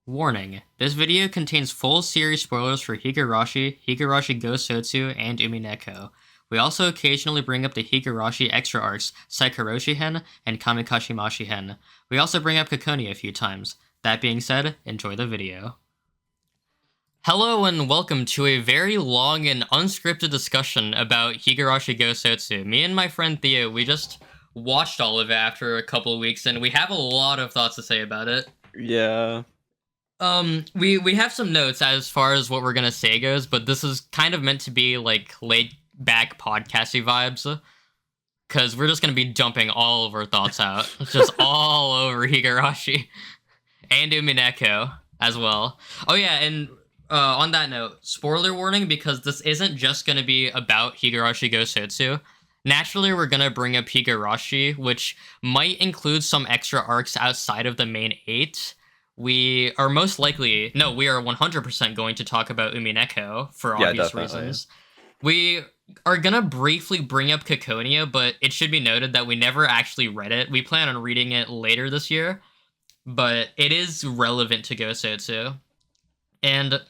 Warning: this video contains full series spoilers for Higurashi, Higurashi GouSotsu, and Umineko. We also occasionally bring up the Higurashi extra arcs, Saikoroshi Hen and Kamikashimashi Hen. We also bring up Kokoni a few times. That being said, enjoy the video. Hello and welcome to a very long and unscripted discussion about Higurashi GouSotsu. Me and my friend Theo, we just watched all of it after a couple of weeks and we have a lot of thoughts to say about it. Yeah. We have some notes as far as what we're gonna say goes, but this is kind of meant to be like laid back podcasty vibes, because we're just gonna be dumping all of our thoughts out, just all over Higurashi and Umineko as well. Oh yeah, and on that note, spoiler warning, because this isn't just gonna be about Higurashi GouSotsu. Naturally, we're gonna bring up Higurashi, which might include some extra arcs outside of the main 8. We are most likely, no, we are 100% going to talk about Umineko for obvious reasons. We are gonna briefly bring up Kikonia, but it should be noted that we never actually read it. We plan on reading it later this year, but it is relevant to GouSotsu. And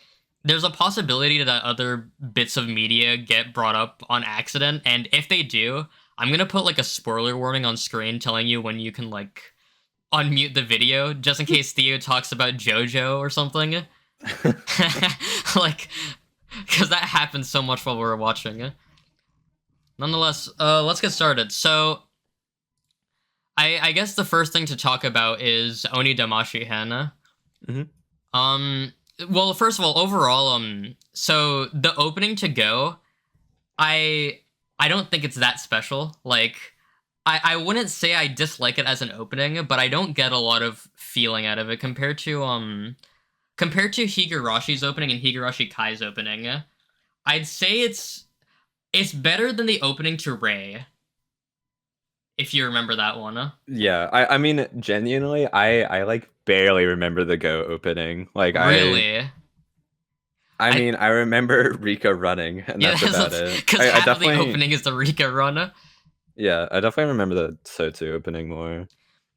there's a possibility that other bits of media get brought up on accident, and if they do, I'm gonna put like a spoiler warning on screen telling you when you can like unmute the video, just in case Theo talks about JoJo or something. Like, because that happens so much while we're watching. Nonetheless, let's get started. So, I guess the first thing to talk about is Oni Damashi Hen. Well, first of all, overall, so the opening to Go, I don't think it's that special. Like, I wouldn't say I dislike it as an opening, but I don't get a lot of feeling out of it compared to Higurashi's opening and Higurashi Kai's opening. I'd say it's better than the opening to Rei, if you remember that one. Yeah, I mean, genuinely, I like barely remember the Go opening. Like, Really? I mean, I remember Rika running, and Yeah, that's about it. because I half of the definitely, opening is the Rika run. yeah, I definitely remember the Sotsu opening more.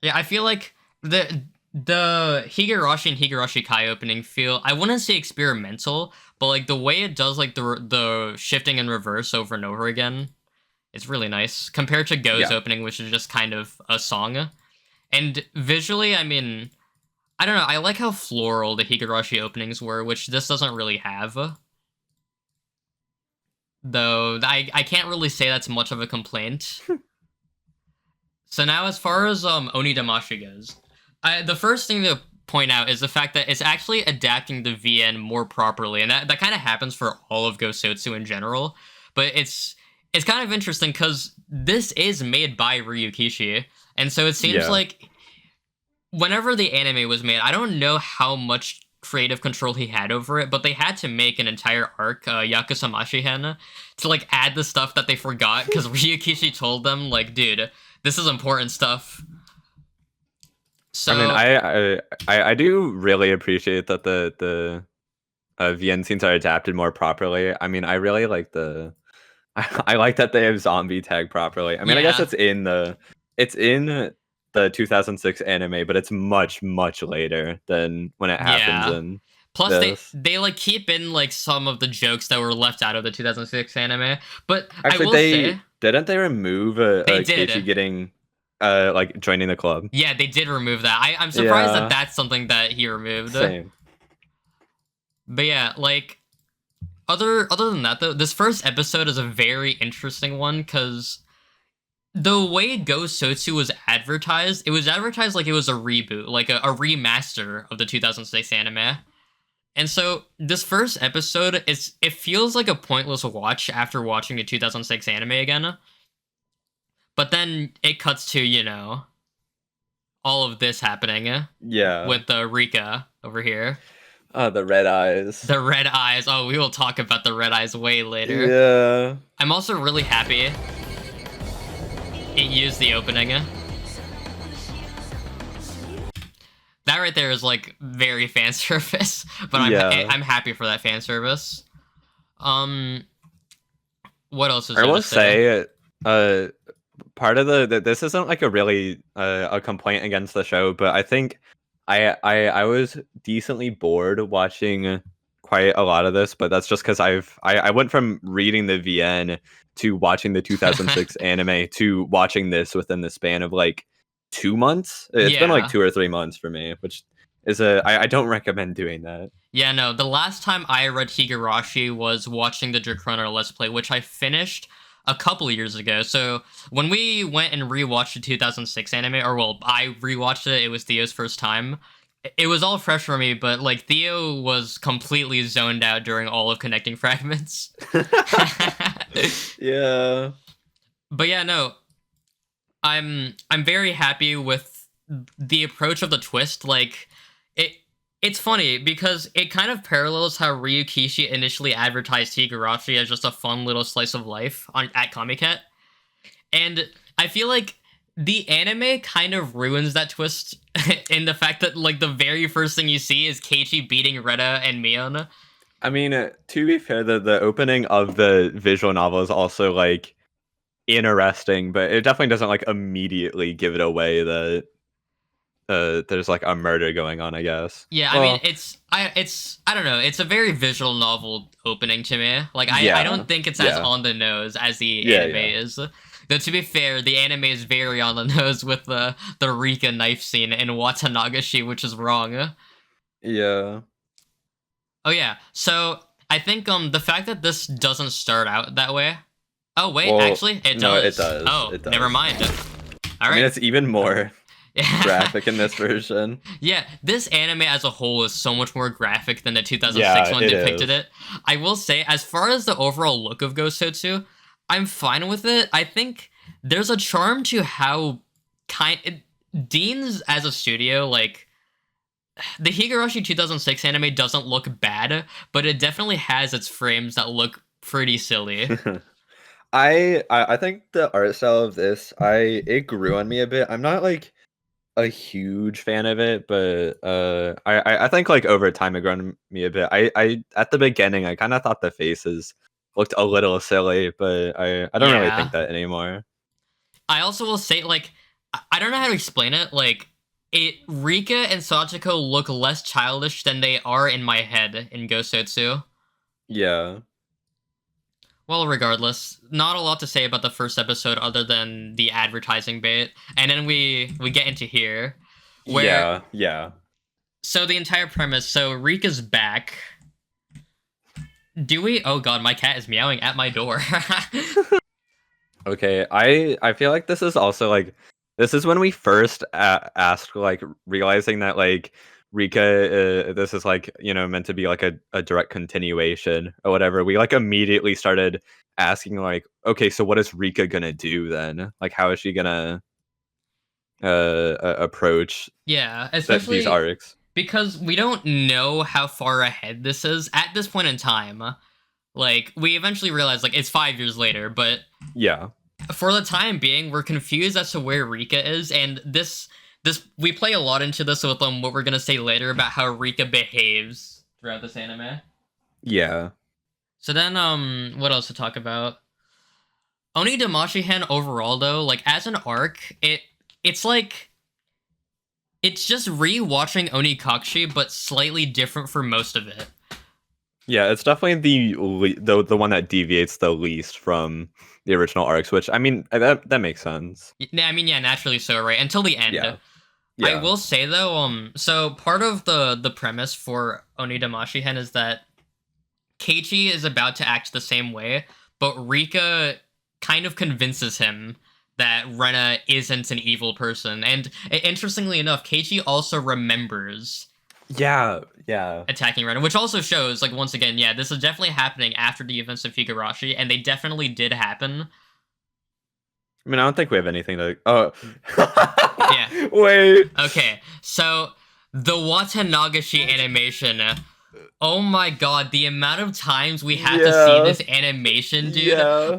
Yeah, I feel like the Higurashi and Higurashi Kai opening feel, I wouldn't say experimental, but like the way it does like the shifting in reverse over and over again, it's really nice compared to Go's opening, which is just kind of a song. And visually, I mean, I don't know, I like how floral the Higurashi openings were, which this doesn't really have. Though I can't really say that's much of a complaint. So now, as far as Oni Damashi goes, the first thing to point out is the fact that it's actually adapting the VN more properly, and that kind of happens for all of GouSotsu in general. But it's kind of interesting because this is made by Ryukishi, and so it seems like whenever the anime was made, I don't know how much creative control he had over it, but they had to make an entire arc, Yakusamashi Hen, to like add the stuff that they forgot because Ryukishi told them, like, dude, this is important stuff. So I mean, I do really appreciate that the VN scenes are adapted more properly. I mean, I really like I like that they have zombie tag properly. I mean, I guess it's in the 2006 anime, but it's much later than when it happens in plus this. they like keep in like some of the jokes that were left out of the 2006 anime. But actually, I will say, didn't they remove Keiichi getting like joining the club? Yeah, they did remove that. I'm surprised that that's something that he removed. Same. But yeah, like other than that though, this first episode is a very interesting one because the way GouSotsu was advertised, it was advertised like it was a reboot, like a remaster of the 2006 anime. And so this first episode it feels like a pointless watch after watching the 2006 anime again. But then it cuts to, you know, all of this happening. Yeah. With the Rika over here. The red eyes. The red eyes. Oh, we will talk about the red eyes way later. Yeah. I'm also really happy it used the opening. That right there is like very fan service, but I'm happy for that fan service. What else is there I will to say? Part of this isn't like a really a complaint against the show, but I think I was decently bored watching quite a lot of this, but that's just because I went from reading the VN to watching the 2006 anime to watching this within the span of like 2 months. It's been like Yeah. 2 or 3 months for me, which is I don't recommend doing that. Yeah, no, the last time I read Higurashi was watching the Dracroner Let's Play, which I finished a couple years ago. So when we went and rewatched the 2006 anime, or well, I rewatched it, it was Theo's first time. It was all fresh for me, but like Theo was completely zoned out during all of connecting fragments. Yeah. But yeah, no, I'm very happy with the approach of the twist. Like it it's funny because it kind of parallels how Ryukishi initially advertised Higurashi as just a fun little slice of life at Comiket. And I feel like the anime kind of ruins that twist in the fact that like the very first thing you see is Keiichi beating Retta and Mion. I mean, to be fair, the opening of the visual novel is also like interesting, but it definitely doesn't like immediately give it away that there's like a murder going on, I guess. Yeah, I mean Well, it's I don't know, it's a very visual novel opening to me. Like I yeah, don't think it's as yeah, on the nose as the yeah, anime yeah, is. Though to be fair, the anime is very on the nose with the Rika knife scene in Watanagashi, which is wrong. yeah. Oh yeah. So I think the fact that this doesn't start out that way. Oh wait, Well, actually it no, it does. does. Oh, It does. never mind. All I mean, right. it's even more Yeah. graphic in this version. Yeah, this anime as a whole is so much more graphic than the 2006 Yeah, one it depicted is. it. I will say, as far as the overall look of GouSotsu, I'm fine with it. I think there's a charm to how Dean's as a studio, like the Higurashi 2006 anime doesn't look bad, but it definitely has its frames that look pretty silly. I think the art style of this, it grew on me a bit. I'm not like a huge fan of it, but I think like over time it grew on me a bit. I at the beginning I kind of thought the faces looked a little silly, but I don't really Yeah. think that anymore. I also will say, like, I don't know how to explain it. Like, Rika and Sachiko look less childish than they are in my head in GouSotsu. Yeah. Well, regardless, not a lot to say about the first episode other than the advertising bait, and then we get into here, where Yeah, yeah. so the entire premise. So Rika's back. Do we? Oh God, my cat is meowing at my door. Okay, I feel like this is also like this is when we first asked like realizing that like Rika this is like meant to be like a direct continuation or whatever. We like immediately started asking like, okay, so what is Rika gonna do then? Like, how is she gonna approach Yeah, these especially arcs? because we don't know how far ahead this is at this point in time. Like, we eventually realize, like, it's 5 years later, but Yeah, for the time being, we're confused as to where Rika is, and we play a lot into this with what we're gonna say later about how Rika behaves throughout this anime. yeah, So then, what else to talk about? Oni Damashihan overall, though, like, as an arc, it's like, it's just re-watching Onikakshi, but slightly different for most of it. yeah. It's definitely the one that deviates the least from the original arcs, which I mean that makes sense. I mean, yeah, naturally so, right? Until the end. Yeah. I Yeah. will say though, so part of the premise for Oni Damashihen is that Keiichi is about to act the same way, but Rika kind of convinces him that Rena isn't an evil person. And interestingly enough, Keiichi also remembers Yeah, yeah. attacking Rena, which also shows, like, once again, yeah, this is definitely happening after the events of Higurashi, and they definitely did happen. I mean, I don't think we have anything to. Oh, Yeah. Wait. Okay, so the Watanagashi animation. Oh my god, the amount of times we had to see this animation, dude. Yeah.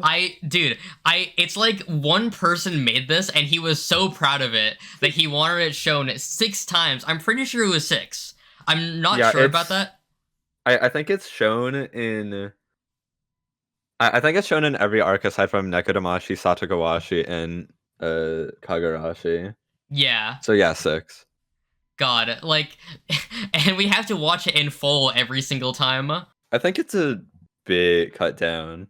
It's like one person made this and he was so proud of it that he wanted it shown 6 times. I'm pretty sure it was 6. I'm not Yeah, sure about that. I think it's shown in. I think it's shown in every arc aside from Nekodomashi, Satogawashi, and Kagurashi. Yeah. So yeah, 6. God, like, and we have to watch it in full every single time. I think it's a bit cut down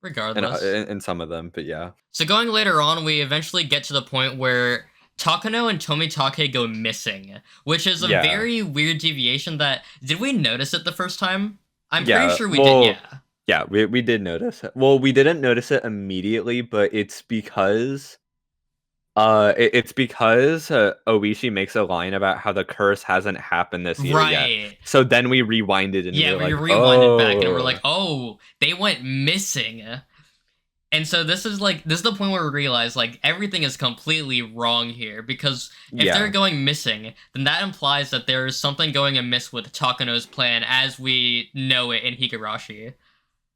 Regardless. in some of them, but yeah. So going later on, we eventually get to the point where Takano and Tomitake go missing, which is a Yeah. very weird deviation that... Did we notice it the first time? I'm Yeah, pretty sure we well, did, yeah. Yeah, we did notice it. Well, we didn't notice it immediately, but it's because it's because Oishi makes a line about how the curse hasn't happened this year yet. Right. So then we rewinded and Yeah, we were we like, rewinded back and we're "Oh." like, oh, they went missing. And so this is the point where we realize like everything is completely wrong here, because if Yeah. they're going missing, then that implies that there is something going amiss with Takano's plan as we know it in Higurashi.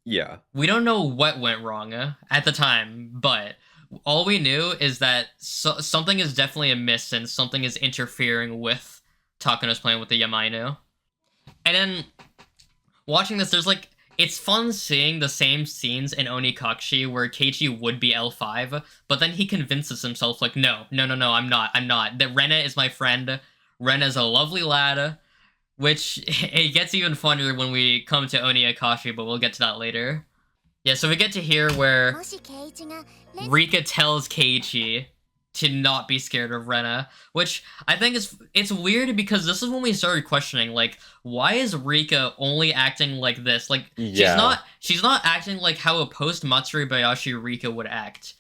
Yeah. We don't know what went wrong at the time, but all we knew is that something is definitely amiss and something is interfering with Takano's plan with the Yamaino. And then watching this, there's like, it's fun seeing the same scenes in Onikakushi where Keiichi would be L5, but then he convinces himself like, no, I'm not. That Rena is my friend. Rena's a lovely lad. Which, it gets even funnier when we come to Onikakushi, but we'll get to that later. Yeah, so we get to here where Rika tells Keiichi to not be scared of Rena, which I think it's weird because this is when we started questioning, like, why is Rika only acting like this? Like, Yeah. she's not acting like how a post-Matsuri-Bayashi Rika would act.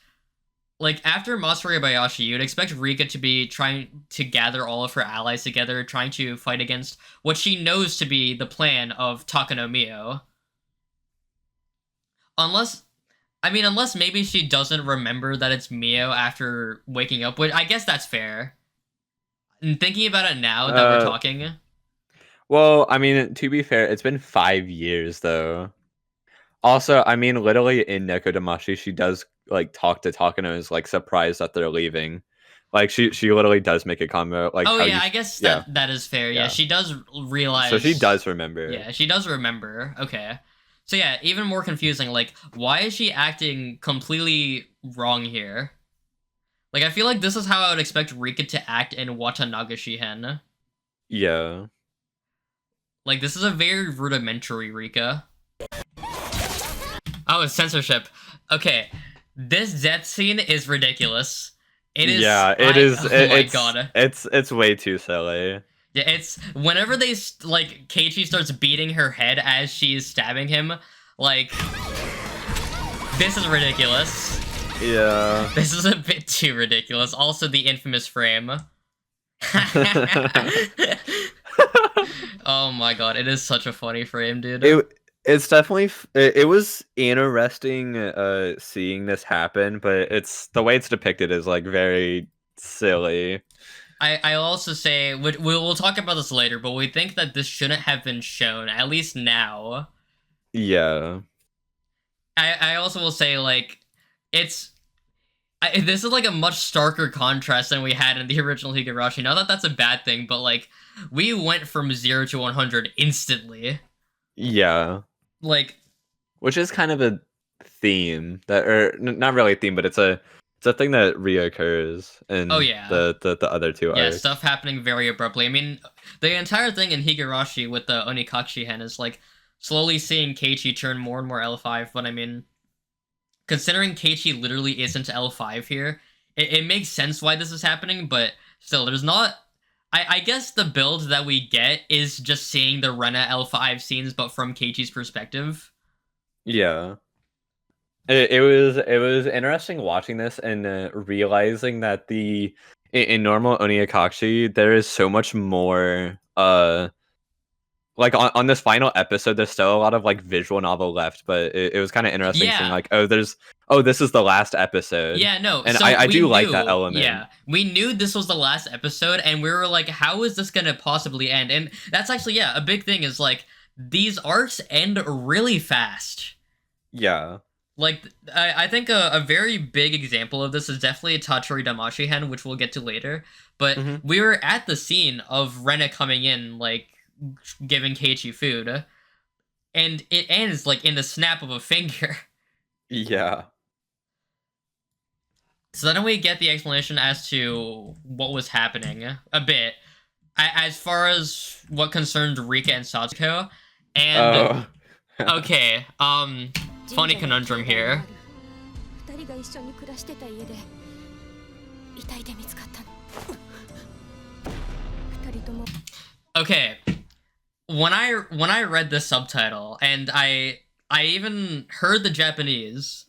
Like, after Matsuri-Bayashi, you'd expect Rika to be trying to gather all of her allies together, trying to fight against what she knows to be the plan of Takano Mio. Unless maybe she doesn't remember that it's Mio after waking up, which I guess that's fair. And thinking about it now that we're talking... Well, I mean, to be fair, it's been 5 years, though. Also, I mean, literally in Nekodamashi, she does like talk to Takano and is like surprised that they're leaving. Like she literally does make a comment like, oh yeah, I guess that is fair. Yeah, she does realize. So she does remember. Yeah, she does remember. Okay. So yeah, even more confusing. Like, why is she acting completely wrong here? Like, I feel like this is how I would expect Rika to act in Watanagashi Hen. Yeah. Like, this is a very rudimentary Rika. Oh, it's censorship. Okay, this death scene is ridiculous. It is. Yeah, it is. Oh my god. It's way too silly. Yeah, it's whenever they like Keiichi starts beating her head as she's stabbing him. Like, this is ridiculous. Yeah. This is a bit too ridiculous. Also, the infamous frame. Oh my god, it is such a funny frame, dude. It's definitely it was interesting seeing this happen, but it's the way it's depicted is like very silly. I'll also say we'll talk about this later, but we think that this shouldn't have been shown, at least now. Yeah. I also will say like this is like a much starker contrast than we had in the original Higurashi. Not that that's a bad thing, but like we went from 0 to 100 instantly. Yeah. Like, which is kind of a theme that, or not really a theme, but it's a thing that reoccurs in the other two arcs. Yeah, stuff happening very abruptly. I mean, the entire thing in Higurashi with the Onikakushi Hen is like slowly seeing Keiichi turn more and more L5, but I mean, considering Keiichi literally isn't L5 here, it makes sense why this is happening, but still, there's not... I guess the build that we get is just seeing the Rena L5 scenes, but from Keiichi's perspective. Yeah. It was interesting watching this and realizing that in normal Onikakushi, there is so much more like on this final episode, there's still a lot of like visual novel left, but it was kind of interesting seeing like, this is the last episode. Yeah, no, and so I do like that element. Yeah, we knew this was the last episode, and we were like, how is this gonna possibly end? And that's actually, a big thing is like, these arcs end really fast. Yeah. Like, I think a very big example of this is definitely Tatsuri Damashi Hen, which we'll get to later. But we were at the scene of Rena coming in, like, giving Keiichi food, and it ends, like, in the snap of a finger. Yeah. So then we get the explanation as to what was happening, a bit. as far as what concerned Rika and Satsuko, and Oh. okay, funny conundrum here. Okay, when I read this subtitle and I even heard the Japanese.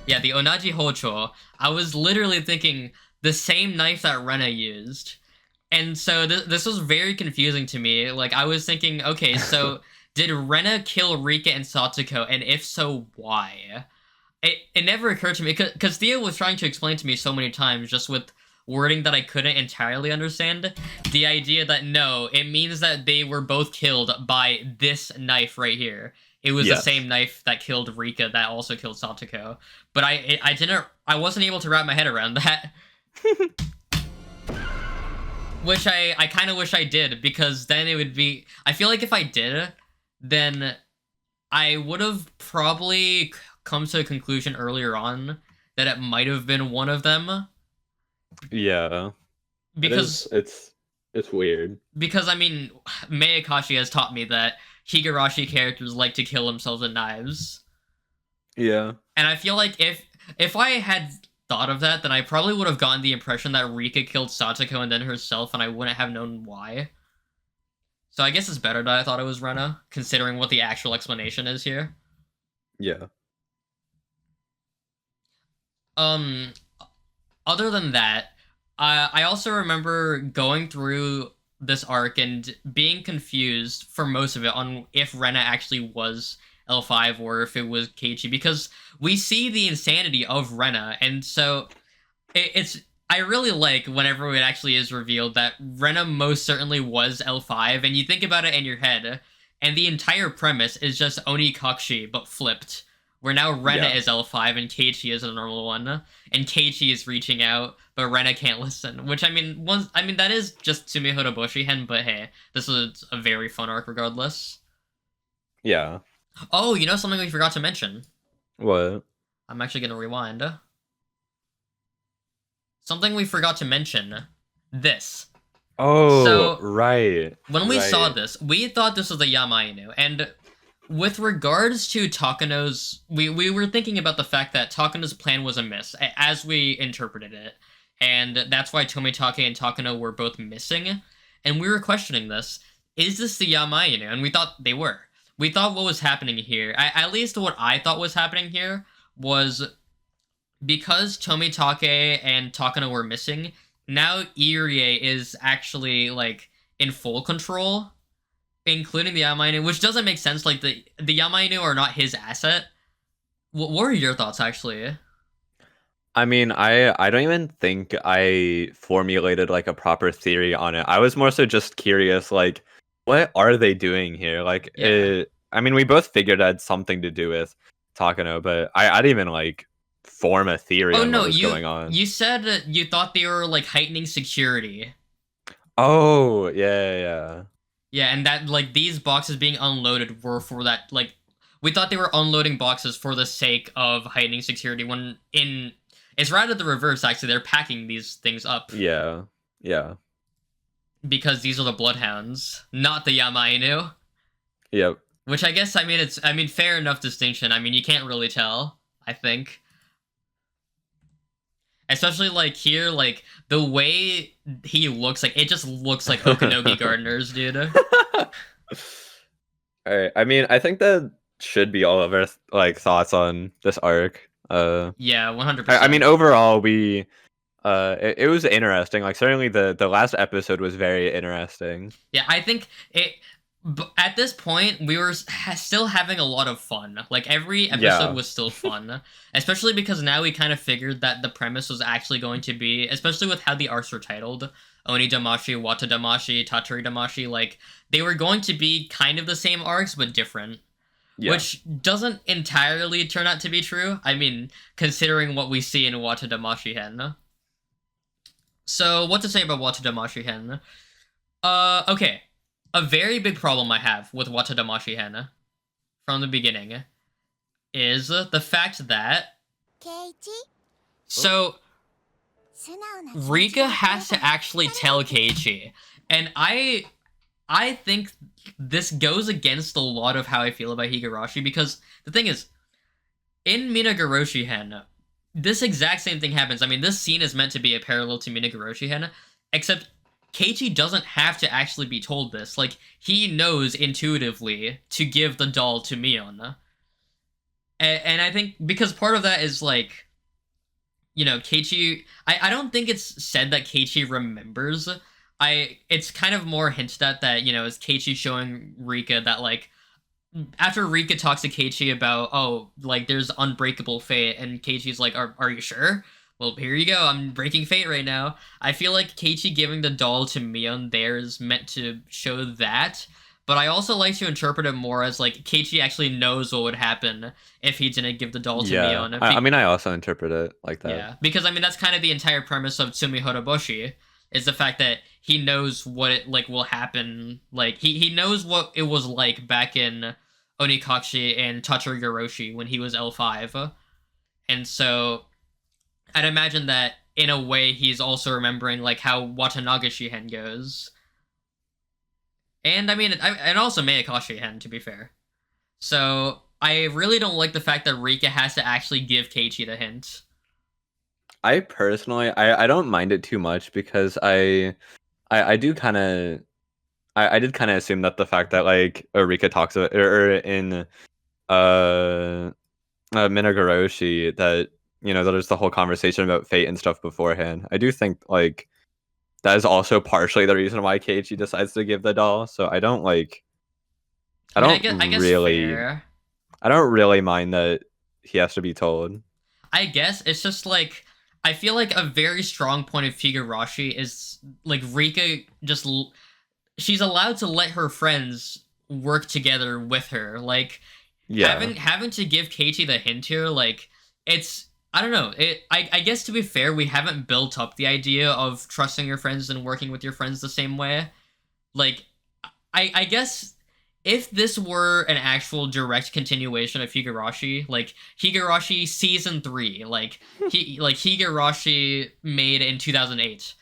Yeah, the onaji hocho. I was literally thinking the same knife that Rena used. And so this was very confusing to me. Like, I was thinking, okay, so did Rena kill Rika and Satsuko? And if so, why? It never occurred to me, because Theo was trying to explain to me so many times, just with wording that I couldn't entirely understand, the idea that no, it means that they were both killed by this knife right here. It was the Yes. same knife that killed Rika that also killed Satsuko. But I wasn't able to wrap my head around that. Which I kind of wish I did, because then it would be... I feel like if I did, then I would have probably come to a conclusion earlier on that it might have been one of them. Yeah. Because it's weird. Because, I mean, Meikashi has taught me that Higurashi characters like to kill themselves with knives. Yeah. And I feel like if I had thought of that, then I probably would have gotten the impression that Rika killed Satsuko and then herself, and I wouldn't have known why. So I guess it's better that I thought it was Rena, considering what the actual explanation is here. Yeah. Other than that, I also remember going through this arc and being confused for most of it on if Rena actually was L5 or if it was Keiichi, because we see the insanity of Rena, and so it's... I really like whenever it actually is revealed that Rena most certainly was L5, and you think about it in your head, and the entire premise is just Oni Kakshi, but flipped. Where now Rena is L5 and Keiichi is a normal one, and Keiichi is reaching out, but Rena can't listen. Which, I mean, that is just Tsumiho to Boshihen, but hey, this is a very fun arc regardless. Yeah. Oh, you know something we forgot to mention? What? I'm actually gonna rewind. Something we forgot to mention. This. Oh, so, right. When we saw this, we thought this was the Yamainu, and with regards to Takano's... We were thinking about the fact that Takano's plan was amiss, as we interpreted it, and that's why Tomitake and Takano were both missing, and we were questioning this. Is this the Yamainu? And we thought they were. We thought what was happening here, at least what I thought was happening here, was... because Tomitake and Takano were missing, now Irie is actually, like, in full control, including the Yamainu, which doesn't make sense. Like, the Yamainu are not his asset. What were your thoughts, actually? I mean, I don't even think I formulated, like, a proper theory on it. I was more so just curious, like, what are they doing here? Like, I mean, we both figured it had something to do with Takano, but I didn't even, like... form a theory on what was going on. You said you thought they were, like, heightening security. Oh, yeah. Yeah, and that, like, these boxes being unloaded were for that, like... We thought they were unloading boxes for the sake of heightening security, when it's rather the reverse, actually. They're packing these things up. Yeah. Because these are the Bloodhounds, not the Yamainu. Yep. Which I guess, fair enough distinction. I mean, you can't really tell, I think. Especially, like, here, like, the way he looks, like, it just looks like Okanogi Gardeners, dude. Alright, I mean, I think that should be all of our, like, thoughts on this arc. Yeah, 100%. I mean, overall, it was interesting. Like, certainly the last episode was very interesting. Yeah, I think at this point, we were still having a lot of fun. Like, every episode was still fun. Especially because now we kind of figured that the premise was actually going to be, especially with how the arcs were titled, Oni Damashi, Wata Damashi, Tatori Damashi, like, they were going to be kind of the same arcs, but different. Yeah. Which doesn't entirely turn out to be true. I mean, considering what we see in Wata Damashi Hen. So, what to say about Wata Damashi Hen? Okay. A very big problem I have with Wata Damashi Hen from the beginning is the fact that... Keiichi? So, Rika has to actually tell Keiichi. And I think this goes against a lot of how I feel about Higurashi, because the thing is, in Minagoroshi Hen, this exact same thing happens. I mean, this scene is meant to be a parallel to Minagoroshi Hen, except Keiichi doesn't have to actually be told this. Like, he knows intuitively to give the doll to Mion. And I think because part of that is, like, you know, Keiichi... I don't think it's said that Keiichi remembers. It's kind of more hinted at that, you know, is Keiichi showing Rika that, like, after Rika talks to Keiichi about, oh, like, there's unbreakable fate, and Keiichi's like, are you sure? Well, here you go, I'm breaking fate right now. I feel like Keiichi giving the doll to Mion there is meant to show that, but I also like to interpret it more as, like, Keiichi actually knows what would happen if he didn't give the doll to Mion. I mean, I also interpret it like that. Yeah, because, I mean, that's kind of the entire premise of Tsumi Horoboshi, is the fact that he knows what it, like, will happen. Like, he knows what it was like back in Onikashi and Tacho Yoroshi when he was L5. And so I'd imagine that in a way he's also remembering, like, how Watanaga Shihen goes. And I mean, and also Meikashi Hen, to be fair. So I really don't like the fact that Rika has to actually give Keiichi the hint. I personally, I don't mind it too much, because I do kind of, I did kind of assume that the fact that, like, Rika talks about, or in Minagoroshi, that, you know, there's the whole conversation about fate and stuff beforehand. I do think, like, that is also partially the reason why Keiichi decides to give the doll. So I don't, like, I guess really, fair. I don't really mind that he has to be told. I guess it's just, like, I feel like a very strong point of Higurashi is, like, Rika just, she's allowed to let her friends work together with her. Like, yeah, having to give Keiichi the hint here, like, it's, I don't know. I guess, to be fair, we haven't built up the idea of trusting your friends and working with your friends the same way. Like, I guess if this were an actual direct continuation of Higurashi, like Higurashi season 3, like Higurashi made in 2008,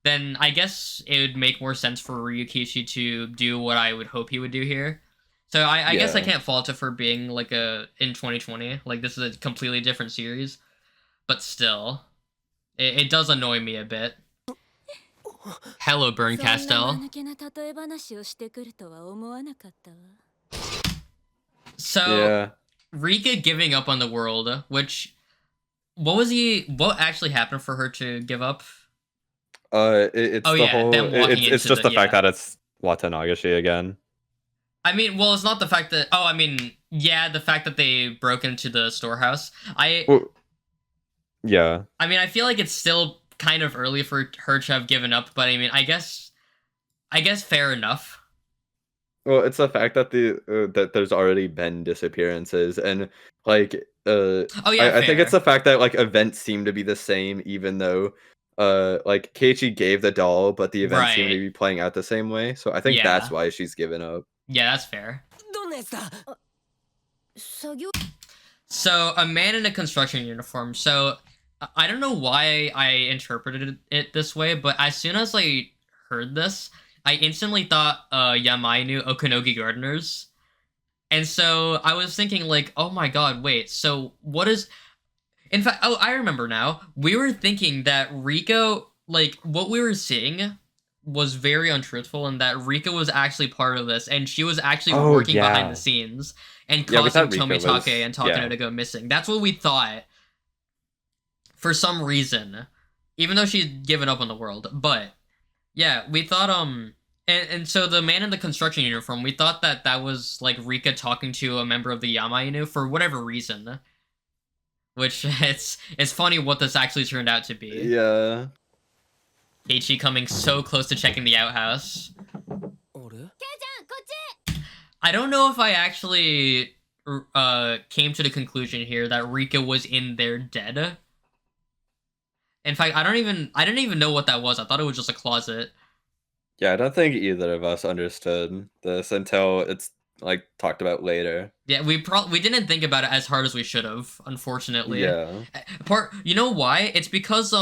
then I guess it would make more sense for Ryukishi to do what I would hope he would do here. So I guess I can't fault it for being, like, in 2020. Like, this is a completely different series. But still, it does annoy me a bit. Hello, Burn Castell. So, yeah. Rika giving up on the world, which, what actually happened for her to give up? It's just the fact that it's Watanagashi again. I mean, well, it's not the fact that, the fact that they broke into the storehouse. Yeah. I mean, I feel like it's still kind of early for her to have given up, but I mean, I guess fair enough. Well, it's the fact that that there's already been disappearances, and, like, I think it's the fact that, like, events seem to be the same, even though like, Keiichi gave the doll, but the events seem to be playing out the same way. So I think that's why she's given up. Yeah, that's fair. So, a man in a construction uniform. So, I don't know why I interpreted it this way, but as soon as I heard this, I instantly thought Yamainu Okanogi Gardeners. And so I was thinking, like, oh my god, wait, so what is... In fact, oh, I remember now. We were thinking that Rika, like, what we were seeing was very untruthful, and that Rika was actually part of this, and she was actually working behind the scenes and causing Tomitake and Takano to go missing. That's what we thought for some reason, even though she'd given up on the world. But yeah, we thought and so the man in the construction uniform, we thought that was, like, Rika talking to a member of the Yamainu for whatever reason. Which, it's funny what this actually turned out to be. Yeah. Keiichi coming so close to checking the outhouse. I don't know if I actually came to the conclusion here that Rika was in there dead. In fact, I didn't even know what that was. I thought it was just a closet. Yeah, I don't think either of us understood this until it's, like, talked about later. Yeah, we didn't think about it as hard as we should have, unfortunately. Yeah. You know why? It's because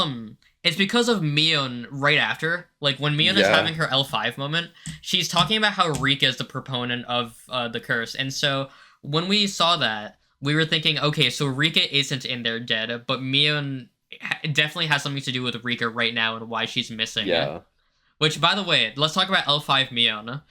It's because of Mion right after. Like, when Mion is Yeah. having her L5 moment, she's talking about how Rika is the proponent of the curse. And so, when we saw that, we were thinking, okay, so Rika isn't in there dead, but Mion definitely has something to do with Rika right now and why she's missing. Yeah. Which, by the way, let's talk about L5 Mion.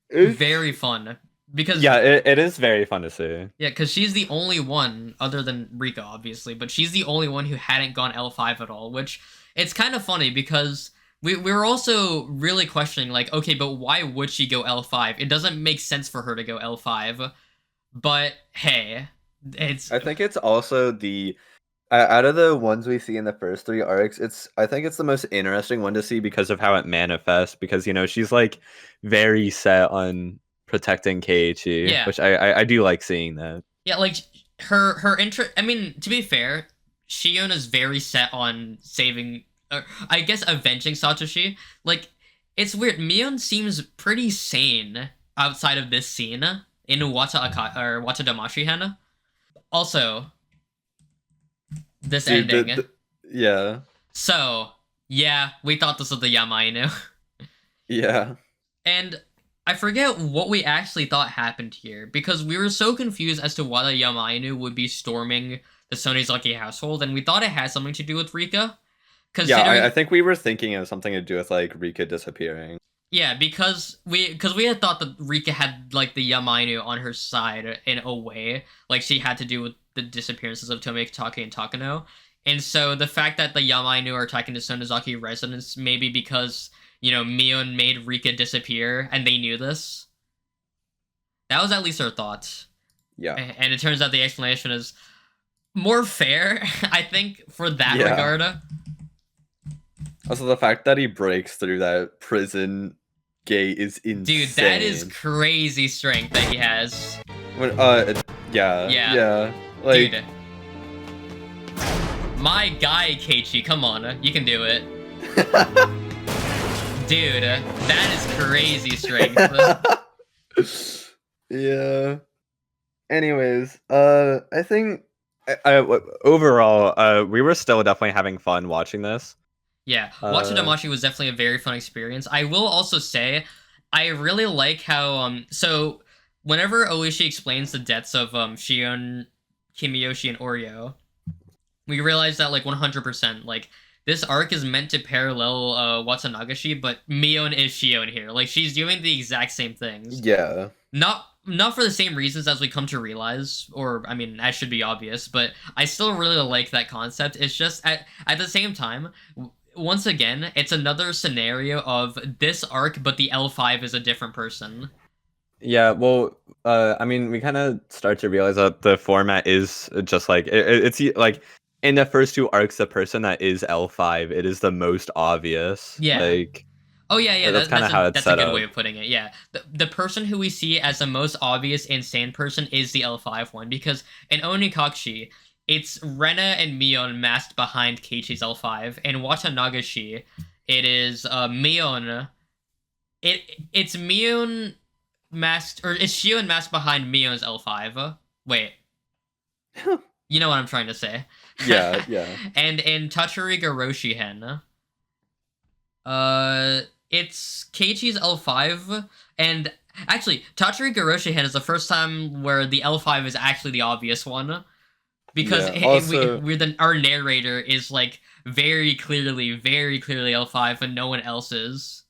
It's Very fun. Because, yeah, it is very fun to see. yeah, because she's the only one, other than Rika, obviously, but she's the only one who hadn't gone L5 at all, which it's kind of funny because we were also really questioning, like, okay, but why would she go L5? It doesn't make sense for her to go L5, but hey, it's... I think it's also the out of the ones we see in the first three arcs, I think it's the most interesting one to see because of how it manifests. Because she's like very set on protecting Keiichi, Yeah. which I do like seeing that. Yeah, like, her interest... I mean, to be fair, Shion is very set on saving... I guess avenging Satoshi. Like, it's weird. Mion seems pretty sane outside of this scene in Wata Damashi Hen. Also, this Dude, ending. yeah, So, yeah, we thought this was the Yamainu. yeah, And I forget what we actually thought happened here, because we were so confused as to why the Yamainu would be storming the Sonizaki household, and we thought it had something to do with Rika. yeah. I think we were thinking of something to do with like Rika disappearing. Yeah, because we had thought that Rika had like the Yamainu on her side in a way, like she had to do with the disappearances of Tomeitake and Takano. And so the fact that the Yamainu are attacking the Sonozaki residence, maybe because, Mion made Rika disappear and they knew this. That was at least our thought. Yeah. And it turns out the explanation is more fair, I think, for that Yeah. regard. Also, the fact that he breaks through that prison gate is insane. Dude, that is crazy strength that he has. Yeah. Yeah. Yeah. Like, Dude. My guy, Keiichi, come on, you can do it. Dude, that is crazy strength. Yeah. Anyways, I think overall, we were still definitely having fun watching this. Yeah, watching Damashi was definitely a very fun experience. I will also say, I really like how, so whenever Oishi explains the deaths of Shion, Kimiyoshi, and Oreo, we realize that, like, 100%, like, this arc is meant to parallel Watsunagashi, but Mion is Shion here. Like, she's doing the exact same things. Yeah. Not for the same reasons as we come to realize, or, I mean, that should be obvious, but I still really like that concept. It's just, at the same time, once again, it's another scenario of this arc, but the L5 is a different person. Yeah, well, I mean, we kind of start to realize that the format is just like, it's like, in the first two arcs, the person that is L5, it is the most obvious. Yeah. Like, oh, yeah, that's kind of how it's set That's a good up. way of putting it, yeah. The person who we see as the most obvious insane person is the L5 one, because in Onikakushi, it's Rena and Mion masked behind Keiichi's L5, and Watanagashi, it is Mion. It's Mion masked, or it's Shion masked behind Mion's L5. Wait. You know what I'm trying to say. Yeah, yeah. And in Tatsuri Garoshi Hen, it's Keiichi's L5, and actually, Tatsuri Garoshi Hen is the first time where the L5 is actually the obvious one. Because our narrator is, like, very clearly L5, and no one else is.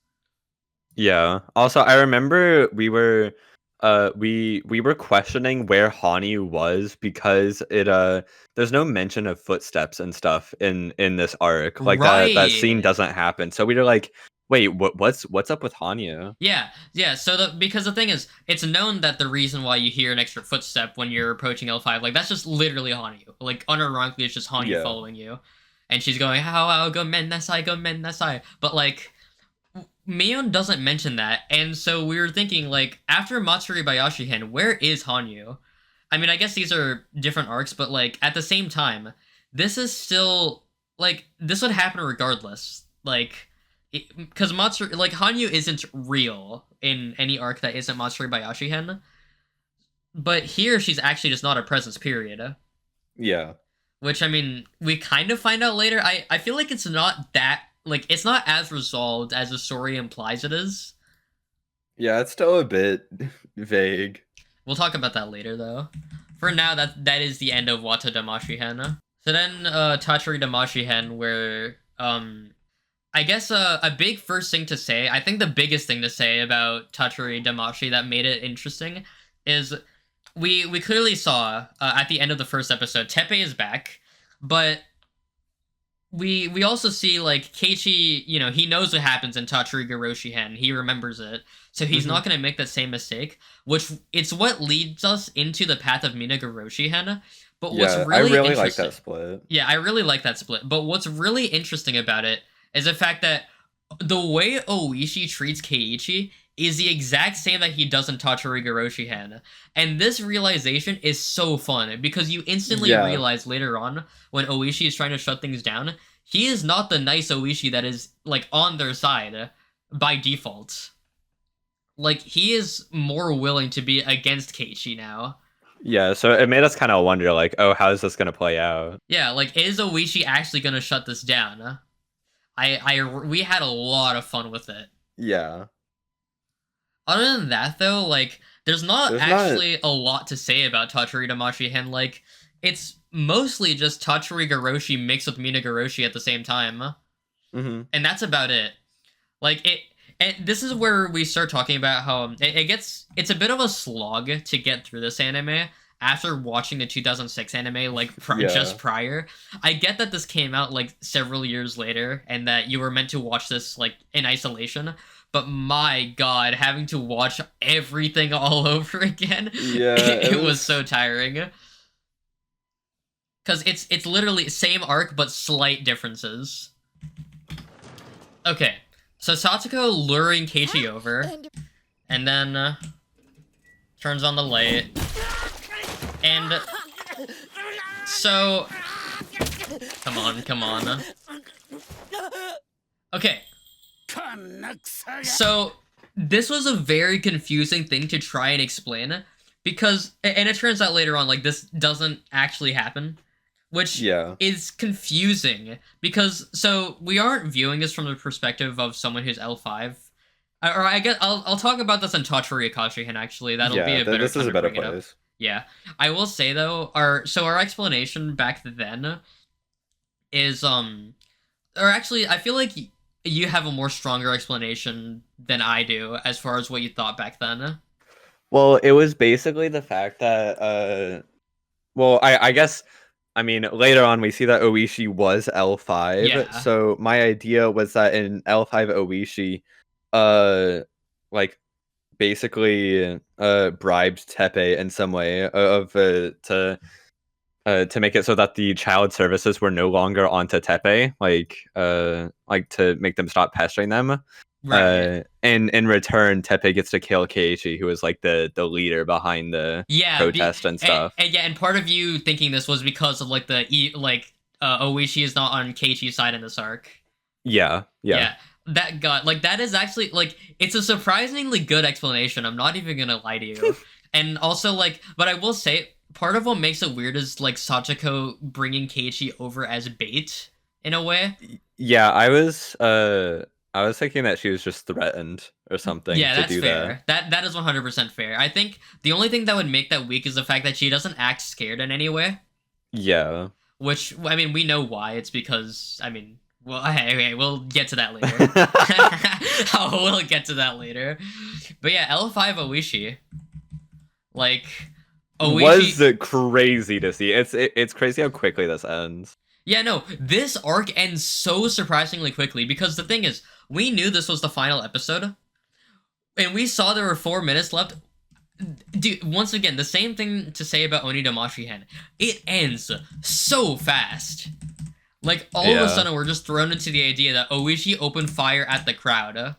Yeah. Also, I remember we were questioning where Hanyu was because there's no mention of footsteps and stuff in this arc. Like, that scene doesn't happen. So we were like, wait, what's up with Hanyu? Yeah. So because the thing is, it's known that the reason why you hear an extra footstep when you're approaching L5, like, that's just literally Hanyu. Like, unironically, it's just Hanyu following you, and she's going, "How go men nasai." But, like, Mion doesn't mention that, and so we were thinking, like, after Matsuri Bayashi Hen, where is Hanyu? I mean, I guess these are different arcs, but, like, at the same time, this is still, like, this would happen regardless. Like, because Matsuri, like, Hanyu isn't real in any arc that isn't Matsuri Bayashi Hen, but here she's actually just not a presence, period. Yeah. which I mean, we kind of find out later. I feel like it's not that like it's not as resolved as the story implies it is. Yeah, it's still a bit vague. We'll talk about that later though. For now, that is the end of Wata Damashihen. So then Tatsuri Damashihen, where I guess a big first thing to say, I think the biggest thing to say about Tatsuri Damashi that made it interesting is we clearly saw at the end of the first episode, Teppei is back, but we also see like Keiichi, you know, he knows what happens in Tatsuri Garoshihen. He remembers it. So he's not going to make that same mistake, which it's what leads us into the path of Minagoroshihen. But what's really I really interesting, like that split. Yeah, I really like that split. But what's really interesting about it is the fact that the way Oishi treats Keiichi is the exact same that he does in Tatsuri Garoshihen. And this realization is so fun because you instantly realize later on when Oishi is trying to shut things down, he is not the nice Oishi that is like on their side by default. Like he is more willing to be against Keiichi now. Yeah, so it made us kind of wonder, like, oh, how is this gonna play out? Yeah, like is Oishi actually gonna shut this down? We had a lot of fun with it. Yeah. Other than that, though, like, there's not actually a lot to say about Tatsuri Damashihen. Like, it's mostly just Tatsuri Garoshi mixed with Minagoroshi at the same time. And that's about it. Like, and this is where we start talking about how it's a bit of a slog to get through this anime after watching the 2006 anime, like, just prior. I get that this came out, like, several years later, and that you were meant to watch this, like, in isolation. But my god, having to watch everything all over again, it was so tiring. Because it's literally same arc, but slight differences. Okay, so Satsuko luring Keiichi over, and then turns on the light. And so... Come on. Okay. So, this was a very confusing thing to try and explain, because, and it turns out later on, like, this doesn't actually happen, which is confusing, because, so, we aren't viewing this from the perspective of someone who's L5, or I guess, I'll talk about this in Tatsuri Akashihen, actually, that'll be a better this is a better place. Yeah, I will say, though, our explanation back then is, or actually, I feel like you have a more stronger explanation than I do as far as what you thought back then. Well, it was basically the fact that, well, I guess, I mean, later on we see that Oishi was L5, so my idea was that in L5 Oishi, like, basically, bribed Teppei in some way to make it so that the child services were no longer onto Teppei, like to make them stop pestering them. Right. And in return, Teppei gets to kill Keiichi, who was like the leader behind the protest and stuff. And part of you thinking this was because of like Oishi is not on Keiichi's side in this arc. Yeah. That got like that is actually like it's a surprisingly good explanation. I'm not even gonna lie to you. And also like, but I will say, part of what makes it weird is like Sachiko bringing Keiichi over as bait in a way. Yeah, I was thinking that she was just threatened or something. Yeah, that's fair. That is 100% fair. I think the only thing that would make that weak is the fact that she doesn't act scared in any way. Yeah. Which, I mean, we know why. It's because, I mean, well, okay, we'll get to that later. We'll get to that later. But yeah, L5 Oishi. Like, Oishi was crazy to see. It's crazy how quickly this ends. Yeah, no, this arc ends so surprisingly quickly, because the thing is, we knew this was the final episode, and we saw there were 4 minutes left. Dude, once again, the same thing to say about Oni Damashihen. It ends so fast. Like, all of a sudden, we're just thrown into the idea that Oishi opened fire at the crowd.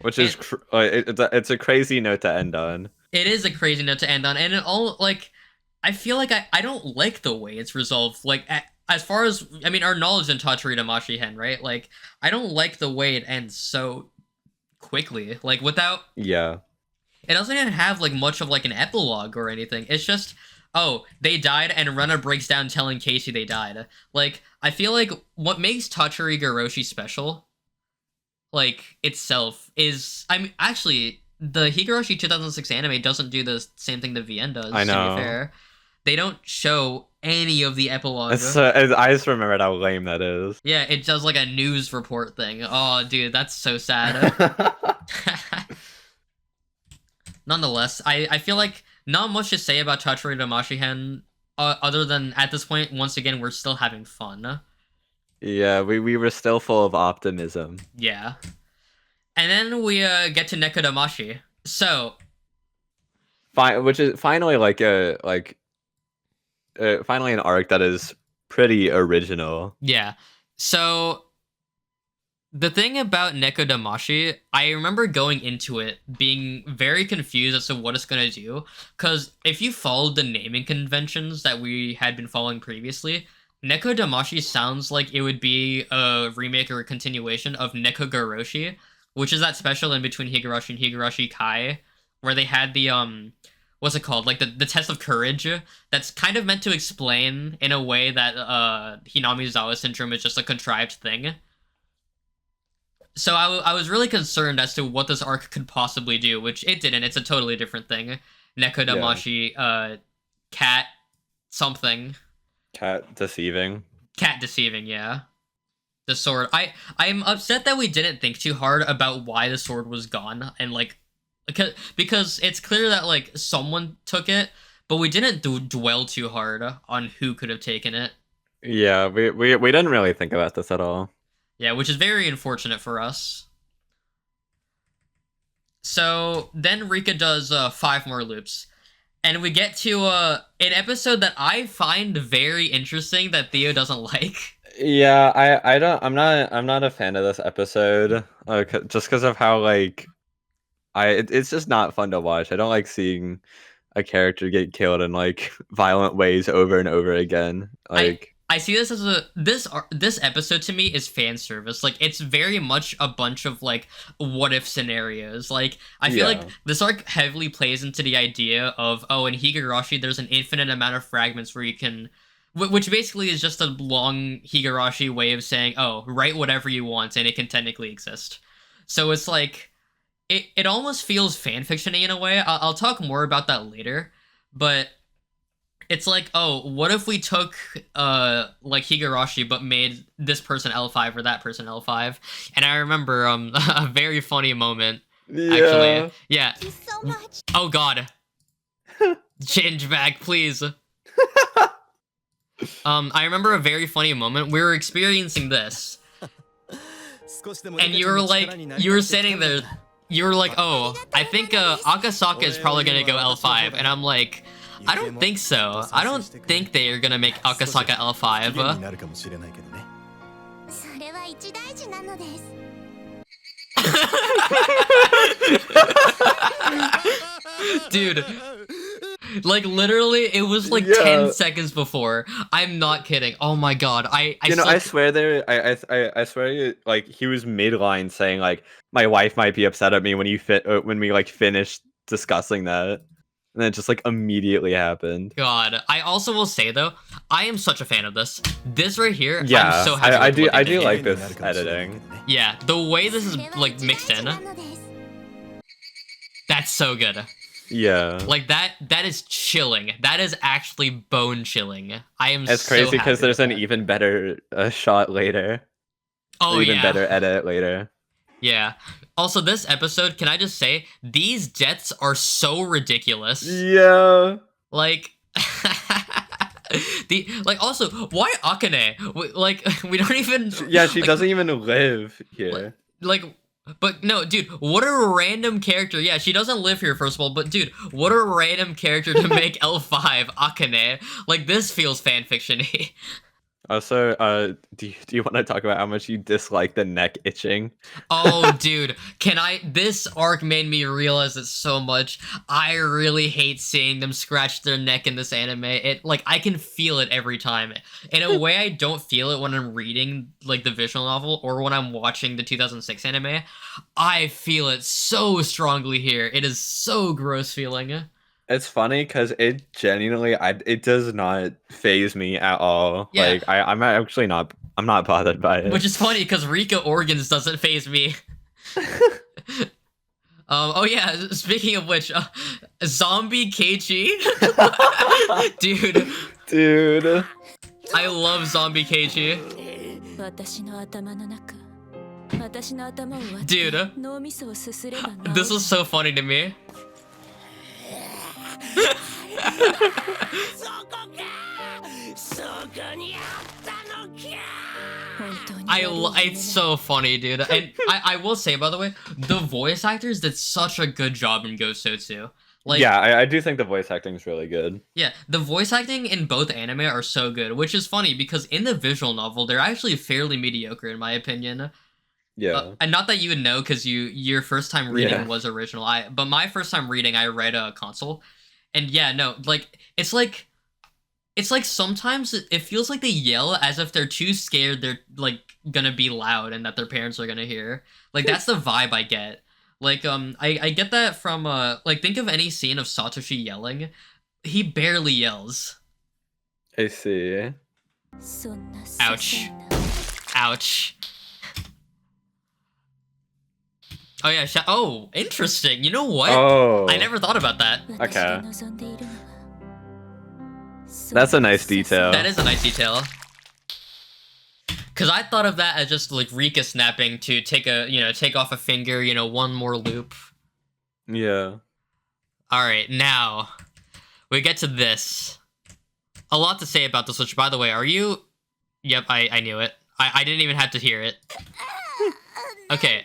Which is, it's a crazy note to end on. It is a crazy note to end on, and it all, like, I feel like I don't like the way it's resolved. Like, as far as, I mean, our knowledge in Tatsuri Damashihen, right? Like, I don't like the way it ends so quickly. Like, without... Yeah. It doesn't even have, like, much of, like, an epilogue or anything. It's just oh, they died, and Rena breaks down telling Casey they died. Like, I feel like what makes Tatsuri Goroshi special, like, itself, is, I mean, actually, the Higurashi 2006 anime doesn't do the same thing the VN does, I to be know. fair. They don't show any of the epilogue. I just remembered how lame that is. Yeah, it does like a news report thing. Oh, dude, that's so sad. Nonetheless, I feel like not much to say about Tatsuri Damashihen, other than at this point, once again, we're still having fun. Yeah, we were still full of optimism. Yeah. And then we get to Nekodamashi. So, Which is finally finally an arc that is pretty original. yeah. So, the thing about Nekodamashi, I remember going into it being very confused as to what it's going to do. Because if you followed the naming conventions that we had been following previously, Nekodamashi sounds like it would be a remake or a continuation of Nekogoroshi, which is that special in between Higurashi and Higurashi Kai, where they had the, what's it called? Like the test of courage that's kind of meant to explain in a way that Hinamizawa syndrome is just a contrived thing. So I was really concerned as to what this arc could possibly do, which it didn't. It's a totally different thing. Nekodamashi, cat something. Cat deceiving. Cat deceiving, yeah. The sword. I'm upset that we didn't think too hard about why the sword was gone, and like, because it's clear that like someone took it, but we didn't dwell too hard on who could have taken it. Yeah, we didn't really think about this at all. Yeah, which is very unfortunate for us. So then Rika does 5 more loops. And we get to an episode that I find very interesting that Theo doesn't like. Yeah, I'm not a fan of this episode. Just because of how like it's just not fun to watch. I don't like seeing a character get killed in like violent ways over and over again. Like I see this as this episode to me is fan service. Like, it's very much a bunch of like what if scenarios. Like, I feel like this arc heavily plays into the idea of, oh, in Higurashi there's an infinite amount of fragments where you can, which basically is just a long Higurashi way of saying, oh, write whatever you want and it can technically exist. So it's like it almost feels fanfiction-y in a way. I'll talk more about that later, but it's like, oh, what if we took like Higurashi but made this person L5 or that person L5? And I remember a very funny moment. yeah. Actually. Yeah. Thank you so much. Oh god. Change back, please. I remember a very funny moment. We were experiencing this. And you were sitting there, you were like, oh, I think Akasaka is probably gonna go L5, and I'm like, I don't think so. I don't think they are gonna make Akasaka L5. それは一大事なのです。Dude, like literally, it was like 10 seconds before. I'm not kidding. Oh my god, I swear I swear like he was midline saying like my wife might be upset at me when when we like finished discussing that. And then it just like immediately happened. God, I also will say though, I am such a fan of this. This right here, yeah, I'm so happy. I do like this editing. Yeah, the way this is like mixed in, that's so good. Yeah, like that is chilling. That is actually bone chilling. I am. It's so crazy because there's an that. even better shot later. Oh even better edit later. Yeah. Also, this episode, can I just say, these deaths are so ridiculous. Yeah. Like, also, why Akane? Like, we don't even. Yeah, she doesn't even live here. But no, dude, what a random character. Yeah, she doesn't live here, first of all, but dude, what a random character to make L5 Akane. Like, this feels fanfiction-y. Also, do you want to talk about how much you dislike the neck itching? Oh, dude, this arc made me realize it so much. I really hate seeing them scratch their neck in this anime. I can feel it every time. In a way I don't feel it when I'm reading, like, the visual novel or when I'm watching the 2006 anime. I feel it so strongly here. It is so gross feeling. It's funny because it genuinely, it does not phase me at all. Yeah. Like I'm actually not. I'm not bothered by it. Which is funny because Rika organs doesn't phase me. Oh yeah, speaking of which, zombie KG, Dude. I love zombie KG. Dude, this was so funny to me. It's so funny, dude. And I will say, by the way, the voice actors did such a good job in GouSotsu. Like, yeah, I do think the voice acting is really good. Yeah, the voice acting in both anime are so good, which is funny because in the visual novel, they're actually fairly mediocre in my opinion. Yeah. And not that you would know because your first time reading was original. But my first time reading, I read a console, and yeah, no, like it's like sometimes it feels like they yell as if they're too scared they're like gonna be loud and that their parents are gonna hear. Like that's the vibe I get. Like I get that from like think of any scene of Satoshi yelling. He barely yells. I see. Ouch. Ouch. Oh yeah, oh, interesting. You know what? Oh. I never thought about that. Okay. That's a nice detail. That is a nice detail. Cause I thought of that as just like Rika snapping to take off a finger, one more loop. Yeah. Alright, now we get to this. A lot to say about this, which by the way, are you Yep, I knew it. I didn't even have to hear it. Okay.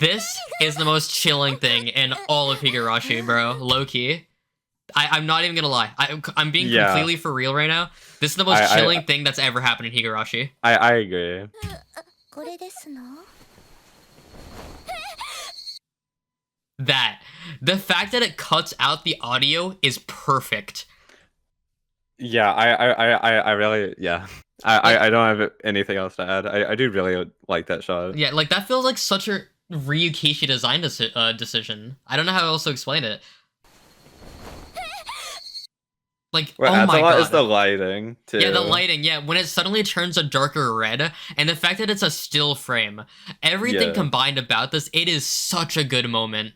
This is the most chilling thing in all of Higurashi, bro. Low-key. I'm not even gonna lie. I'm being completely for real right now. This is the most chilling thing that's ever happened in Higurashi. I agree. The fact that it cuts out the audio is perfect. Yeah, I really, yeah. I don't have anything else to add. I do really like that shot. Yeah, like that feels like such a Ryukishi design decision. I don't know how else to explain it. Like, What oh my god. is the lighting, too. Yeah, the lighting, yeah. When it suddenly turns a darker red, and the fact that it's a still frame. Everything combined about this, it is such a good moment.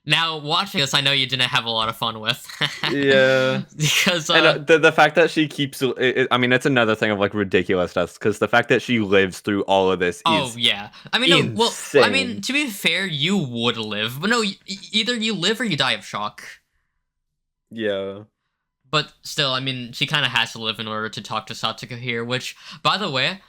Now, watching this, I know you didn't have a lot of fun with. Yeah. Because, and the fact that she keeps, I mean, it's another thing of, like, ridiculousness, because the fact that she lives through all of this is yeah. I mean, no, well, I mean, to be fair, you would live. But no, either you live or you die of shock. Yeah. But still, I mean, she kind of has to live in order to talk to Satsuko here, which, by the way,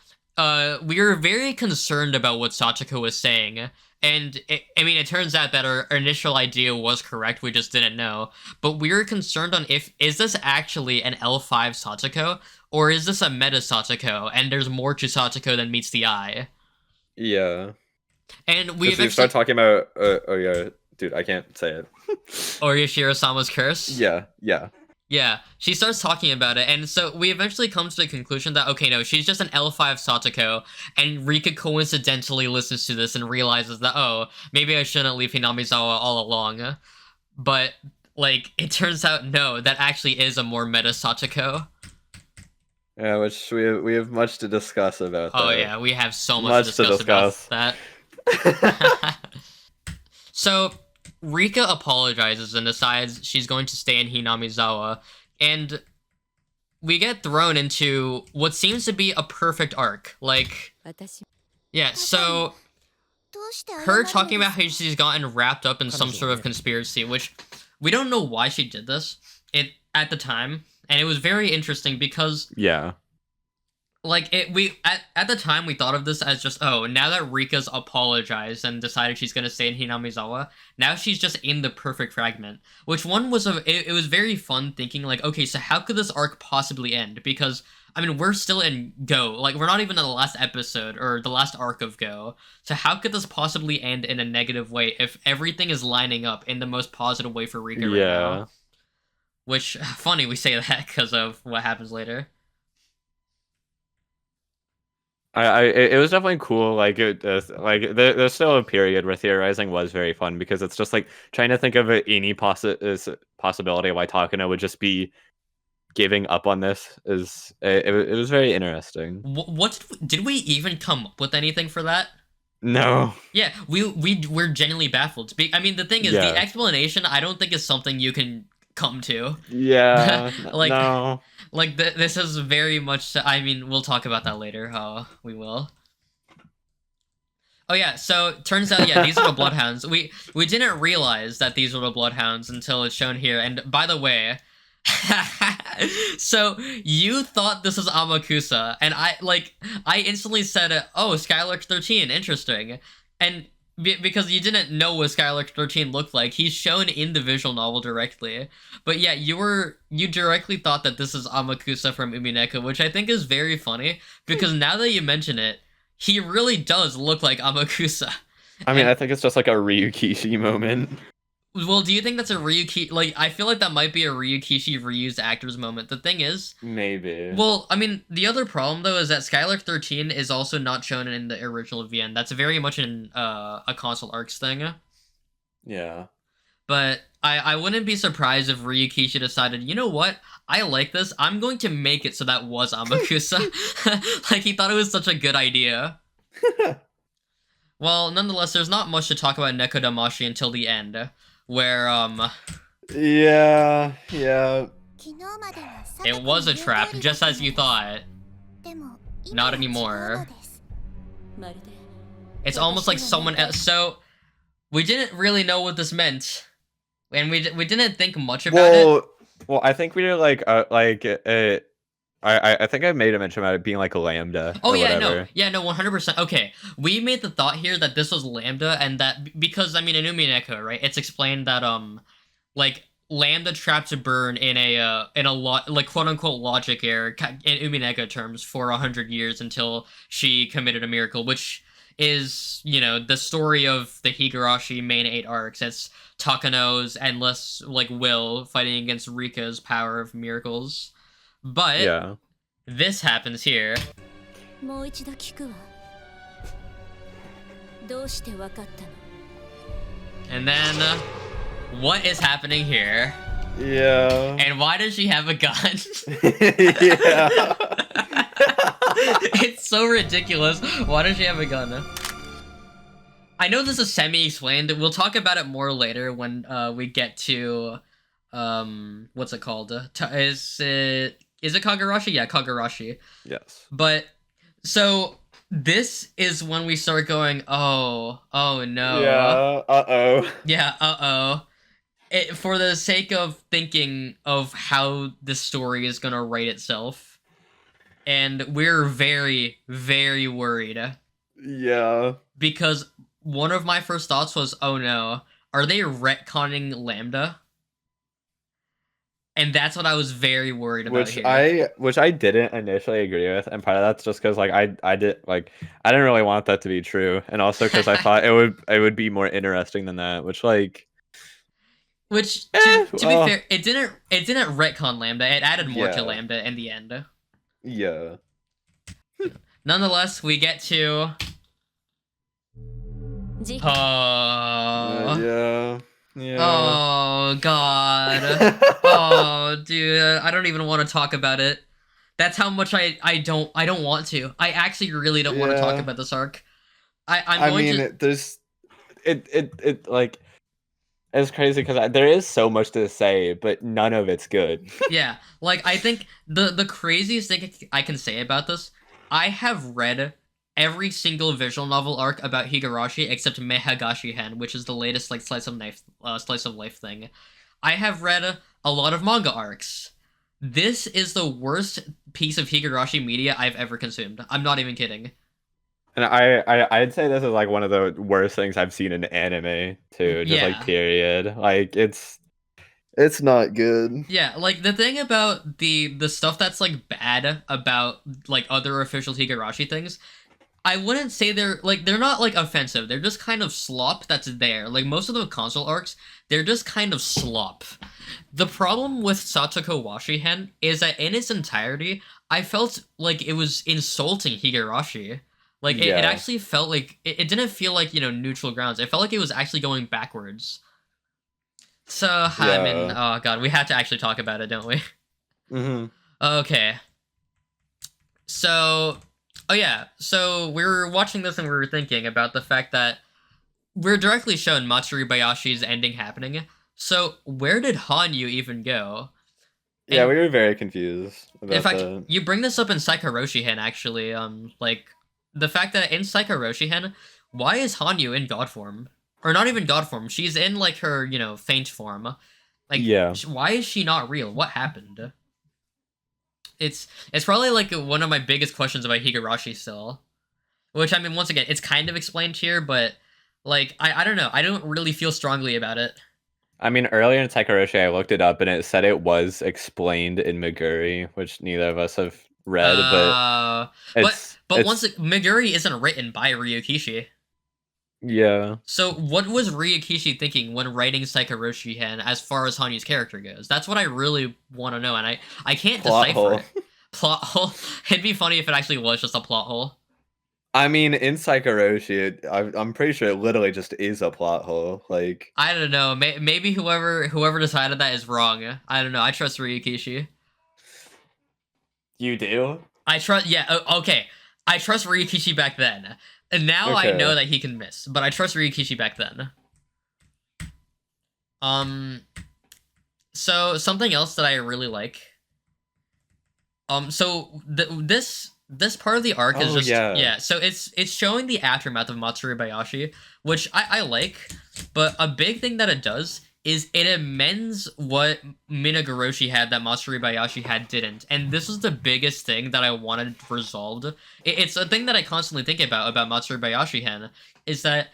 we were very concerned about what Satsuko was saying. And, it turns out that our initial idea was correct, we just didn't know. But we were concerned on is this actually an L5 Satsuko, or is this a meta Satsuko, and there's more to Satsuko than meets the eye? Yeah. And we eventually... start talking about, oh yeah, dude, I can't say it. Orishiro-sama's curse? Yeah. Yeah, she starts talking about it, and so we eventually come to the conclusion that, okay, no, she's just an L5 Satsuko, and Rika coincidentally listens to this and realizes that, oh, maybe I shouldn't leave Hinamizawa all along. But, like, it turns out, no, that actually is a more meta Satsuko. Yeah, which we have much to discuss about that. Oh yeah, we have so much to discuss about that. So... Rika apologizes and decides she's going to stay in Hinamizawa, and we get thrown into what seems to be a perfect arc. Like, yeah, so her talking about how she's gotten wrapped up in some sort of conspiracy, which we don't know why she did this at the time, and it was very interesting because like at the time we thought of this as just, oh, now that Rika's apologized and decided she's gonna stay in Hinamizawa, now she's just in the perfect fragment. Which one was it was very fun thinking like, okay, so how could this arc possibly end? Because I mean, we're still in Go, like we're not even in the last episode or the last arc of Go. So how could this possibly end in a negative way if everything is lining up in the most positive way for Rika right now? Which funny we say that because of what happens later. It was definitely cool. Like there's still a period where theorizing was very fun because it's just like trying to think of any possibility why Takano would just be giving up on this it was very interesting. What did we even come up with anything for that? No. Yeah, we're genuinely baffled. I mean, the thing is, Yeah. the explanation I don't think is something you can come to. Yeah. Like, no. Like this is very much. I mean, we'll talk about that later. We will. Oh yeah, so turns out, yeah, these are the bloodhounds. We didn't realize that these were the bloodhounds until it's shown here. And by the way, so you thought this was Amakusa, and I instantly said, "Oh, Skylark 13, interesting," and because you didn't know what Skylark 13 looked like, he's shown in the visual novel directly. But yeah, you directly thought that this is Amakusa from Umineko, which I think is very funny because now that you mention it, he really does look like Amakusa. I mean, I think it's just like a Ryukishi moment. Well, do you think that's a Ryukishi? Like, I feel like that might be a Ryukishi reused actors moment. The thing is, maybe. Well, I mean, the other problem though is that Skylark 13 is also not shown in the original VN. That's very much a console arcs thing. Yeah. But I wouldn't be surprised if Ryukishi decided, you know what? I like this. I'm going to make it so that was Amakusa. Like, he thought it was such a good idea. Well, nonetheless, there's not much to talk about Nekodamashi until the end, where, Yeah. it was a trap, just as you thought. Not anymore. It's almost like someone else. So, we didn't really know what this meant. And we didn't think much about it. Well, I think we were I think I made a mention about it being like a lambda. Oh or yeah, whatever. no, 100%. Okay, we made the thought here that this was lambda, and that because I mean in umineko, right? It's explained that like lambda traps a burn in a like quote unquote logic error in umineko terms for 100 years until she committed a miracle, which is, you know, the story of the Higurashi main 8 arcs. It's Takano's endless like will fighting against Rika's power of miracles. But yeah, this happens here. And then what is happening here? Yeah. And why does she have a gun? Yeah. It's so ridiculous. Why does she have a gun? I know this is semi-explained. We'll talk about it more later when we get to what's it called? Is it Kagurashi? Yeah, Kagurashi. Yes. But so this is when we start going, oh no. Yeah. Uh-oh. Yeah, for the sake of thinking of how the story is gonna write itself. And we're very, very worried. Yeah. Because one of my first thoughts was, oh no, are they retconning Lambda? And that's what I was very worried about Which I didn't initially agree with, and part of that's just because I didn't really want that to be true, and also because I thought it would be more interesting than that, to be fair, it didn't retcon Lambda. It added more to Lambda in the end. Yeah. Nonetheless, we get to yeah. Oh god. Oh dude, I don't even want to talk about it. That's how much I don't want to. I actually really don't want to talk about this arc. It's crazy because there is so much to say, but none of it's good. Yeah, like I think the craziest thing I can say about this, I have read every single visual novel arc about Higurashi except Mehagashi Hen, which is the latest like slice of life thing. I have read a lot of manga arcs. This is the worst piece of Higurashi media I've ever consumed. I'm not even kidding. And I'd say this is like one of the worst things I've seen in anime too. Just like period. Like it's not good. Yeah, like the thing about the stuff that's like bad about like other official Higurashi things, I wouldn't say they're not like offensive. They're just kind of slop that's there. Like most of the console arcs, they're just kind of slop. The problem with Satoko Washihen is that in its entirety, I felt like it was insulting Higurashi. Like it Yeah. actually felt like it didn't feel like, neutral grounds. It felt like it was actually going backwards. So I mean, oh god, we have to actually talk about it, don't we? Mm-hmm. Okay. So, oh yeah, so we were watching this and we were thinking about the fact that we're directly shown Matsuri Bayashi's ending happening. So where did Hanyu even go? Yeah, And we were very confused about in fact, that. you bring this up in Psycho-Roshihen actually. Like the fact that in Psycho-Roshihen, why is Hanyu in god form? Or not even god form. She's in like her, faint form. Like, Yeah. why is she not real? What happened? It's probably like one of my biggest questions about Higurashi still. Which I mean, once again, it's kind of explained here, but like I don't know. I don't really feel strongly about it. I mean, earlier in Taikaroshi, I looked it up and it said it was explained in Meguri, which neither of us have read, but Meguri isn't written by Ryukishi. Yeah. So what was Ryukishi thinking when writing Psycho-Roshihen as far as Hanyu's character goes? That's what I really want to know, and I can't Plot decipher hole. it. Plot hole. It'd be funny if it actually was just a plot hole. I mean, in Psycho-Roshi, I'm pretty sure it literally just is a plot hole. Like, I don't know. Maybe whoever decided that is wrong. I don't know. I trust Ryukishi. you do? I trust. Yeah. Okay. I trust Ryukishi back then. And now I Okay. know that he can miss, but I trust Ryukishi back then. So something else that I really like. So this part of the arc is Oh, just yeah. So it's showing the aftermath of Matsuri Bayashi, which I like, but a big thing that it does is it amends what Minagoroshi had that Matsuri Bayashi had didn't, and this is the biggest thing that I wanted resolved. It's a thing that I constantly think about Matsuri Bayashi Hen, is that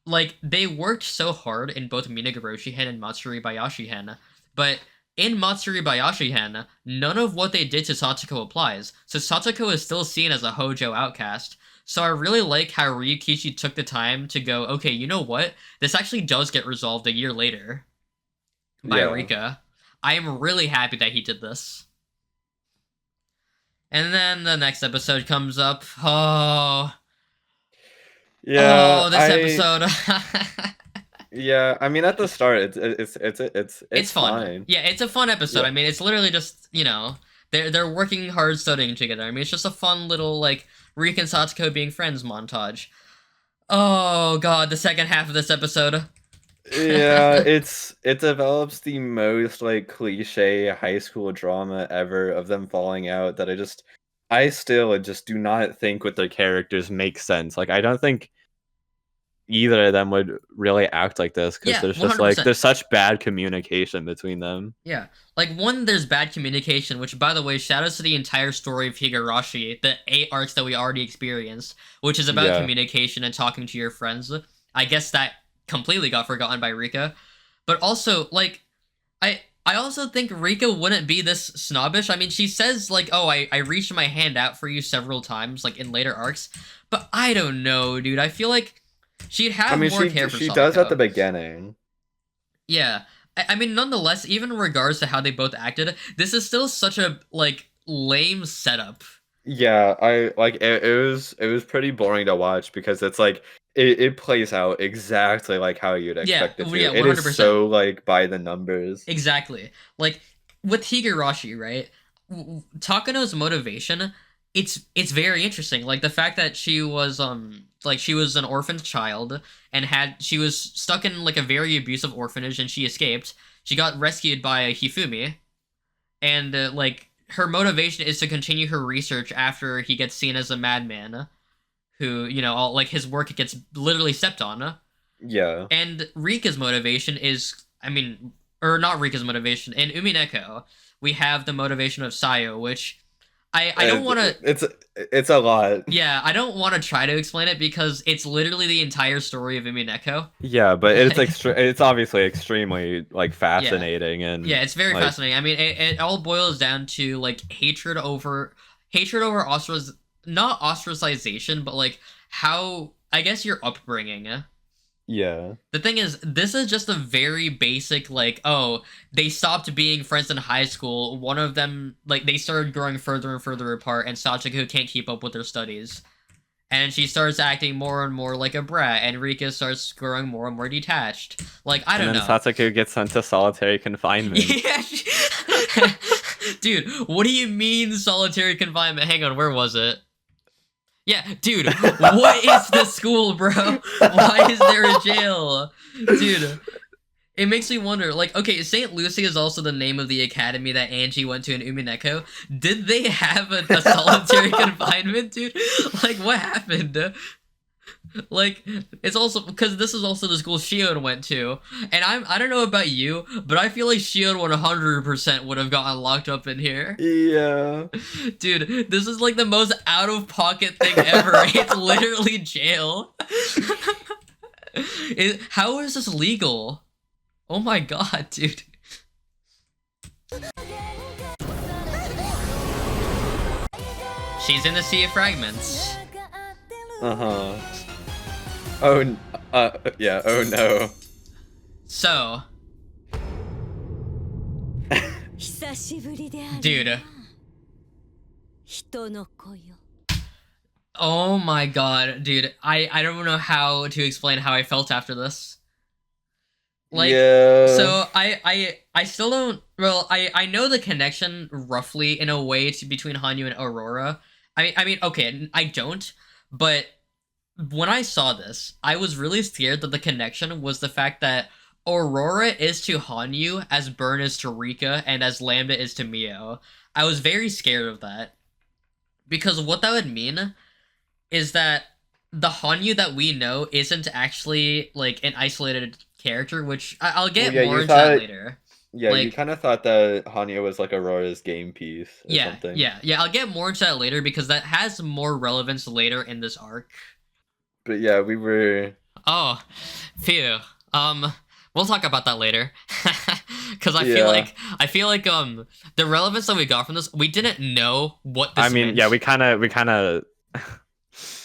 like they worked so hard in both Minagoroshi Hen and Matsuri Bayashi Hen, but in Matsuri Bayashi Hen, none of what they did to Satoko applies, so Satoko is still seen as a Hojo outcast. So I really like how Ryukishi took the time to go, okay, you know what? This actually does get resolved a year later by Yeah. Rika. I am really happy that he did this. And then the next episode comes up. Oh, Yeah. this episode. Yeah. I mean, at the start, it's fun. fine. Yeah, it's a fun episode. Yeah. I mean, it's literally just, they're working hard studying together. I mean, it's just a fun little like Rika and Satoko being friends montage. Oh god, the second half of this episode. Yeah, it develops the most like cliche high school drama ever of them falling out that I still just do not think with their characters makes sense. Like I don't think either of them would really act like this because Yeah, there's just like 100%. there's such bad communication between them. Yeah. Like, one, there's bad communication, which, by the way, shout out to the entire story of Higurashi, the 8 arcs that we already experienced, which is about Yeah. communication and talking to your friends. I guess that completely got forgotten by Rika. But also, like, I also think Rika wouldn't be this snobbish. I mean, she says, like, oh, I reached my hand out for you several times, like, in later arcs. But I don't know, dude. I feel like she'd have I mean, more care for she does at Satoko. the beginning. Yeah. I mean, nonetheless, even in regards to how they both acted, this is still such a, like, lame setup. Yeah, I like it was pretty boring to watch because it's like it plays out exactly like how you'd expect it to. yeah, It is 100%. so like by the numbers. Exactly. Like, with Higurashi, right? Takano's motivation, it's very interesting. Like, the fact that she was, she was an orphan child, and she was stuck in, like, a very abusive orphanage, and she escaped. She got rescued by Hifumi, and, her motivation is to continue her research after he gets seen as a madman, who, his work gets literally stepped on. Yeah. And Rika's motivation is, or not Rika's motivation, in Umineko, we have the motivation of Sayo, which I don't want to... It's a lot. Yeah, I don't want to try to explain it because it's literally the entire story of Umineko. Yeah, but it's obviously extremely like fascinating and Yeah, it's very like, fascinating. I mean, it all boils down to like hatred over not ostracization, but like how, I guess, your upbringing. Yeah. The thing is, this is just a very basic, like, oh, they stopped being friends in high school. One of them, like, they started growing further and further apart, and Sachiko can't keep up with their studies. And she starts acting more and more like a brat, and Rika starts growing more and more detached. Like, I don't know. And then Satsuko gets sent to solitary confinement. Yeah, dude, what do you mean solitary confinement? Hang on, where was it? Yeah, dude, what is the school, bro? Why is there a jail? Dude, it makes me wonder, like, okay, St. Lucie is also the name of the academy that Angie went to in Umineko. Did they have a solitary confinement, dude? Like, what happened? Like, it's also, because this is also the school Shion went to, and I don't know about you, but I feel like Shion 100% would have gotten locked up in here. Yeah. Dude, this is like the most out-of-pocket thing ever. It's literally jail. How is this legal? Oh my god, dude. She's in the Sea of Fragments. Uh-huh. Oh, yeah, oh no. So, dude. Oh my god, dude. I don't know how to explain how I felt after this. Like, yeah. So I still don't, well, I know the connection roughly in a way between Hanyu and Aurora. I mean, okay, I don't, but when I saw this, I was really scared that the connection was the fact that Aurora is to Hanyu as Burn is to Rika and as Lambda is to Mio. I was very scared of that. Because what that would mean is that the Hanyu that we know isn't actually, like, an isolated character, which I'll get more into that later. Yeah, like, you kind of thought that Hanyu was like Aurora's game piece or something. Yeah, I'll get more into that later because that has more relevance later in this arc. But yeah, we were... Oh, phew. We'll talk about that later. Because I feel like the relevance that we got from this, we didn't know what this meant. Yeah, we kind of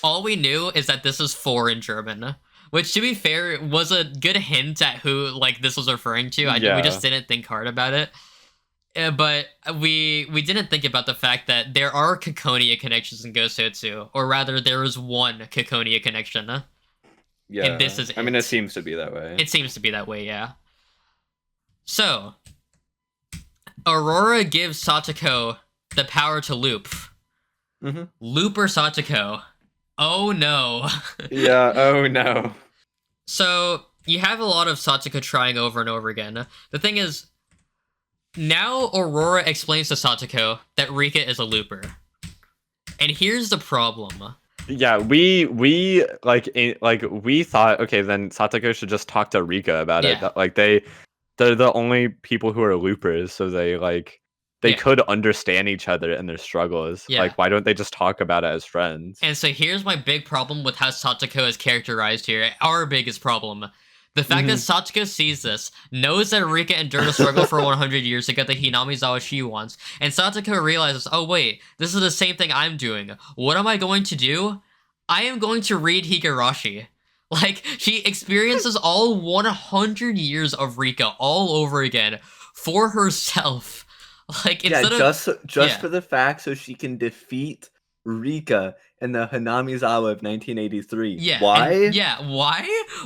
all we knew is that this is for in German, which, to be fair, was a good hint at who, like, this was referring to. We just didn't think hard about it. But we didn't think about the fact that there are Kikonia connections in GouSotsu, or rather, there is one Kikonia connection. Yeah, and this is it seems to be that way. It seems to be that way, yeah. So, Aurora gives Satoko the power to loop. Mm-hmm. Looper Satoko. Oh no. Yeah, oh no. So, you have a lot of Satoko trying over and over again. The thing is, now Aurora explains to Satoko that Rika is a looper. And here's the problem. Yeah, we thought, okay, then Satoko should just talk to Rika about it. Like, they're the only people who are loopers, so they could understand each other and their struggles. Yeah. Like, why don't they just talk about it as friends? And so here's my big problem with how Satoko is characterized here. Our biggest problem. The fact that Satsuko sees this, knows that Rika endured a struggle for 100 years to get the Hinamizawa she wants, and Satsuko realizes, oh wait, this is the same thing I'm doing. What am I going to do? I am going to read Higurashi. Like, she experiences all 100 years of Rika all over again for herself. Like, instead just for the fact so she can defeat Rika in the Hinamizawa of 1983. Yeah. Why?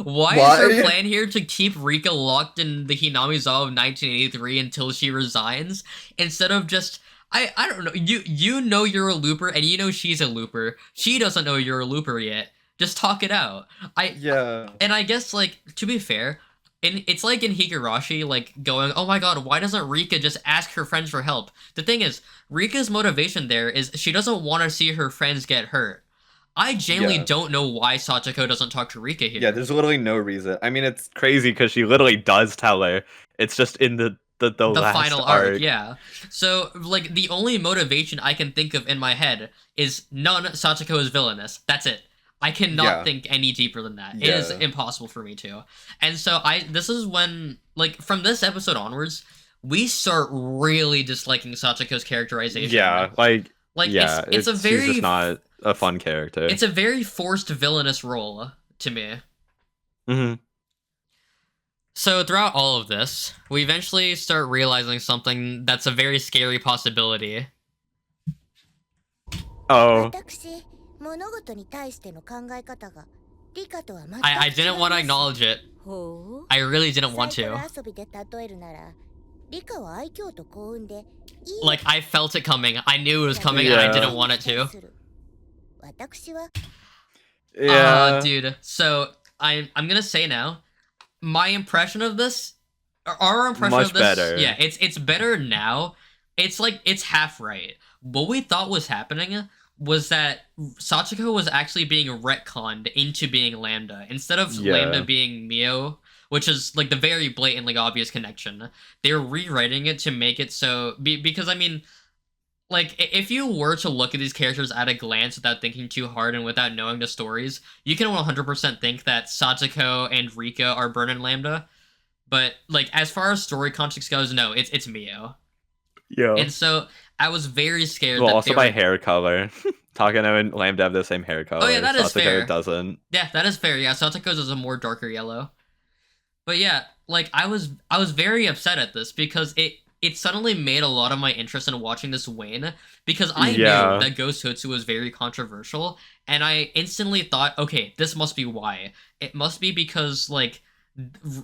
Why is her plan here to keep Rika locked in the Hinamizawa of 1983 until she resigns? Instead of just... I don't know. You know you're a looper, and you know she's a looper. She doesn't know you're a looper yet. Just talk it out. And I guess, like, to be fair... it's like in Higurashi, like, going, oh my god, why doesn't Rika just ask her friends for help? The thing is, Rika's motivation there is she doesn't want to see her friends get hurt. I genuinely don't know why Satsuko doesn't talk to Rika here. Yeah, there's literally no reason. I mean, it's crazy because she literally does tell her. It's just in the last final arc, yeah. So, like, the only motivation I can think of in my head is, none, Satsuko is villainous. That's it. I cannot think any deeper than that. It is impossible for me to. And so this is when, like, from this episode onwards, we start really disliking Satsuko's characterization. Yeah, it's a very... She's just not... a fun character. It's a very forced villainous role to me. Mm-hmm. So throughout all of this, we eventually start realizing something that's a very scary possibility. Oh. 私、物事に対しての考え方が理科とは全く違います。I didn't want to acknowledge it. ほう。 I really didn't want サイコ to. ロ遊びで例えるなら、理科は愛嬌と幸運でいい Like, I felt it coming. I knew it was coming and I didn't want it to. 私は Yeah. Dude. So, I'm gonna say now, my impression of this, our impression Much of this, better. yeah, it's better now. It's like, it's half right. What we thought was happening was that Sachiko was actually being retconned into being Lambda. Instead of Lambda being Mio, which is like the very blatantly obvious connection, they're rewriting it to make it so... Because, I mean, like, if you were to look at these characters at a glance without thinking too hard and without knowing the stories, you can 100% think that Satsuko and Rika are Burn and Lambda. But, like, as far as story context goes, no, it's Mio. Yeah. And so, I was very scared Well, that also by hair color. Takano and Lambda have the same hair color. Oh, yeah, that is Satsuko fair. doesn't. Yeah, that is fair. Yeah, Satsuko's is a more darker yellow. But yeah, like, I was very upset at this because it suddenly made a lot of my interest in watching this wane, because I knew that GouSotsu was very controversial, and I instantly thought, okay, this must be why. It must be because, like,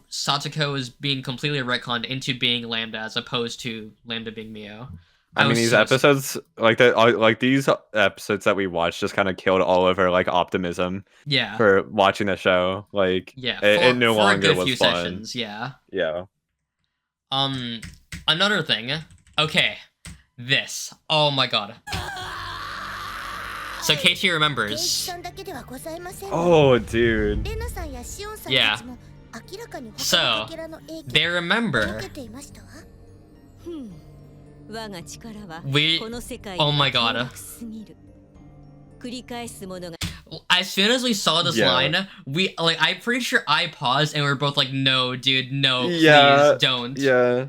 Satsuko is being completely retconned into being Lambda as opposed to Lambda being Mio. I mean, these episodes, like these episodes that we watched, just kind of killed all of our like optimism. Yeah. For watching the show, like it no longer was fun. Sessions, yeah. Yeah. Another thing. Okay, this. Oh my god. So Keiichi remembers. Oh, dude. Yeah. So they remember. We. Oh my god. As soon as we saw this line, I'm pretty sure I paused and we were both like, no, dude, no, please don't. Yeah.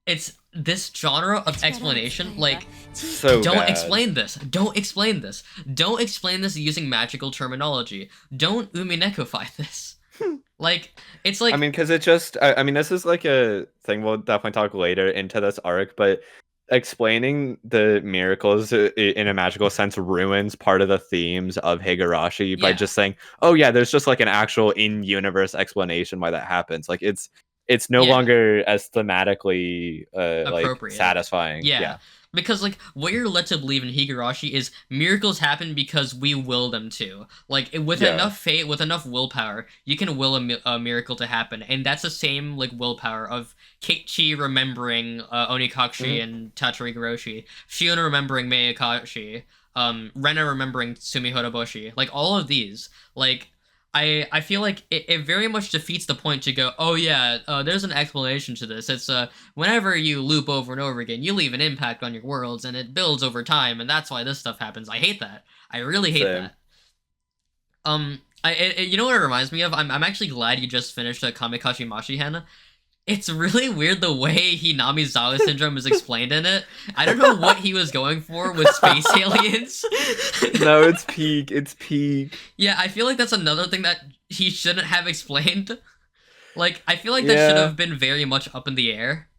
It's this genre of explanation, like, so don't bad. explain this. Don't explain this. Don't explain this using magical terminology. Don't umineko-fy this. Like, it's like... I mean, because it just... I mean, this is like a thing we'll definitely talk later into this arc, but explaining the miracles in a magical sense ruins part of the themes of Higurashi by just saying, oh yeah, there's just like an actual in-universe explanation why that happens. Like, it's no longer as thematically like satisfying. Yeah. Because, like, what you're led to believe in Higurashi is miracles happen because we will them to. Like, with enough fate, with enough willpower, you can will a miracle to happen. And that's the same, like, willpower of Keiichi remembering Onikakshi and Tatsuri Higurashi, Shiona remembering Meikashi, Rena remembering Sumi Horoboshi. Like, all of these, like... I feel like it very much defeats the point to go, oh yeah, there's an explanation to this. It's whenever you loop over and over again, you leave an impact on your worlds, and it builds over time, and that's why this stuff happens. I hate that. I really hate that. You know what it reminds me of? I'm actually glad you just finished Kamikaze Mashihen. It's really weird the way Hinamizawa syndrome is explained in it. I don't know what he was going for with space aliens. No, it's peak. It's peak. Yeah, I feel like that's another thing that he shouldn't have explained. Like, I feel like that should have been very much up in the air.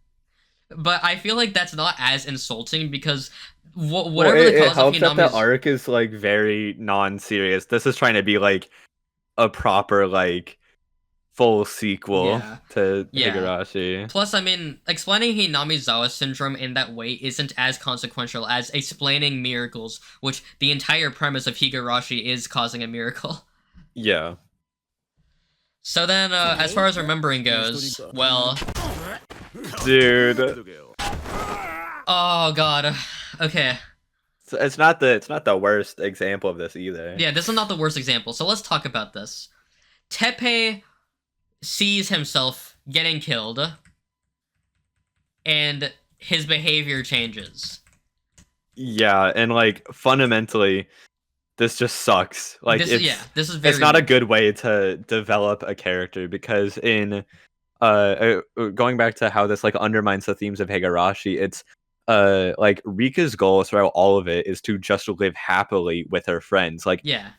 But I feel like that's not as insulting because whatever the cause of Hinami's... It helps that the arc is, like, very non-serious. This is trying to be, like, a proper, like... full sequel to Higurashi. Plus, I mean, explaining Hinamizawa syndrome in that way isn't as consequential as explaining miracles, which the entire premise of Higurashi is causing a miracle. Yeah. So then, as far as remembering goes, well... Dude. Oh god. Okay. So it's not the worst example of this either. Yeah, this is not the worst example, so let's talk about this. Teppei sees himself getting killed, and his behavior changes. Yeah, and like fundamentally, this just sucks. Like, this is very. It's not a good way to develop a character because in going back to how this like undermines the themes of Higurashi, it's like Rika's goal throughout all of it is to just live happily with her friends. Like Yeah.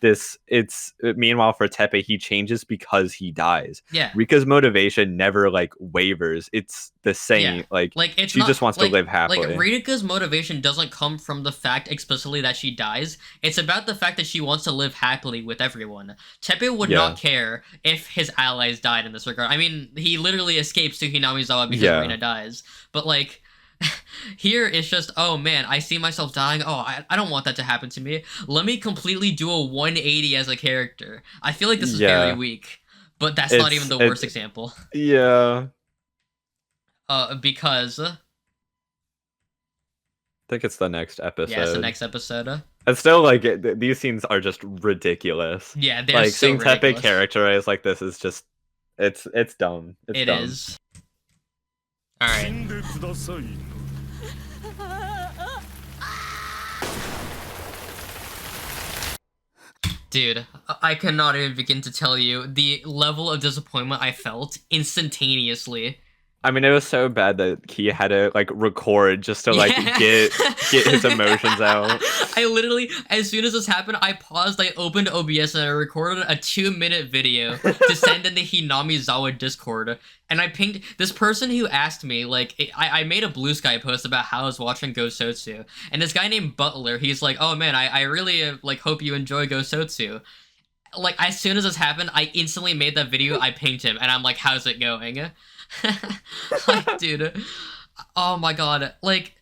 Meanwhile for Tepe, he changes because he dies. Yeah. Rika's motivation never like wavers. It's the same. Yeah. Like it's she not, just wants to live happily. Like Rika's motivation doesn't come from the fact explicitly that she dies. It's about the fact that she wants to live happily with everyone. Tepe would not care if his allies died in this regard. I mean, he literally escapes to Hinamizawa because Reina dies. But like here it's just, oh man, I see myself dying. Oh, I don't want that to happen to me. Let me completely do a 180 as a character. I feel like this is very weak, but that's not even the worst example. Yeah. Because I think it's the next episode. Yeah, it's the next episode. It's still like these scenes are just ridiculous. Yeah, they're like so seeing ridiculous. Tepe characterized like this is just it's dumb. It's dumb. Is. All right. Dude, I cannot even begin to tell you the level of disappointment I felt instantaneously. I mean, it was so bad that he had to like record just to like get his emotions out. I literally, as soon as this happened, I paused, I opened OBS, and I recorded a 2-minute video to send in the Hinamizawa Discord. And I pinged this person who asked me, like, I made a Blue Sky post about how I was watching GouSotsu. And this guy named Butler, he's like, oh man, I really, like, hope you enjoy GouSotsu. Like, as soon as this happened, I instantly made that video, I pinged him, and I'm like, how's it going? Like, dude, oh my god, like,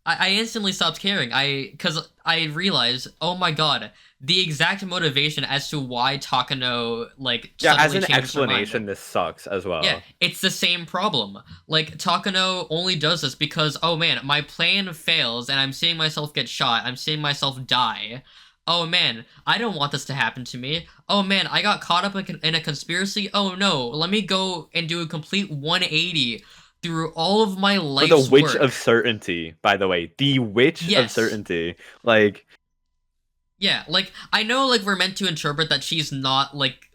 I instantly stopped caring, because I realized, oh my god, the exact motivation as to why Takano, like, as an changed explanation, this sucks as well. Yeah, it's the same problem. Like, Takano only does this because, oh man, my plan fails, and I'm seeing myself get shot, I'm seeing myself die. Oh man, I don't want this to happen to me. Oh man, I got caught up in a conspiracy. Oh no, let me go and do a complete 180 through all of my life's the Witch work. of Certainty, by the way. The Witch of Certainty. Like... Yeah, like, I know, like, we're meant to interpret that she's not, like,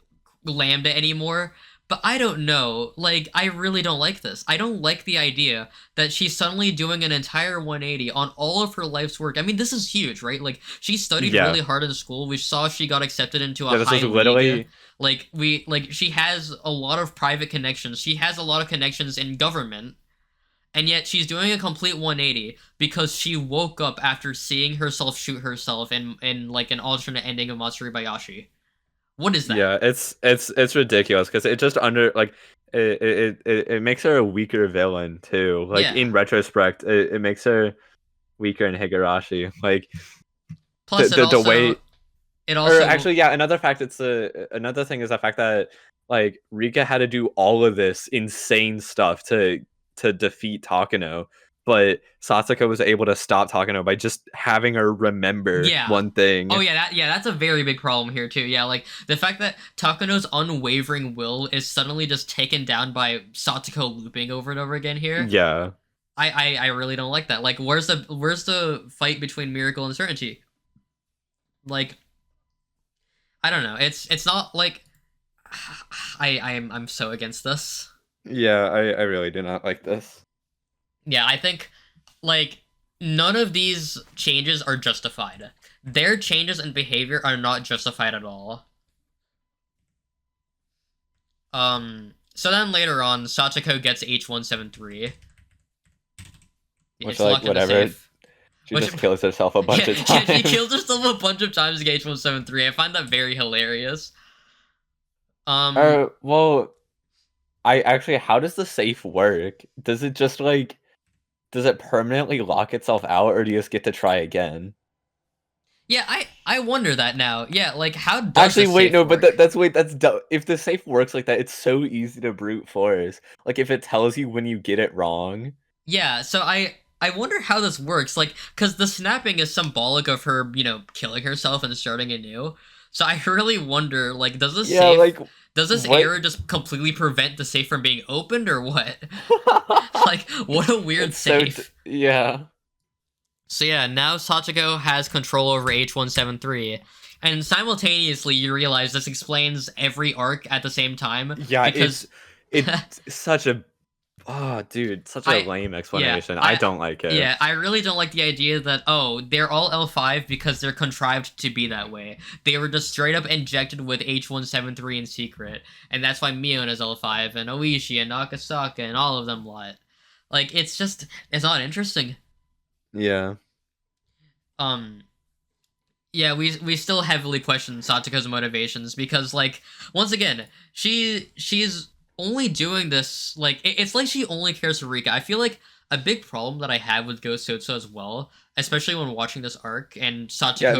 Lambda anymore, but I don't know. Like, I really don't like this. I don't like the idea that she's suddenly doing an entire 180 on all of her life's work. I mean, this is huge, right? Like, she studied really hard in school. We saw she got accepted into a high league. Like, she has a lot of private connections. She has a lot of connections in government. And yet she's doing a complete 180 because she woke up after seeing herself shoot herself in like, an alternate ending of Matsuri Bayashi. What is that? Yeah, it's ridiculous because it just it makes her a weaker villain too. Like in retrospect, it makes her weaker in Higurashi. Like plus the way it also actually another fact another thing is the fact that like Rika had to do all of this insane stuff to defeat Takano. But Satsuko was able to stop Takano by just having her remember one thing. Oh yeah, that's a very big problem here too. Yeah, like the fact that Takano's unwavering will is suddenly just taken down by Satsuko looping over and over again here. Yeah. I really don't like that. Like, where's the fight between Miracle and Certainty? Like, I don't know. It's not like I'm so against this. Yeah, I really do not like this. Yeah, I think, like, none of these changes are justified. Their changes in behavior are not justified at all. So then later on, Sachiko gets H173. Which, like, whatever. She just kills herself a bunch of times. She kills herself a bunch of times to get H173. I find that very hilarious. Well, how does the safe work? Does it just, like... Does it permanently lock itself out, or do you just get to try again? Yeah, I wonder that now. Yeah, like, how does actually wait? No, work? but that's dumb. If the safe works like that, it's so easy to brute force. Like, if it tells you when you get it wrong. Yeah, so I wonder how this works. Like, because the snapping is symbolic of her, killing herself and starting anew. So I really wonder, like, does this error just completely prevent the safe from being opened, or what? Like, what a weird safe. Yeah. So yeah, now Sachiko has control over H173, and simultaneously you realize this explains every arc at the same time. Yeah, because it's such a Oh, dude, such a lame explanation. I don't like it. Yeah, I really don't like the idea that, oh, they're all L5 because they're contrived to be that way. They were just straight up injected with H173 in secret, and that's why Mion is L5, and Oishi, and Nakasaka, and all of them lot. Like, it's not interesting. Yeah. Yeah, we still heavily question Satsuko's motivations because, like, once again, she's only doing this, like, it's like she only cares for Rika. I feel like a big problem that I have with GouSotsu as well, especially when watching this arc and Satsuko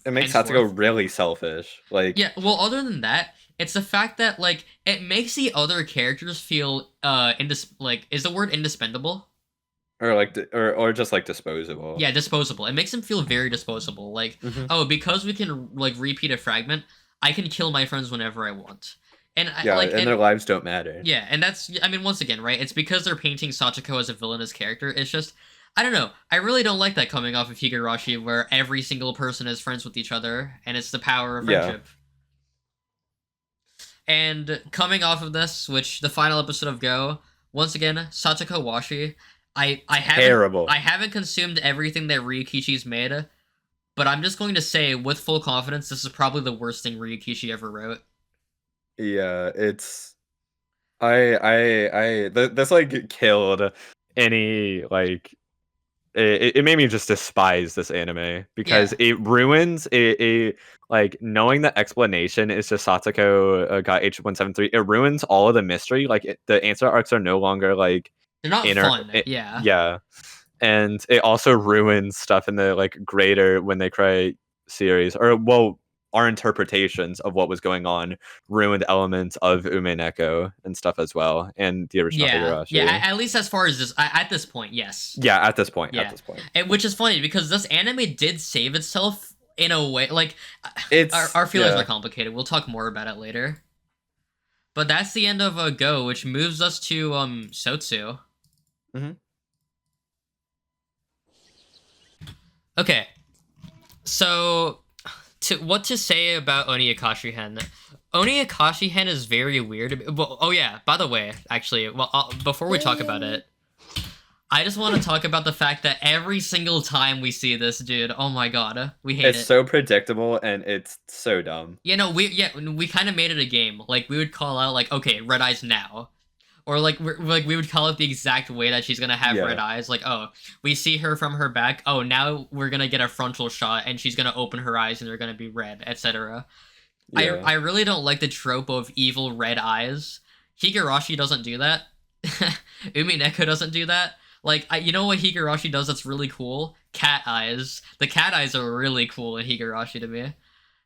it makes Satsuko really selfish. Like, yeah, well, other than that, it's the fact that, like, it makes the other characters feel is the word indispensable? Or like, or just like disposable. Yeah, disposable. It makes them feel very disposable. Like, oh, because we can like repeat a fragment, I can kill my friends whenever I want. And their lives don't matter. Yeah, and that's, I mean, once again, right? It's because they're painting Sachiko as a villainous character. It's just, I don't know. I really don't like that coming off of Higurashi, where every single person is friends with each other, and it's the power of friendship. And coming off of this, which the final episode of Go, once again, Sachiko Washi. I haven't consumed everything that Ryukishi's made, but I'm just going to say with full confidence this is probably the worst thing Ryukishi ever wrote. Yeah, it's this like killed any like it made me just despise this anime because it ruins it like knowing the explanation is just Satsuko got H173. It ruins all of the mystery. Like the answer arcs are no longer like they're not fun. Yeah. And it also ruins stuff in the like greater When They Cry series, or well, our interpretations of what was going on ruined elements of umineko and stuff as well, and the original Higurashi. Yeah, at least as far as this, at this point, yes. Yeah, at this point. And, which is funny because this anime did save itself in a way, like our feelings are complicated. We'll talk more about it later. But that's the end of Go, which moves us to Sotsu. Mm-hmm. Okay, so what to say about Oniakashi Hen? Oniakashi Hen is very weird. Well, oh yeah, by the way, actually, well, before we talk about it, I just want to talk about the fact that every single time we see this dude, oh my god, we hate it. It's so predictable and it's so dumb. You know, we kind of made it a game. Like we would call out like, okay, red eyes now. Or like we would call it the exact way that she's gonna have red eyes. Like, oh, we see her from her back. Oh, now we're gonna get a frontal shot, and she's gonna open her eyes, and they're gonna be red, etc. Yeah. I really don't like the trope of evil red eyes. Higurashi doesn't do that. Umineko doesn't do that. Like, you know what Higurashi does that's really cool? Cat eyes. The cat eyes are really cool in Higurashi to me.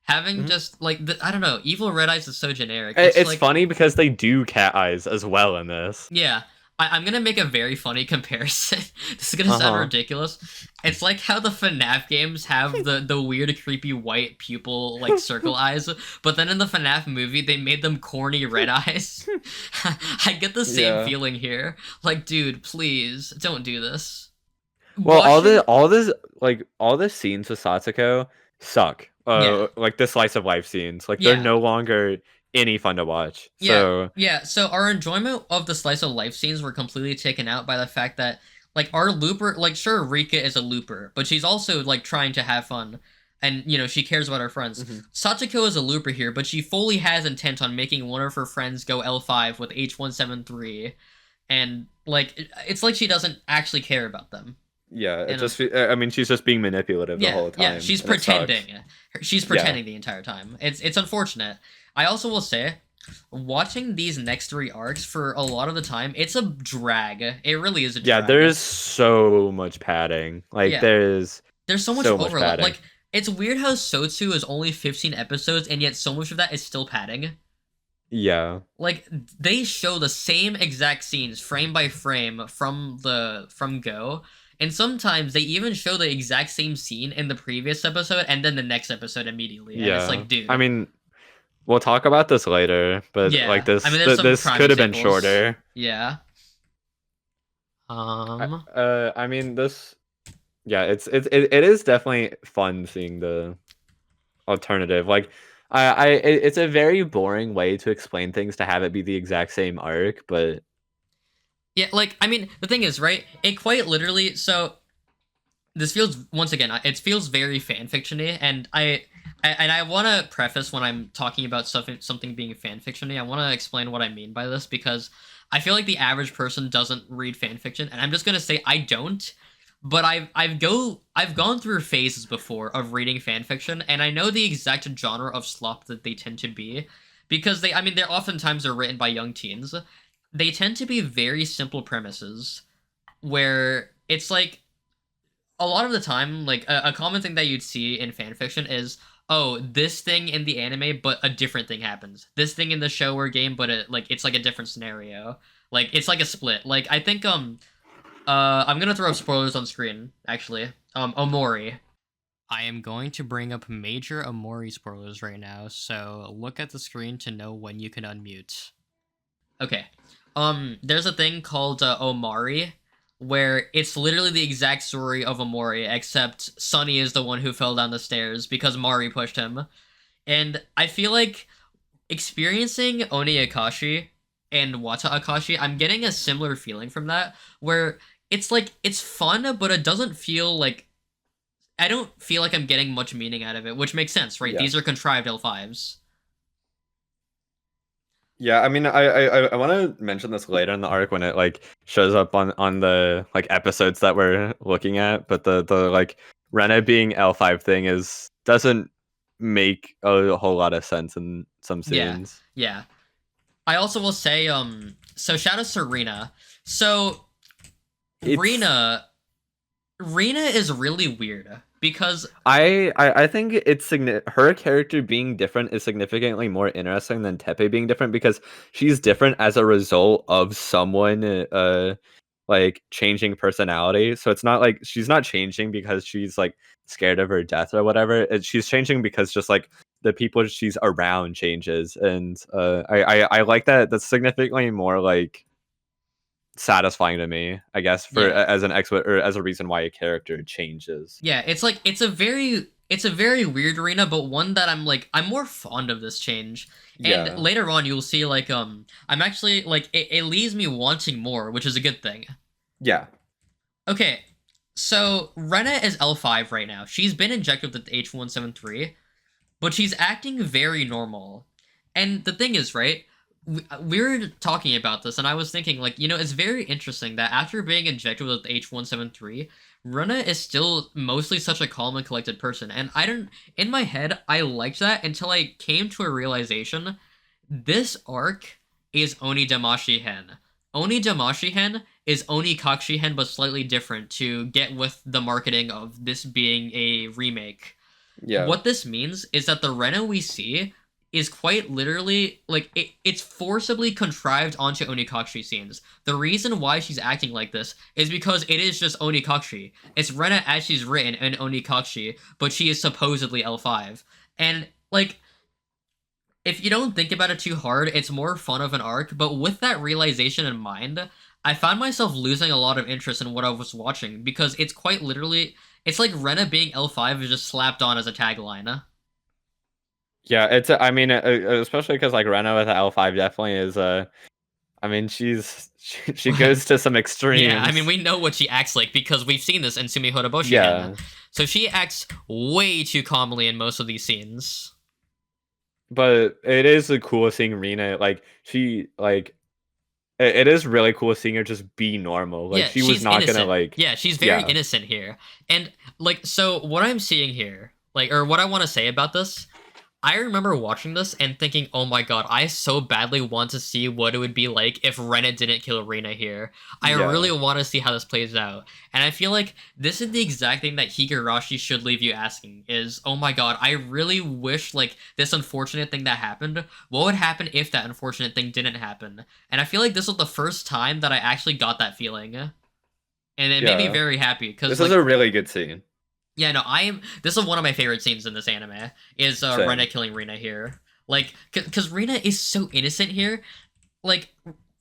Having just, like, I don't know, evil red eyes is so generic. It's like, funny because they do cat eyes as well in this. Yeah. I'm gonna make a very funny comparison. This is gonna sound ridiculous. It's like how the FNAF games have the weird, creepy, white pupil, like, circle eyes, but then in the FNAF movie, they made them corny red eyes. I get the same feeling here. Like, dude, please, don't do this. Well, all the scenes with Satsuko suck. Like the slice of life scenes, like they're no longer any fun to watch. So our enjoyment of the slice of life scenes were completely taken out by the fact that like our looper, like sure Rika is a looper, but she's also like trying to have fun, and you know she cares about her friends. Satsuko is a looper here, but she fully has intent on making one of her friends go L5 with H173, and like it's like she doesn't actually care about them. Yeah, I mean, she's just being manipulative the whole time. Yeah, she's pretending. She's pretending the entire time. It's unfortunate. I also will say, watching these next 3 arcs for a lot of the time, it's a drag. It really is a drag. Yeah, there's so much padding. Like, there's so much overlap. Like, it's weird how Sotsu is only 15 episodes, and yet so much of that is still padding. Yeah. Like, they show the same exact scenes, frame by frame, from Go. And sometimes they even show the exact same scene in the previous episode and then the next episode immediately. And it's like, dude. I mean, we'll talk about this later, but like this, I mean, this could have been shorter. Yeah. I mean, this. Yeah, it is definitely fun seeing the alternative. Like, it's a very boring way to explain things to have it be the exact same arc, but Yeah, like, I mean, the thing is, right? It quite literally. So this feels, once again, it feels very fanfiction-y, and I want to preface when I'm talking about something being fanfiction-y. I want to explain what I mean by this, because I feel like the average person doesn't read fanfiction, and I'm just gonna say I don't. But I've gone through phases before of reading fanfiction, and I know the exact genre of slop that they tend to be, because I mean, they're oftentimes are written by young teens. They tend to be very simple premises, where it's like a lot of the time, like a common thing that you'd see in fan fiction is, oh, this thing in the anime, but a different thing happens. This thing in the show or game, but it's like a different scenario. Like it's like a split. Like I think I'm gonna throw up spoilers on screen. Actually, Omori. I am going to bring up major Omori spoilers right now, so look at the screen to know when you can unmute. Okay. There's a thing called Omari, where it's literally the exact story of Omori, except Sunny is the one who fell down the stairs because Mari pushed him. And I feel like experiencing Oni Akashi and Wata Akashi, I'm getting a similar feeling from that, where it's like, it's fun, but it doesn't feel like, I don't feel like I'm getting much meaning out of it, which makes sense, right? Yeah. These are contrived L5s. Yeah, I mean, I want to mention this later in the arc when it like shows up on the like episodes that we're looking at, but the like Rena being L5 thing doesn't make a whole lot of sense in some Yeah, scenes. yeah. I also will say, so shout out to Rena. So Rena is really weird because I think it's her character being different is significantly more interesting than Tepe being different, because she's different as a result of someone like changing personality. So it's not like she's not changing because she's like scared of her death or whatever. She's changing because just like the people she's around changes, and I like that. That's significantly more like satisfying to me, I guess, for yeah, as an expert or as a reason why a character changes. yeah. It's like it's a very weird arena, but one that I'm more fond of this change. And Yeah. later on, you'll see I'm actually like it leaves me wanting more, which is a good thing. Yeah. Okay, so Rena is L5 right now. She's been injected with the H173, but she's acting very normal. And the thing is, right? We were talking about this, and I was thinking, like, it's very interesting that after being injected with H173, Runa is still mostly such a calm and collected person. And in my head, I liked that until I came to a realization. This arc is Oni Damashi Hen. Oni Damashi Hen is Oni Kakshi Hen, but slightly different to get with the marketing of this being a remake. Yeah. What this means is that the Rena we see is quite literally like it's forcibly contrived onto Onikashi scenes. The reason why she's acting like this is because it is just Onikashi. It's Rena as she's written in Onikashi, but she is supposedly L5. And like, if you don't think about it too hard, it's more fun of an arc, but with that realization in mind, I found myself losing a lot of interest in what I was watching, because it's quite literally, it's like Rena being L5 is just slapped on as a tagline. Yeah, I mean, especially because like Rena with L5 definitely is I mean, she goes to some extremes. Yeah, I mean, we know what she acts like because we've seen this in Sumi Horoboshi. Yeah. So she acts way too calmly in most of these scenes. But it is cool seeing Rena, like, she, like, it is really cool seeing her just be normal. Like, Yeah, she was she's not innocent. gonna, like... Yeah, she's very innocent here. And, like, so what I'm seeing here, like, or what I want to say about this, I remember watching this and thinking, oh my god, I so badly want to see what it would be like if Rena didn't kill Rena here. I really want to see how this plays out. And I feel like this is the exact thing that Higurashi should leave you asking, is, oh my god, I really wish, like, this unfortunate thing that happened, what would happen if that unfortunate thing didn't happen? And I feel like this was the first time that I actually got that feeling. And it made me very happy, because this is a really good scene. Yeah, no, this is one of my favorite scenes in this anime, is Rena killing Rena here. Like, because Rena is so innocent here. Like,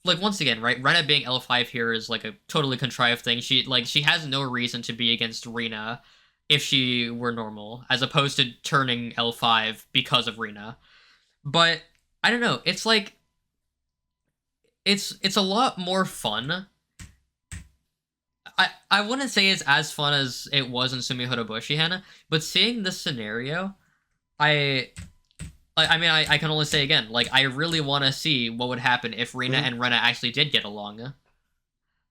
once again, right, Rena being L5 here is, like, a totally contrived thing. She has no reason to be against Rena if she were normal, as opposed to turning L5 because of Rena. But, I don't know, it's like, it's a lot more fun I wouldn't say it's as fun as it was in Sumi Horoboshi Hana, but seeing this scenario, I I can only say again, like I really want to see what would happen if Rina and Rena actually did get along.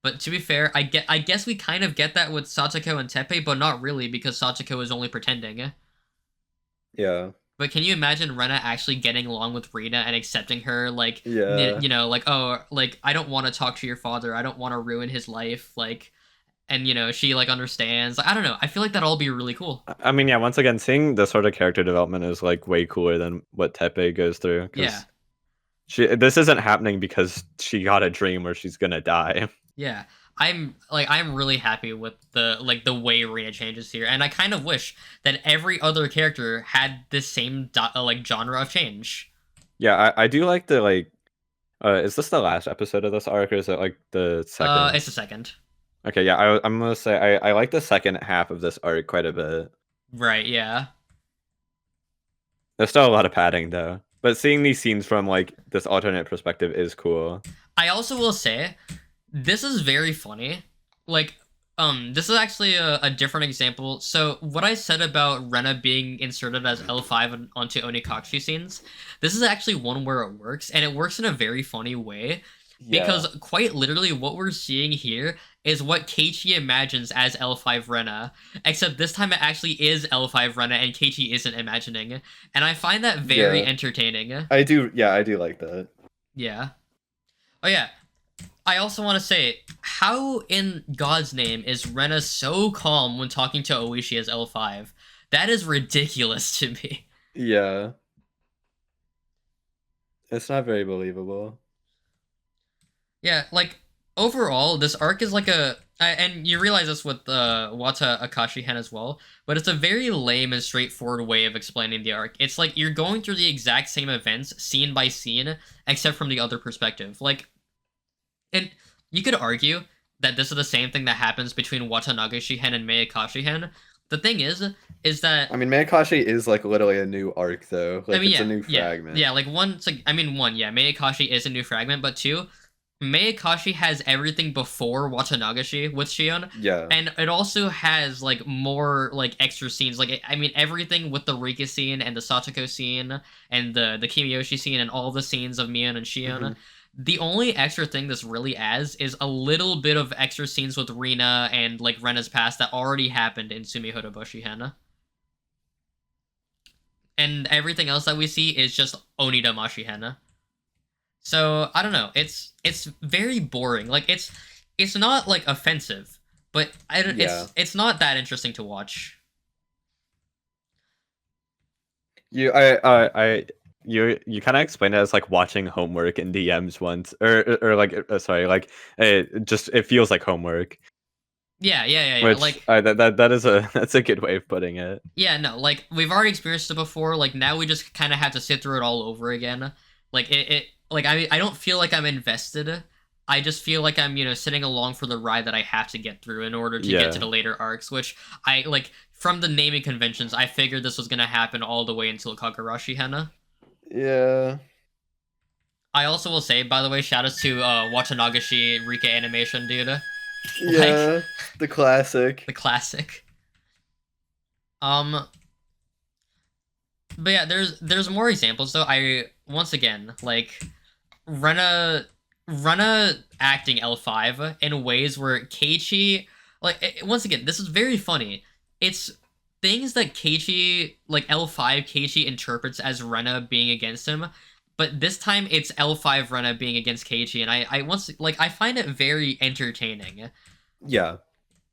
But to be fair, I guess we kind of get that with Satoko and Teppei, but not really because Satoko is only pretending. Yeah. But can you imagine Rena actually getting along with Rina and accepting her, like, Yeah. you know, like, oh, like, I don't want to talk to your father, I don't want to ruin his life, like, and, you know, she, like, understands. Like, I don't know, I feel like that'd all be really cool. I mean, yeah, once again, seeing this sort of character development is, like, way cooler than what Teppei goes through. Yeah. This isn't happening because she got a dream where she's gonna die. Yeah. I'm really happy with the way Rina changes here, and I kind of wish that every other character had this same like genre of change. Yeah, I do like the like. Is this the last episode of this arc, or is it like the second? It's the second. Okay, yeah, I'm gonna say I like the second half of this arc quite a bit. Right. Yeah. There's still a lot of padding though, but seeing these scenes from like this alternate perspective is cool. I also will say, this is very funny. Like, this is actually a different example. So, what I said about Rena being inserted as L5 onto Onikashi scenes, this is actually one where it works, and it works in a very funny way. Because quite literally, what we're seeing here is what Keiichi imagines as L5 Rena, except this time it actually is L5 Rena, and Keiichi isn't imagining. And I find that very entertaining. I do like that. Yeah. Oh yeah. I also want to say, how in God's name is Rena so calm when talking to Oishi as L5? That is ridiculous to me. Yeah. It's not very believable. Yeah, like, overall, this arc is like and you realize this with Wata Akashi Hen as well, but it's a very lame and straightforward way of explaining the arc. It's like you're going through the exact same events, scene by scene, except from the other perspective. Like, and you could argue that this is the same thing that happens between Watanagashi Hen and Meikashi Hen. The thing is that... I mean, Meikashi is, like, literally a new arc, though. Like, it's a new fragment. Yeah, like, one, it's like, I mean, one, yeah, Meikashi is a new fragment, but two... Meikashi has everything before Watanagashi with Shion. Yeah. And it also has, like, more, like, extra scenes. Like, I mean, everything with the Rika scene and the Satoko scene and the Kimiyoshi scene and all the scenes of Mion and Shion. Mm-hmm. The only extra thing this really adds is a little bit of extra scenes with Rina and, like, Rena's past that already happened in Sumi Horoboshi Hana. And everything else that we see is just Onida Mashi Hana. So, I don't know, it's very boring. Like, it's not, like, offensive, but it's not that interesting to watch. You kind of explained it as like watching homework in DMs once, or like sorry, like it feels like homework. Yeah. Which, like that's a good way of putting it. Yeah, no, like we've already experienced it before. Like now we just kind of have to sit through it all over again. Like like I don't feel like I'm invested. I just feel like I'm, you know, sitting along for the ride that I have to get through in order to get to the later arcs, which I, like, from the naming conventions, I figured this was going to happen all the way until Higurashi Hana. Yeah. I also will say, by the way, shoutouts to Watanagashi Rika animation, dude. Yeah, like, the classic. The classic. But yeah, there's more examples, though. Once again, like, Rena acting L5 in ways where Keiichi, like, once again, this is very funny. It's things that Keiichi, like L5 Keiichi interprets as Rena being against him, but this time it's L5 Rena being against Keiichi, and I find it very entertaining. Yeah.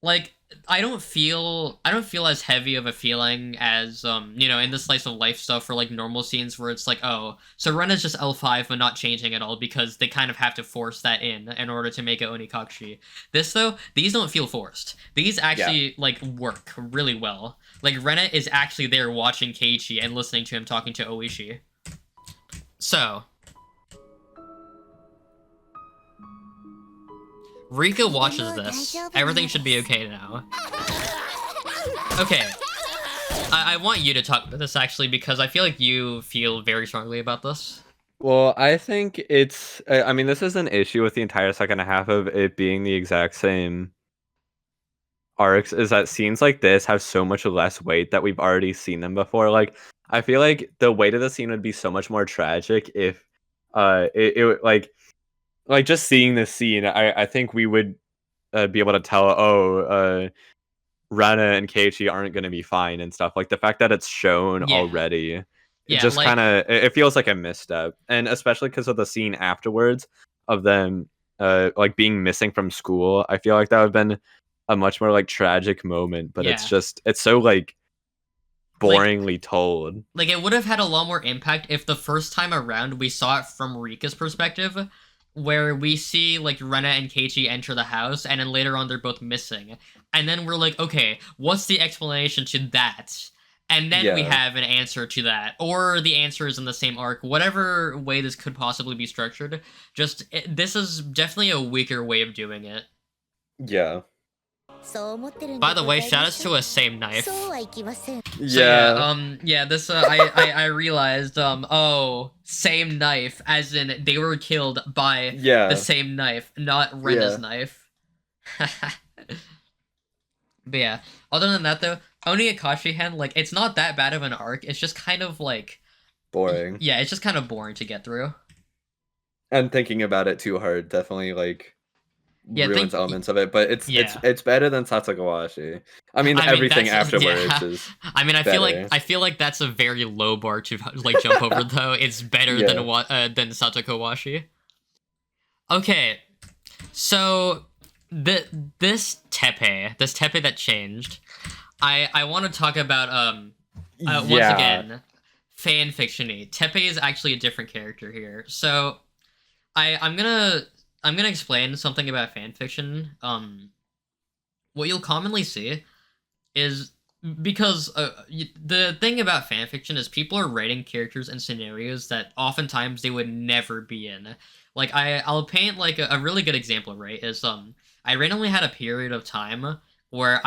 Like, I don't feel as heavy of a feeling as, you know, in the slice of life stuff for, like, normal scenes where it's like, oh, so Rena's just L5 but not changing at all because they kind of have to force that in order to make it Onikakushi. This, though, these don't feel forced. These actually, like, work really well. Like, Rena is actually there watching Keiichi and listening to him talking to Oishi. So... Rika watches this. Everything should be okay now. Okay. I want you to talk about this, actually, because I feel like you feel very strongly about this. Well, I think it's... I mean, this is an issue with the entire second half of it being the exact same arcs is that scenes like this have so much less weight that we've already seen them before. Like, I feel like the weight of the scene would be so much more tragic if it like just seeing this scene, I think we would be able to tell, Rana and Keiichi aren't going to be fine and stuff. Like the fact that it's shown Yeah. already, it Yeah, just like- kind of it feels like a misstep, and especially because of the scene afterwards of them like being missing from school. I feel like that would have been a much more like tragic moment, but it's so like boringly told. Like it would have had a lot more impact if the first time around we saw it from Rika's perspective, where we see like Rena and Keiichi enter the house, and then later on they're both missing, and then we're like, okay, what's the explanation to that? And then we have an answer to that, or the answer is in the same arc. Whatever way this could possibly be structured, this is definitely a weaker way of doing it. Yeah. By the way, shout outs to a same knife. Yeah. This I realized same knife, as in they were killed by the same knife, not Rena's knife. But yeah, other than that though, Oniakashi Hen, like, it's not that bad of an arc. It's just kind of like boring. Yeah, it's just kind of boring to get through. And thinking about it too hard definitely like ruins elements of it, but it's better than Satsugawashi. I mean everything afterwards is I mean, I feel like that's a very low bar to like jump over though. It's better than Satsugawashi. Okay. So this tepe that changed, I want to talk about once again fanfiction-y. Tepe is actually a different character here. So I'm gonna explain something about fanfiction. What you'll commonly see is, because the thing about fanfiction is people are writing characters and scenarios that oftentimes they would never be in. Like I'll paint like a really good example, right? Is I randomly had a period of time where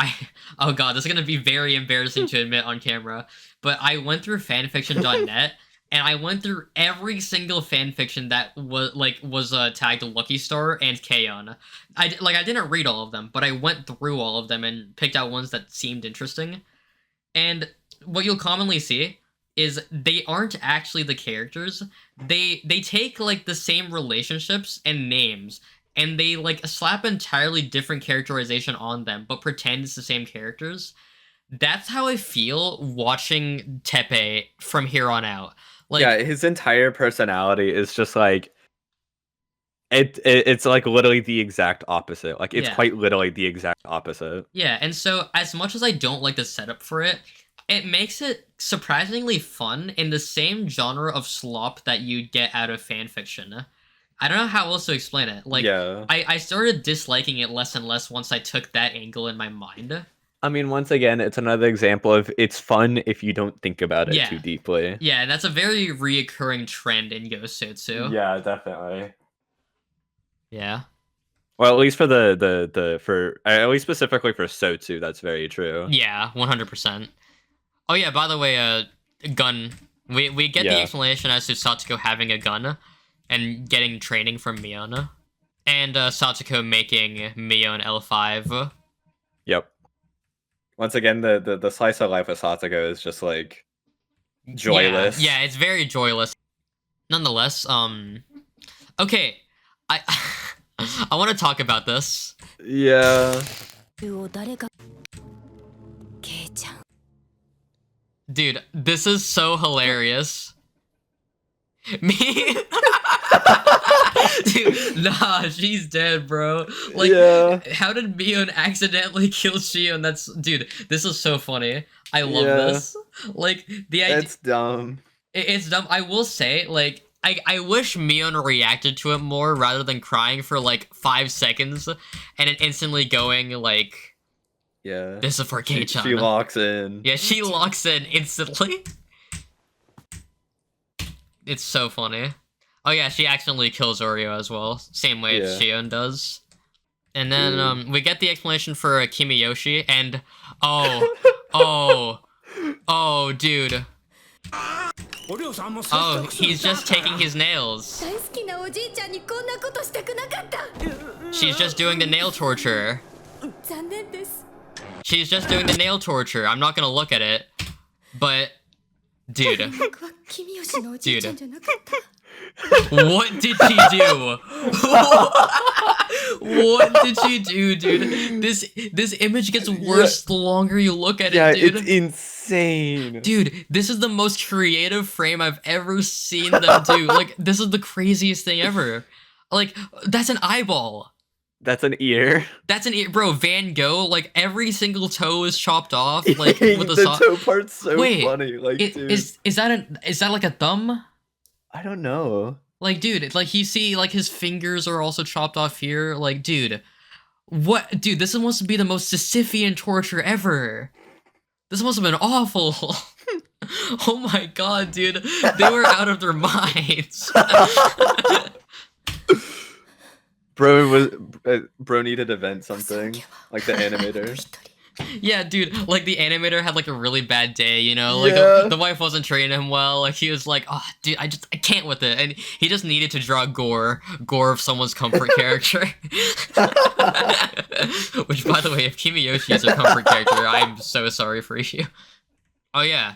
oh god, this is gonna be very embarrassing to admit on camera, but I went through fanfiction.net and I went through every single fanfiction that was tagged Lucky Star and K-On! I didn't read all of them, but I went through all of them and picked out ones that seemed interesting. And what you'll commonly see is they aren't actually the characters. They take like the same relationships and names, and they like slap entirely different characterization on them, but pretend it's the same characters. That's how I feel watching Tepe from here on out. Like, yeah, his entire personality is just like it's like literally the exact opposite. Like it's quite literally the exact opposite. Yeah, and so as much as I don't like the setup for it, it makes it surprisingly fun in the same genre of slop that you'd get out of fanfiction. I don't know how else to explain it. Like, I started disliking it less and less once I took that angle in my mind. I mean, once again, it's another example of it's fun if you don't think about it too deeply. Yeah, and that's a very reoccurring trend in GouSotsu. Yeah, definitely. Yeah. Well, at least for at least specifically for Sotsu, that's very true. Yeah, 100%. Oh yeah, by the way, gun. We get the explanation as to Satsuko having a gun and getting training from Mion. And Satsuko making Mion L5. Yep. Once again, the slice of life of Satsuko is just like joyless. Yeah, it's very joyless. Nonetheless, okay, I want to talk about this. Yeah. Dude, this is so hilarious. Me? Dude, nah, she's dead, bro. Like, how did Mion accidentally kill Shion? Dude, this is so funny. I love this. Like, the idea. It's dumb. It's dumb. I will say, like, I wish Mion reacted to it more rather than crying for, like, 5 seconds and then instantly going, like, this is for Kei-chan. She locks in. Yeah, she locks in instantly. It's so funny. Oh yeah, she accidentally kills Oreo as well. Same way Shion does. And then we get the explanation for Kimiyoshi, and oh dude. Oh, he's just taking his nails. She's just doing the nail torture. She's just doing the nail torture. I'm not gonna look at it. But, dude. Dude. What did she do? What did she do, dude? This image gets worse the longer you look at it, dude. It's insane. Dude, this is the most creative frame I've ever seen them do. Like, this is the craziest thing ever. Like, that's an eyeball. That's an ear. That's an ear, bro. Van Gogh, like every single toe is chopped off. Like with the toe part's so funny. Like, dude. Is that like a thumb? I don't know. Like, dude, like you see, like his fingers are also chopped off here. Like, dude, what, dude? This must be the most Sisyphean torture ever. This must have been awful. Oh my god, dude, they were out of their minds. Bro needed to vent something, like the animator. Yeah, dude, like the animator had like a really bad day, you know, like Yeah. the wife wasn't training him well. Like he was like, oh, dude, I can't with it, and he just needed to draw gore of someone's comfort character. Which, by the way, if Kimiyoshi is a comfort character, I'm so sorry for you. Oh yeah.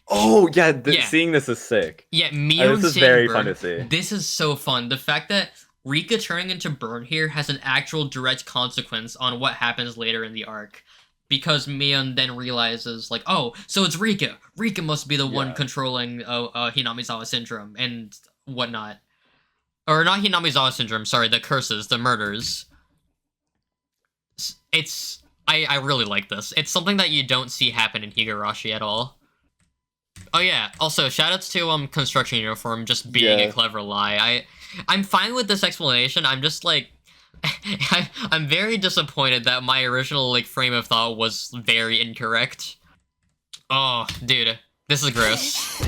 Oh yeah, Yeah. Seeing this is sick. Yeah, Mio This is very fun to see. This is so fun. The fact that Rika turning into Burn here has an actual direct consequence on what happens later in the arc. Because Mion then realizes, like, oh, so it's Rika. Rika must be the one controlling Hinamizawa syndrome and whatnot. Or not Hinamizawa syndrome, sorry, the curses, the murders. I really like this. It's something that you don't see happen in Higurashi at all. Oh yeah, also, shoutouts to Construction Uniform just being a clever lie. I'm fine with this explanation. I'm just like, I'm very disappointed that my original like frame of thought was very incorrect. Oh, dude, this is gross.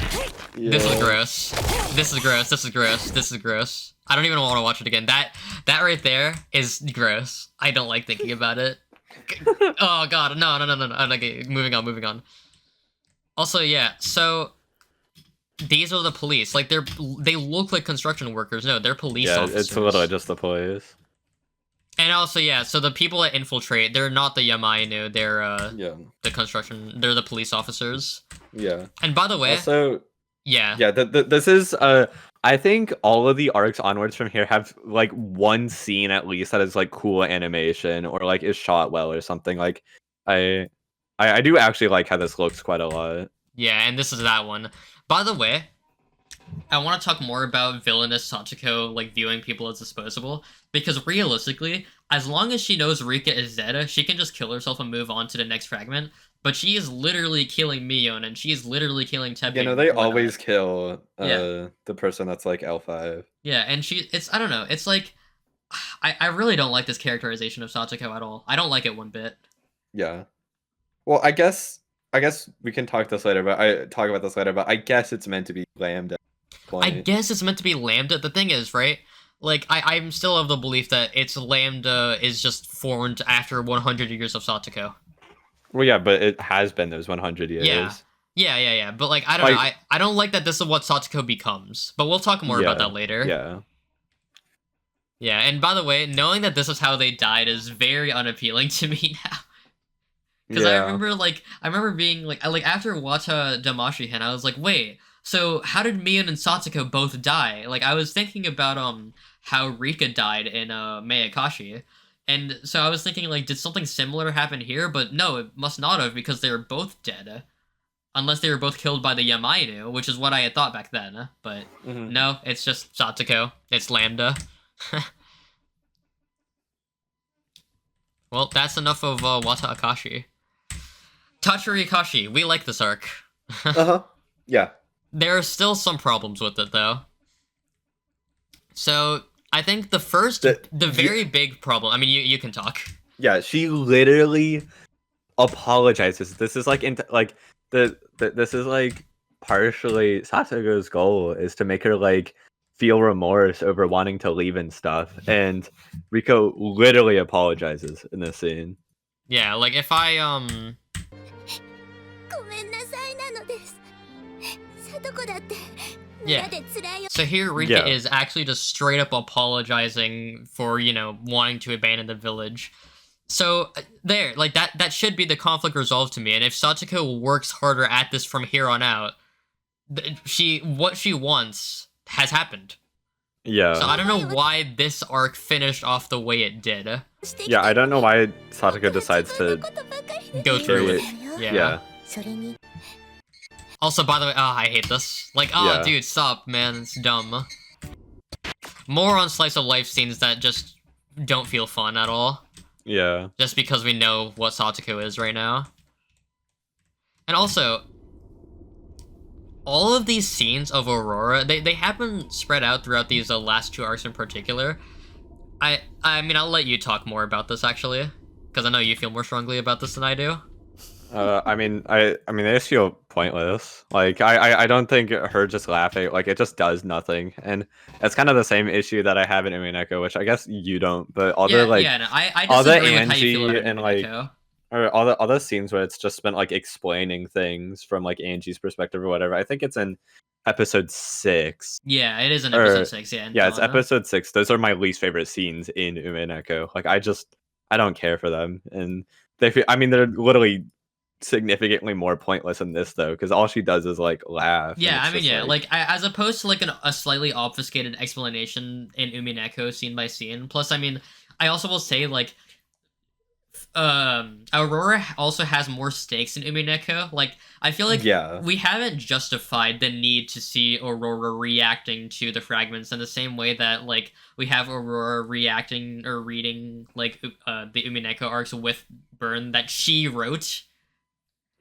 Yeah. This is gross. This is gross. This is gross. This is gross. I don't even want to watch it again. That right there is gross. I don't like thinking about it. Oh god, no. Okay, moving on. Also, yeah, so these are the police. Like they look like construction workers. No, they're police officers. It's literally just the police. And also, yeah, so the people that infiltrate, they're not the Yamainu, they're the construction, they're the police officers. Yeah. And by the way, also, yeah. This is I think all of the arcs onwards from here have like one scene at least that is like cool animation or like is shot well or something. Like I do actually like how this looks quite a lot. Yeah, and this is that one. By the way, I want to talk more about villainous Sachiko like viewing people as disposable, because realistically, as long as she knows Rika is dead, she can just kill herself and move on to the next fragment. But she is literally killing Mion, and she is literally killing Tepping. You know, they always kill the person that's like L5. Yeah, and I don't know, it's like, I really don't like this characterization of Sachiko at all. I don't like it one bit. Yeah. Well, I guess we can talk about this later, but I guess it's meant to be lambda. I guess it's meant to be lambda. The thing is, right? Like, I'm still of the belief that it's lambda is just formed after 100 years of Sachiko. Well, yeah, but it has been those 100 years. Yeah. But, like, I don't know. I don't like that this is what Sachiko becomes. But we'll talk more about that later. Yeah. Yeah, and by the way, knowing that this is how they died is very unappealing to me now. Because I remember being, like after Wata Damashihen, I was like, wait, so how did Mion and Satsuko both die? Like, I was thinking about, how Rika died in, Mayakashi. And so I was thinking, like, did something similar happen here? But no, it must not have, because they were both dead. Unless they were both killed by the Yamainu, which is what I had thought back then. But no, it's just Satsuko. It's Lambda. Well, that's enough of, Wata Akashi. Tachiri Akashi, we like this arc. Yeah. There are still some problems with it, though. So, I think the very big problem... I mean, you can talk. Yeah, she literally apologizes. This is like... this is like partially Sasuke's goal is to make her like feel remorse over wanting to leave and stuff. And Riko literally apologizes in this scene. Yeah, like if I Yeah. So here Rika is actually just straight up apologizing for, wanting to abandon the village. So there, like that should be the conflict resolved to me. And if Satoko works harder at this from here on out, what she wants has happened. Yeah. So I don't know why this arc finished off the way it did. Yeah, I don't know why Satoko decides to Go through do it. it. Yeah. Yeah. Also, by the way, I hate this. Like, Yeah. dude, stop, man. It's dumb. More on slice of life scenes that just don't feel fun at all. Yeah. Just because we know what Satoko is right now. And also, all of these scenes of Aurora, they happen spread out throughout these last 2 arcs in particular. I mean, I'll let you talk more about this, actually. Because I know you feel more strongly about this than I do. I mean, they just feel pointless. Like, I don't think her just laughing, like, it just does nothing. And it's kind of the same issue that I have in Umineko, which I guess you don't, but all the, like, no, I all the disagree with how you feel Angie about and, like, Umineko. or all the scenes where it's just been, like, explaining things from, like, Angie's perspective or whatever. I think it's in episode 6. Yeah, it is in episode 6, yeah. Yeah, it's episode 6. Those are my least favorite scenes in Umineko. Like, I don't care for them. And they're literally significantly more pointless in this, though, because all she does is, like, laugh. Yeah, I mean, yeah, like, as opposed to, like, a slightly obfuscated explanation in Umineko scene by scene. Plus, I mean, I also will say, like, Aurora also has more stakes in Umineko. Like, I feel like we haven't justified the need to see Aurora reacting to the fragments in the same way that, like, we have Aurora reacting or reading, like, the Umineko arcs with Burn that she wrote.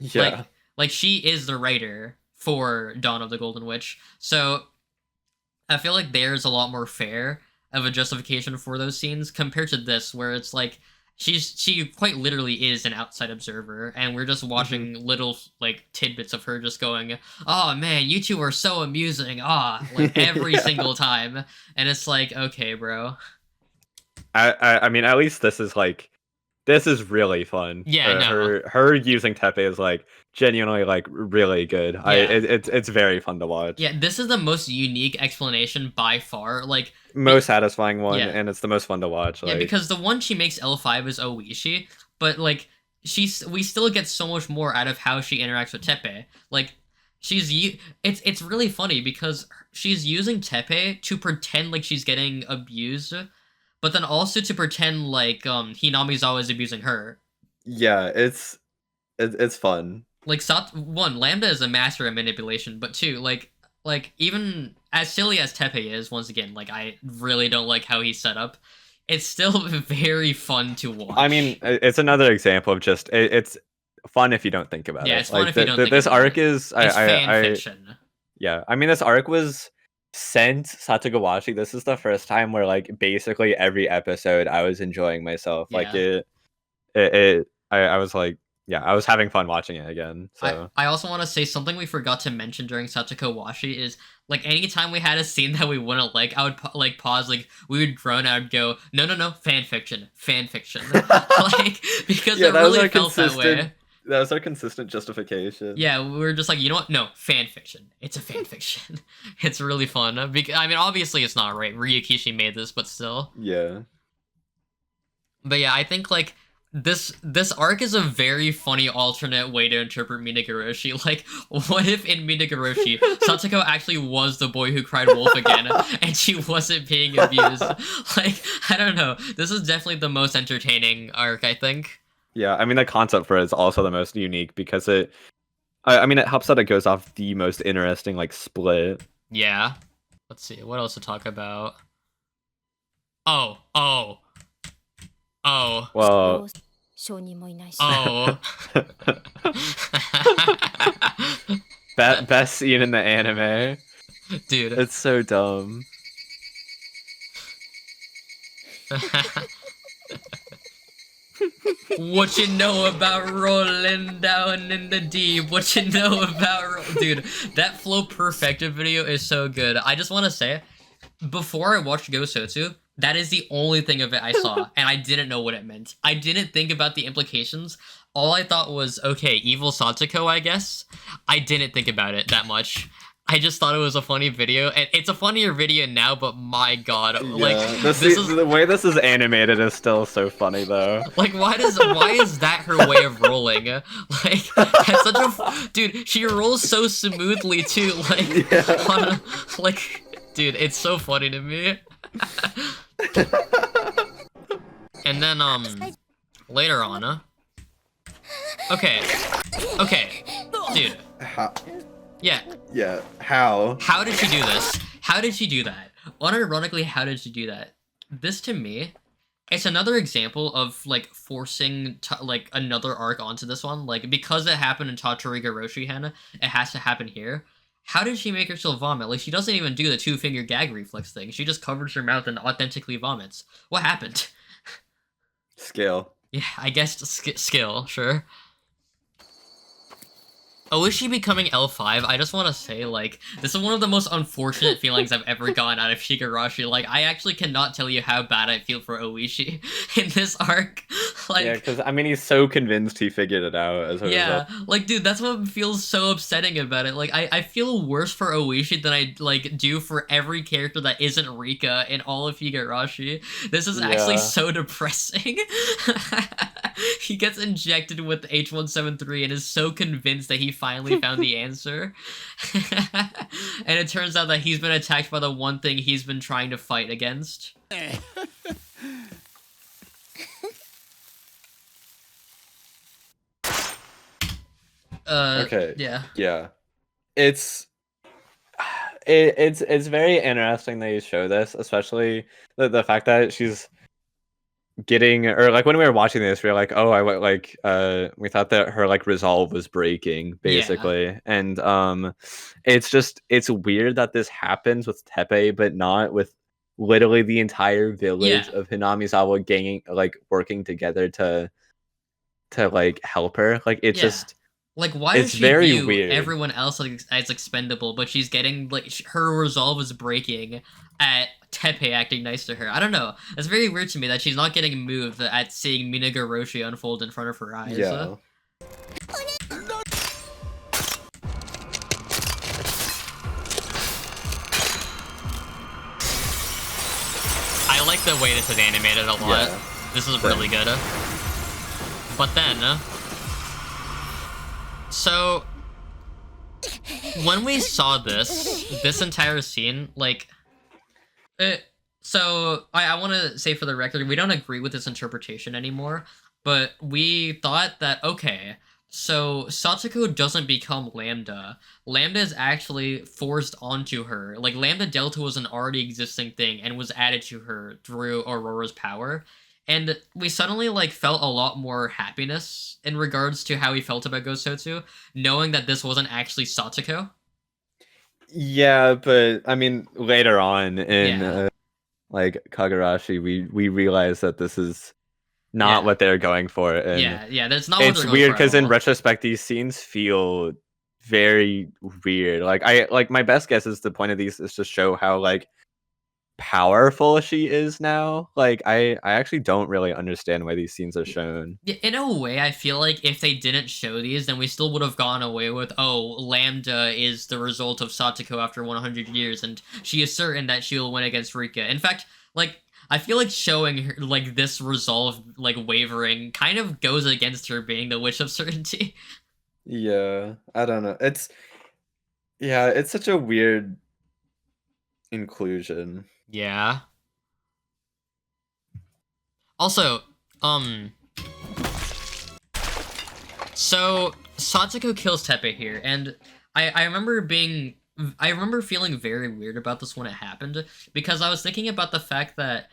Yeah. Like she is the writer for Dawn of the Golden Witch. So I feel like there's a lot more fair of a justification for those scenes compared to this, where it's like she quite literally is an outside observer, and we're just watching little, like, tidbits of her just going, "Oh man, you two are so amusing," like every single time, and it's like, okay, bro. I mean, at least this is really fun. Yeah, no. Her using Tepe is, like, genuinely, like, really good. Yeah. It's very fun to watch. Yeah, this is the most unique explanation by far. Like, most satisfying one, yeah. and it's the most fun to watch. Yeah, because the one she makes L5 is Oishi, but, like, we still get so much more out of how she interacts with Tepe. Like, it's really funny because she's using Tepe to pretend like she's getting abused, but then also to pretend like Hinamizawa is abusing her. Yeah, it's fun. Like, one, Lambda is a master of manipulation, but 2, like even as silly as Tepe is, once again, like, I really don't like how he's set up. It's still very fun to watch. I mean, it's another example of just it's fun if you don't think about it. Yeah, it's fun if you don't think this about arc it. is It's fan fiction. Yeah, I mean, this arc was since Satogawashi. This is the first time where, like, basically every episode I was enjoying myself. Yeah. Like I was like, yeah, I was having fun watching it again. So I also want to say something we forgot to mention during Satoko Washi is, like, anytime we had a scene that we wouldn't like, I would pause, like, we would groan, I would go, no, fan fiction, like, because it really felt that way. That was our consistent justification. Yeah, we were just like, you know what? No, fan fiction. It's a fan fiction. It's really fun. I mean, obviously it's not right. Ryukishi made this, but still. Yeah. But yeah, I think, like, this arc is a very funny alternate way to interpret Minagoroshi. Like, what if in Minagoroshi, Satoko actually was the boy who cried wolf again, and she wasn't being abused? Like, I don't know. This is definitely the most entertaining arc, I think. Yeah, I mean, the concept for it is also the most unique because it helps that it goes off the most interesting, like, split. Yeah. Let's see, what else to talk about? Oh. Well. Oh. Best scene in the anime. Dude. It's so dumb. What you know about rolling down in the deep? What you know about dude, that Flow Perfected video is so good. I just want to say, before I watched GouSotsu, that is the only thing of it I saw, and I didn't know what it meant. I didn't think about the implications. All I thought was, okay, evil Satoko, I guess. I didn't think about it that much. I just thought it was a funny video, and it's a funnier video now. But my god, like this is the way this is animated is still so funny though. Like, why is that her way of rolling? Like, that's such a dude. She rolls so smoothly too. Like, Yeah. like, dude, it's so funny to me. And then later on, okay, dude, Yeah. How? How did she do this? How did she do that? Unironically, how did she do that? This to me, it's another example of like forcing like another arc onto this one. Like, because it happened in Higurashi Hen, it has to happen here. How did she make herself vomit? Like, she doesn't even do the 2-finger gag reflex thing. She just covers her mouth and authentically vomits. What happened? Skill. Yeah, I guess skill, sure. Oh, is she becoming L5? I just want to say, like, this is one of the most unfortunate feelings I've ever gotten out of Higurashi. Like, I actually cannot tell you how bad I feel for Oishi in this arc. Like, Yeah, because I mean, he's so convinced he figured it out as a result. like, dude, that's what feels so upsetting about it. Like, I feel worse for Oishi than I, like, do for every character that isn't Rika in all of Higurashi. This is actually so depressing. He gets injected with H173 and is so convinced that he finally found the answer. And it turns out that he's been attacked by the one thing he's been trying to fight against. Okay. Yeah. Yeah. It's very interesting that you show this, especially the fact that she's getting, or like when we were watching this, we were like, oh, we thought that her like resolve was breaking basically. And it's weird that this happens with Teppei but not with literally the entire village of Hinamizawa ganging, like working together to like help her. Like it's just like, why does she view everyone else like, as expendable, but she's getting like her resolve is breaking at Teppei acting nice to her? I don't know. It's very weird to me that she's not getting moved at seeing Minagoroshi unfold in front of her eyes. Yeah. I like the way this is animated a lot. Yeah. This is really good. But then, so when we saw this entire scene, like, so I want to say for the record, we don't agree with this interpretation anymore, but we thought that, okay, so Satsuko doesn't become Lambda. Lambda is actually forced onto her. Like, Lambda Delta was an already existing thing and was added to her through Aurora's power. And we suddenly, like, felt a lot more happiness in regards to how we felt about GouSotsu, knowing that this wasn't actually Satsuko. Yeah, but I mean, later on in like Kagurashi, we realized that this is not what they're going for. And that's not. What it's weird because in retrospect, these scenes feel very weird. Like my best guess is the point of these is to show how like powerful she is now. Like I actually don't really understand why these scenes are shown. Yeah, in a way, I feel like if they didn't show these, then we still would have gone away with, oh, Lambda is the result of Satsuko after 100 years, and she is certain that she will win against Rika. In fact, like, I feel like showing her, like, this resolve, like, wavering kind of goes against her being the Witch of Certainty. Yeah, I don't know. It's such a weird inclusion. Yeah. Also, so Satsuko kills Teppei here, and I remember feeling very weird about this when it happened, because I was thinking about the fact that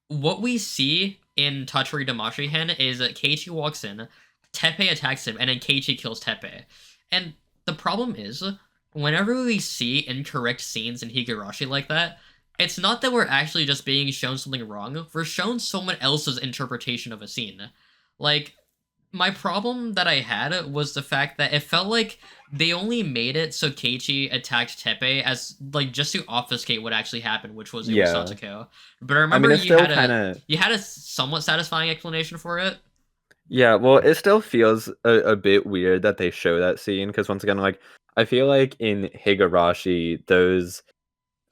what we see in Tatsuri Damashi Hen is that Keiichi walks in, Teppei attacks him, and then Keiichi kills Teppei. And the problem is, whenever we see incorrect scenes in Higurashi like that, it's not that we're actually just being shown something wrong, we're shown someone else's interpretation of a scene. Like, my problem that I had was the fact that it felt like they only made it so Keiichi attacked Teppei as, like, just to obfuscate what actually happened, which was Satsuko. But I remember you had a somewhat satisfying explanation for it. Yeah, well, it still feels a bit weird that they show that scene, because once again, like, I feel like in Higurashi, those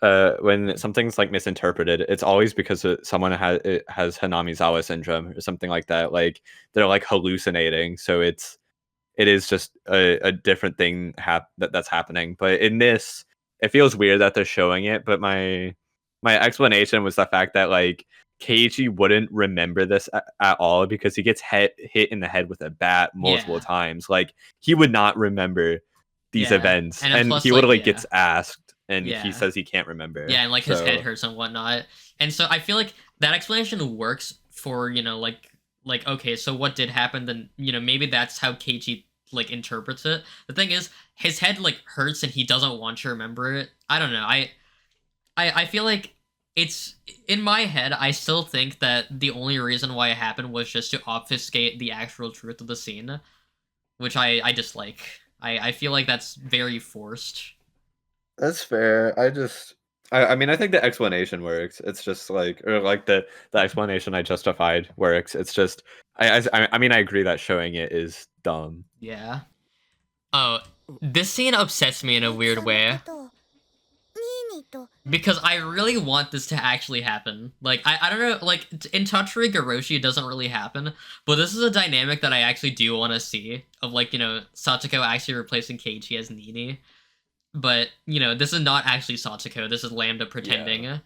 when something's like misinterpreted, it's always because someone has Hanamizawa syndrome or something like that. Like they're like hallucinating, so it is just a different thing that's happening. But in this, it feels weird that they're showing it. But my explanation was the fact that like Keiichi wouldn't remember this at all because he gets hit in the head with a bat multiple times. Like he would not remember these events, and plus, he like, literally gets asked, and he Yeah. says he can't remember. Yeah, and like his So- head hurts and whatnot. And so I feel like that explanation works for, like okay, so what did happen? Then, maybe that's how Keiichi like interprets it. The thing is, his head like hurts and he doesn't want to remember it. I don't know. I feel like it's in my head. I still think that the only reason why it happened was just to obfuscate the actual truth of the scene, which I dislike. I feel like that's very forced. That's fair. I mean, I think the explanation works. It's just like, or like the explanation I justified works. It's just, I mean, I agree that showing it is dumb. Yeah. Oh, this scene upsets me in a weird way. Because I really want this to actually happen. Like, I don't know, like, in Tatsuri Garoshi it doesn't really happen, but this is a dynamic that I actually do want to see, of, like, Satsuko actually replacing Keiichi as Nini. But, this is not actually Satsuko, this is Lambda pretending. Yeah.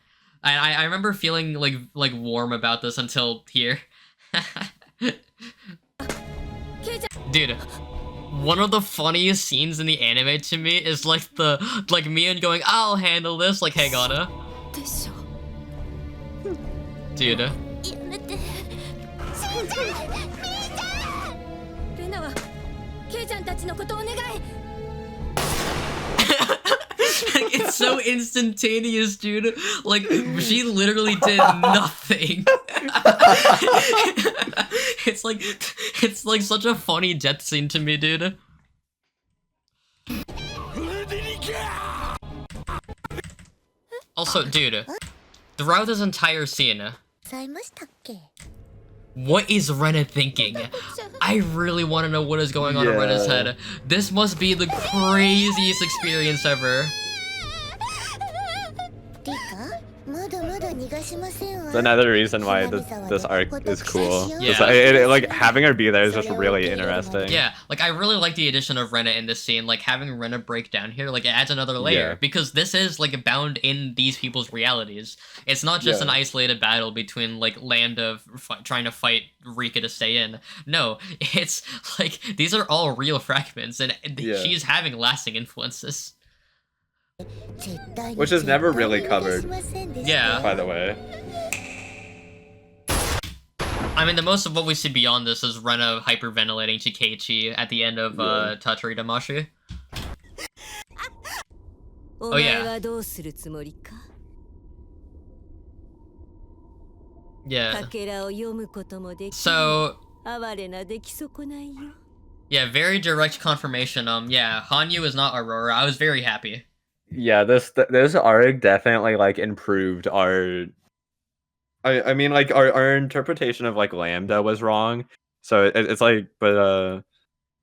And I remember feeling, like warm about this until here. Dude, one of the funniest scenes in the anime to me is like Mion going, "I'll handle this," like Hegana. Dude. It's so instantaneous, dude. Like, she literally did nothing. It's like such a funny death scene to me, dude. Also, dude, throughout this entire scene, what is Rena thinking? I really want to know what is going on in Rena's head. This must be the craziest experience ever. It's another reason why this arc is cool. Yeah. Like having her be there is just really interesting. Yeah, like I really like the addition of Rena in this scene. Like having Rena break down here, like it adds another layer. Yeah. Because this is like bound in these people's realities. It's not just an isolated battle between like Lambda trying to fight Rika to stay in. No, it's like these are all real fragments, and she's having lasting influences. Which is never really covered. Yeah. By the way. I mean, the most of what we see beyond this is Rena hyperventilating to Keiichi at the end of Tatsuri Damashi. Oh yeah. Yeah. So yeah, very direct confirmation. Yeah, Hanyu is not Aurora. I was very happy. Yeah, this arc definitely like improved our. I mean, like our interpretation of like Lambda was wrong, so it's like, but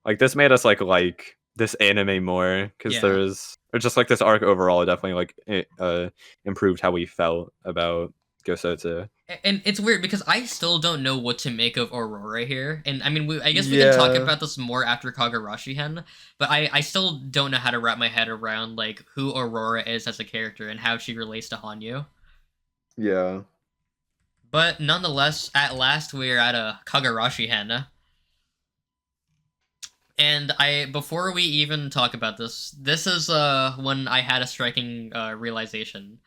like this made us like this anime more because or just like this arc overall definitely like improved how we felt about GouSotsu. And it's weird because I still don't know what to make of Aurora here. And I mean, I guess we can talk about this more after Kagurashi Hen, but I still don't know how to wrap my head around like who Aurora is as a character and how she relates to Hanyu. Yeah. But nonetheless, at last we're at a Kagurashi Hen. And before we even talk about this is when I had a striking realization.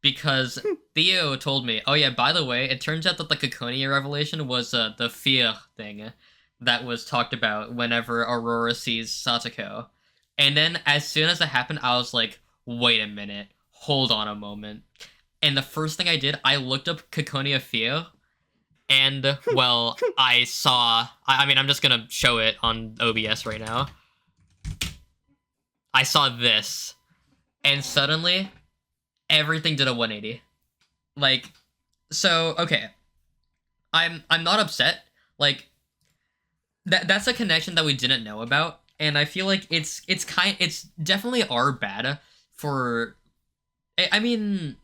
Because Theo told me, oh yeah, by the way, it turns out that the Kikonia revelation was the fear thing that was talked about whenever Aurora sees Satsuko. And then as soon as it happened, I was like, wait a minute, hold on a moment. And the first thing I did, I looked up Kikonia fear, and, well, I saw, I mean, I'm just gonna show it on OBS right now. I saw this, and suddenly everything did a 180. Like, so okay, I'm not upset. Like that's a connection that we didn't know about, and I feel like it's definitely our bad for. I mean,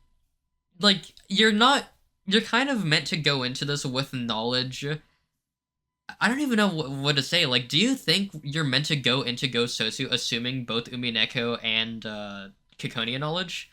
like you're kind of meant to go into this with knowledge. I don't even know what to say. Like, do you think you're meant to go into GouSotsu assuming both Umineko and Kikonia knowledge?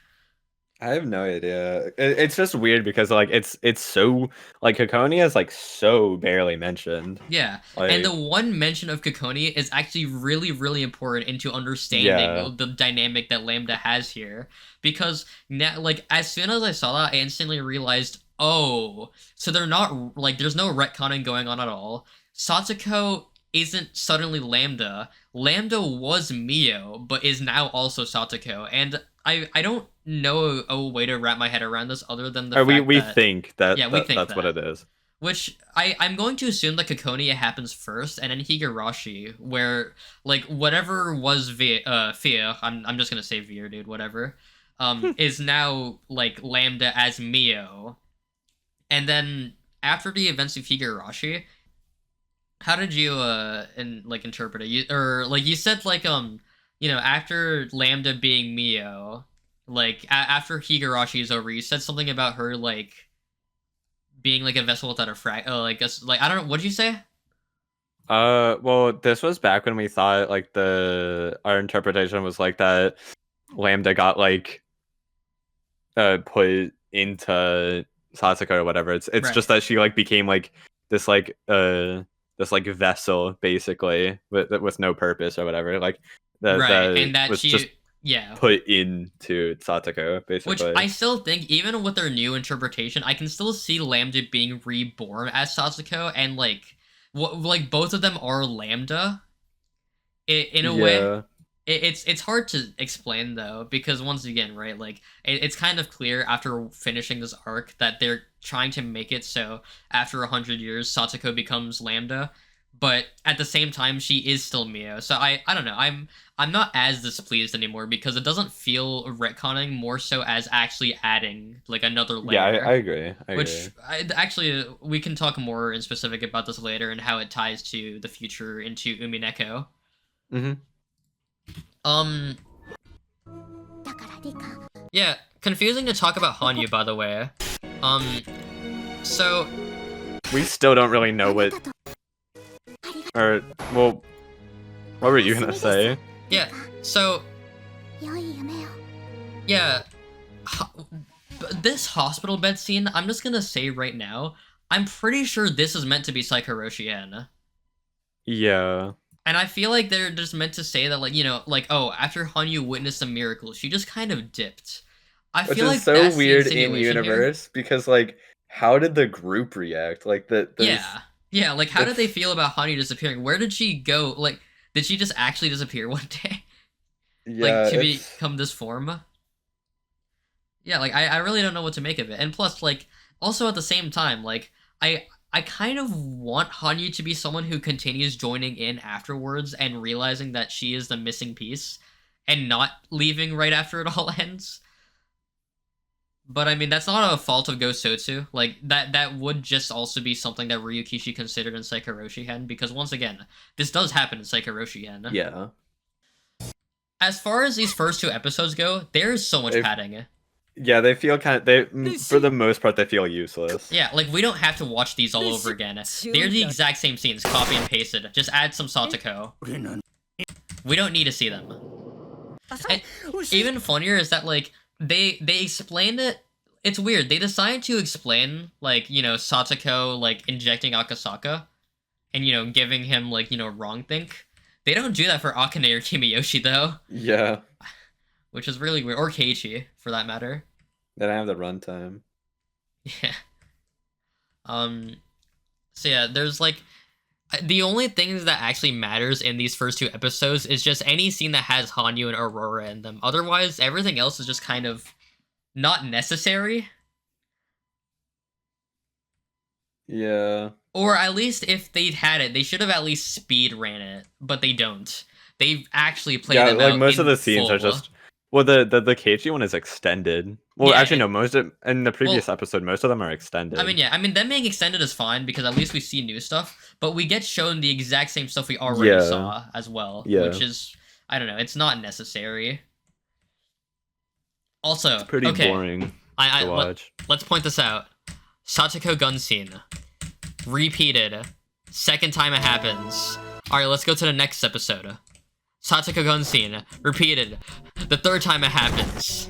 I have no idea. It's just weird because like it's so like Hakonia is like so barely mentioned. Yeah, and the one mention of Kikonia is actually really, really important into understanding the dynamic that Lambda has here. Because now, like, as soon as I saw that, I instantly realized, oh, so they're not like there's no retconning going on at all. Satsuko isn't suddenly Lambda. Lambda was Mio, but is now also Satsuko, and I don't know a way to wrap my head around this other than the fact we that think that we think that's what it is. Which I'm going to assume that Kikonia happens first, and then Higurashi, where like whatever was Theo, I'm just gonna say Veer, dude, whatever, is now like Lambda as Mio, and then after the events of Higurashi, how did you interpret it? You said like after Lambda being Mio, like after Higurashi is over, you said something about her like being like a vessel without a I don't know, what'd you say? Well, this was back when we thought like our interpretation was like that Lambda got like put into Satsuko or whatever. It's Right. just that she like became like this vessel basically with no purpose or whatever. Like that and that was she just put into Satsuko basically. Which I still think, even with their new interpretation, I can still see Lambda being reborn as Satsuko, and like both of them are Lambda. In a way, it's hard to explain though, because once again, right, like it's kind of clear after finishing this arc that they're trying to make it so after 100 years Satsuko becomes Lambda, but at the same time she is still Mio. So I don't know, I'm not as displeased anymore because it doesn't feel retconning, more so as actually adding like another layer. Yeah, I agree. Actually, we can talk more in specific about this later and how it ties to the future into Umineko. Yeah, confusing to talk about Hanyu, by the way. So we still don't really know what. Or well, what were you gonna say? Yeah. So. Yeah. This hospital bed scene, I'm just gonna say right now, I'm pretty sure this is meant to be Higurashi. Yeah. And I feel like they're just meant to say that, like, oh, after Hanyu witnessed a miracle, she just kind of dipped. Which is so weird in universe, because, like, how did the group react? Like, Yeah, like, how did they feel about Hanyu disappearing? Where did she go? Like, did she just actually disappear one day? Yeah, like, to become this form? Yeah, like, I really don't know what to make of it. And plus, like, also at the same time, like, I kind of want Hanyu to be someone who continues joining in afterwards and realizing that she is the missing piece and not leaving right after it all ends. But I mean, that's not a fault of GouSotsu. Like, that would just also be something that Ryukishi considered in Higurashi, because once again, this does happen in Higurashi. Yeah. As far as these first two episodes go, there is so much padding. Yeah, they feel for the most part, they feel useless. Yeah, like, we don't have to watch these all over again. They're the exact same scenes, copy and pasted. Just add some Satsuko. We don't need to see them. And even funnier is that, like, they explained it. It's weird. They decided to explain, like, Satsuko, like, injecting Akasaka and, giving him, like, wrong think. They don't do that for Akane or Kimiyoshi, though. Yeah. Which is really weird. Or Keiichi, for that matter. They don't have the runtime. Yeah. So yeah, there's like the only things that actually matters in these first two episodes is just any scene that has Hanyu and Aurora in them. Otherwise, everything else is just kind of not necessary. Yeah. Or at least if they'd had it, they should have at least speed ran it, but they don't. They've actually played them out. Most of the scenes are just. Well, the Keiichi one is extended. Well, Yeah, actually, no. In the previous episode, most of them are extended. I mean, them being extended is fine because at least we see new stuff, but we get shown the exact same stuff we already saw as well, which is, I don't know, it's not necessary. Also, it's pretty boring to watch. Let's point this out. Satoko gun scene. Repeated. Second time it happens. Alright, let's go to the next episode. Satoko gun scene. Repeated. The third time it happens.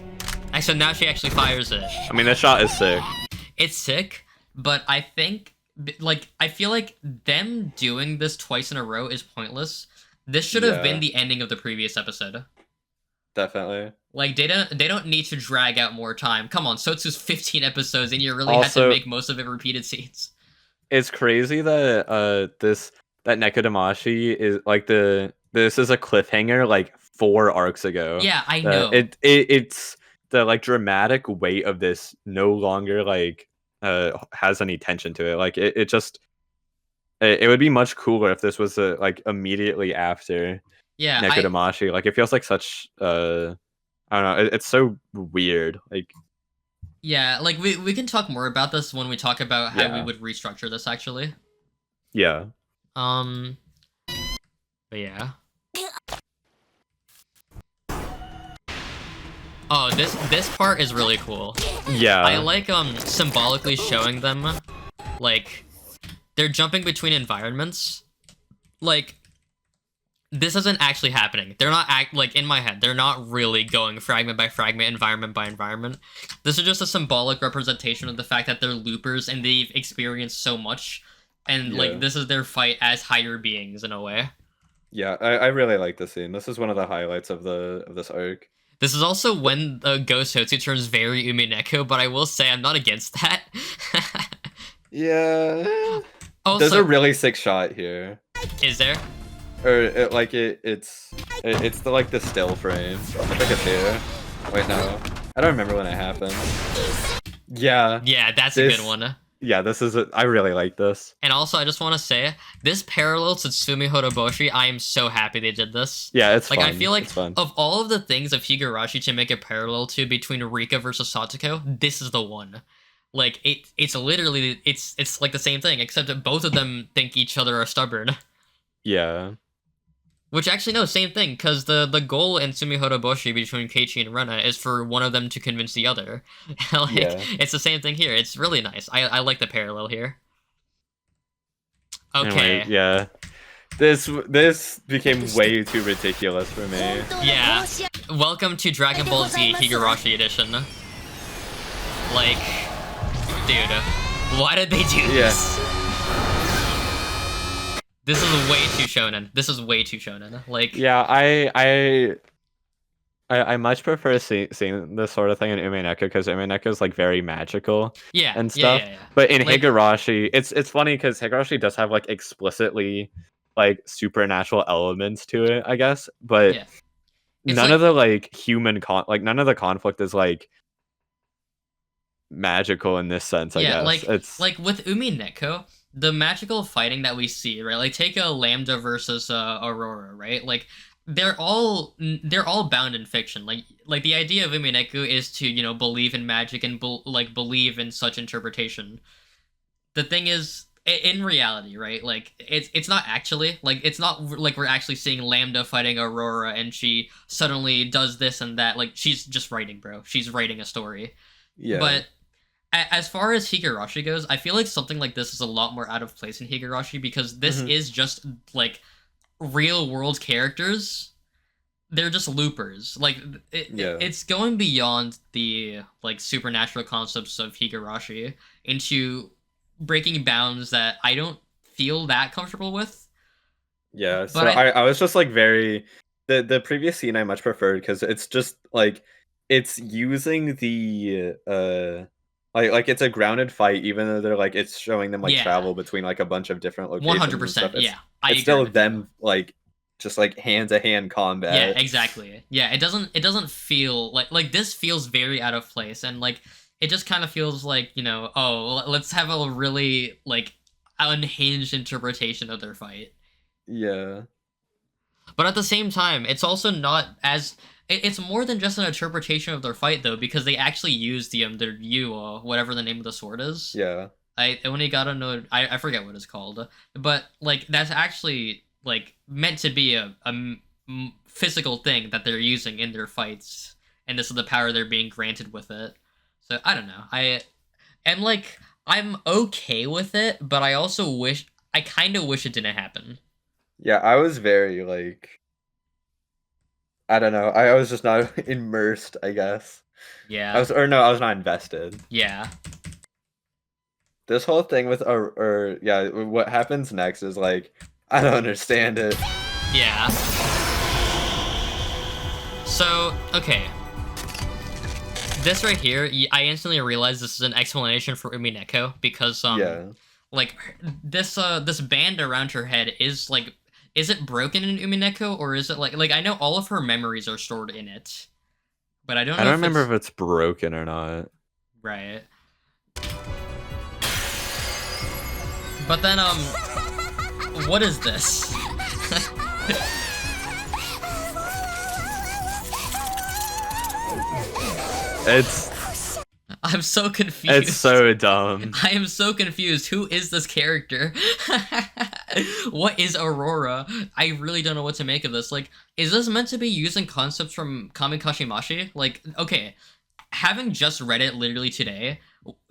Except now she actually fires it. I mean, that shot is sick. It's sick, but I think, like, I feel like them doing this twice in a row is pointless. This should have been the ending of the previous episode. Definitely. Like, they don't need to drag out more time. Come on, Sotsu's 15 episodes, and you really had to make most of it repeated scenes. It's crazy that that Nekodamashi is like this is a cliffhanger like 4 arcs ago. Yeah, I know. It's the like dramatic weight of this no longer like has any tension to it. Like it would be much cooler if this was like immediately after Nekodamashi. Like it feels like such I don't know, it's so weird. Like yeah, like we can talk more about this when we talk about how we would restructure this actually. Yeah. But yeah. Oh, this part is really cool. Yeah. I like symbolically showing them like they're jumping between environments. Like this isn't actually happening. They're not like in my head. They're not really going fragment by fragment, environment by environment. This is just a symbolic representation of the fact that they're loopers and they've experienced so much, and like this is their fight as higher beings in a way. Yeah, I really like this scene. This is one of the highlights of this arc. This is also when GouSotsu turns very umineko, but I will say I'm not against that. Yeah. Also, there's a really sick shot here. Is there? Or it's the like the still frame. I think it's here. Wait, no. I don't remember when it happened. Yeah. Yeah, that's a good one. Yeah, I really like this. And also, I just want to say, this parallels to Tsumi Horoboshi. I am so happy they did this. Yeah, it's like fun. I feel like of all of the things of Higurashi to make a parallel to between Rika versus Satoko, this is the one. Like it's literally it's like the same thing, except that both of them think each other are stubborn. Yeah. Which actually no, same thing, because the goal in Tsumi Horoboshi between Keiichi and Rena is for one of them to convince the other. It's the same thing here. It's really nice. I like the parallel here. Okay. Anyway, yeah. This became way too ridiculous for me. Yeah. Welcome to Dragon Ball Z Higurashi edition. Like, dude, why did they do this? This is way too shonen. This is way too shonen. Like, yeah, I much prefer seeing this sort of thing in umineko because umineko is like very magical. And stuff. Yeah. But in Higurashi, it's funny because Higurashi does have like explicitly like supernatural elements to it, I guess. But none of the like human none of the conflict is like magical in this sense. I guess it's like with umineko. The magical fighting that we see, right? Like take a Lambda versus Aurora, right? Like they're all bound in fiction. Like the idea of umineko is to, you know, believe in magic and believe in such interpretation. The thing is, in reality, right? Like it's not actually like it's not like we're actually seeing Lambda fighting Aurora and she suddenly does this and that. Like she's just writing, bro. She's writing a story. Yeah. But as far as Higurashi goes, I feel like something like this is a lot more out of place in Higurashi because this is just like real world characters. They're just loopers. Like it's going beyond the like supernatural concepts of Higurashi into breaking bounds that I don't feel that comfortable with. Yeah, so I was just like very the previous scene I much preferred because it's just like it's using the like it's a grounded fight, even though they're like it's showing them like travel between like a bunch of different locations. 100%. Yeah, it's still them like just like hand to hand combat. Yeah, exactly. Yeah, it doesn't feel like this feels very out of place, and like it just kind of feels like, you know, oh, let's have a really like unhinged interpretation of their fight. Yeah. But at the same time, it's also not as it's more than just an interpretation of their fight though, because they actually used their whatever the name of the sword is. Yeah. I only got to know. I forget what it's called, but like that's actually like meant to be a physical thing that they're using in their fights, and this is the power they're being granted with it. So I don't know. And like I'm okay with it, but I kind of wish it didn't happen. Yeah, I was very like, I don't know. I was just not immersed, I guess. Yeah. I was not invested. Yeah. This whole thing with yeah, what happens next is like, I don't understand it. Yeah. So, okay. This right here, I instantly realized this is an explanation for Umineko because Yeah. like this band around her head is like, is it broken in Umineko, or is it like I know all of her memories are stored in it, but I don't know. I don't remember if it's broken or not. Right. But then what is this? I'm so confused. It's so dumb. I am so confused. Who is this character? What is Aurora? I really don't know what to make of this. Like, is this meant to be using concepts from Kamikashimashi? Like, okay, having just read it literally today,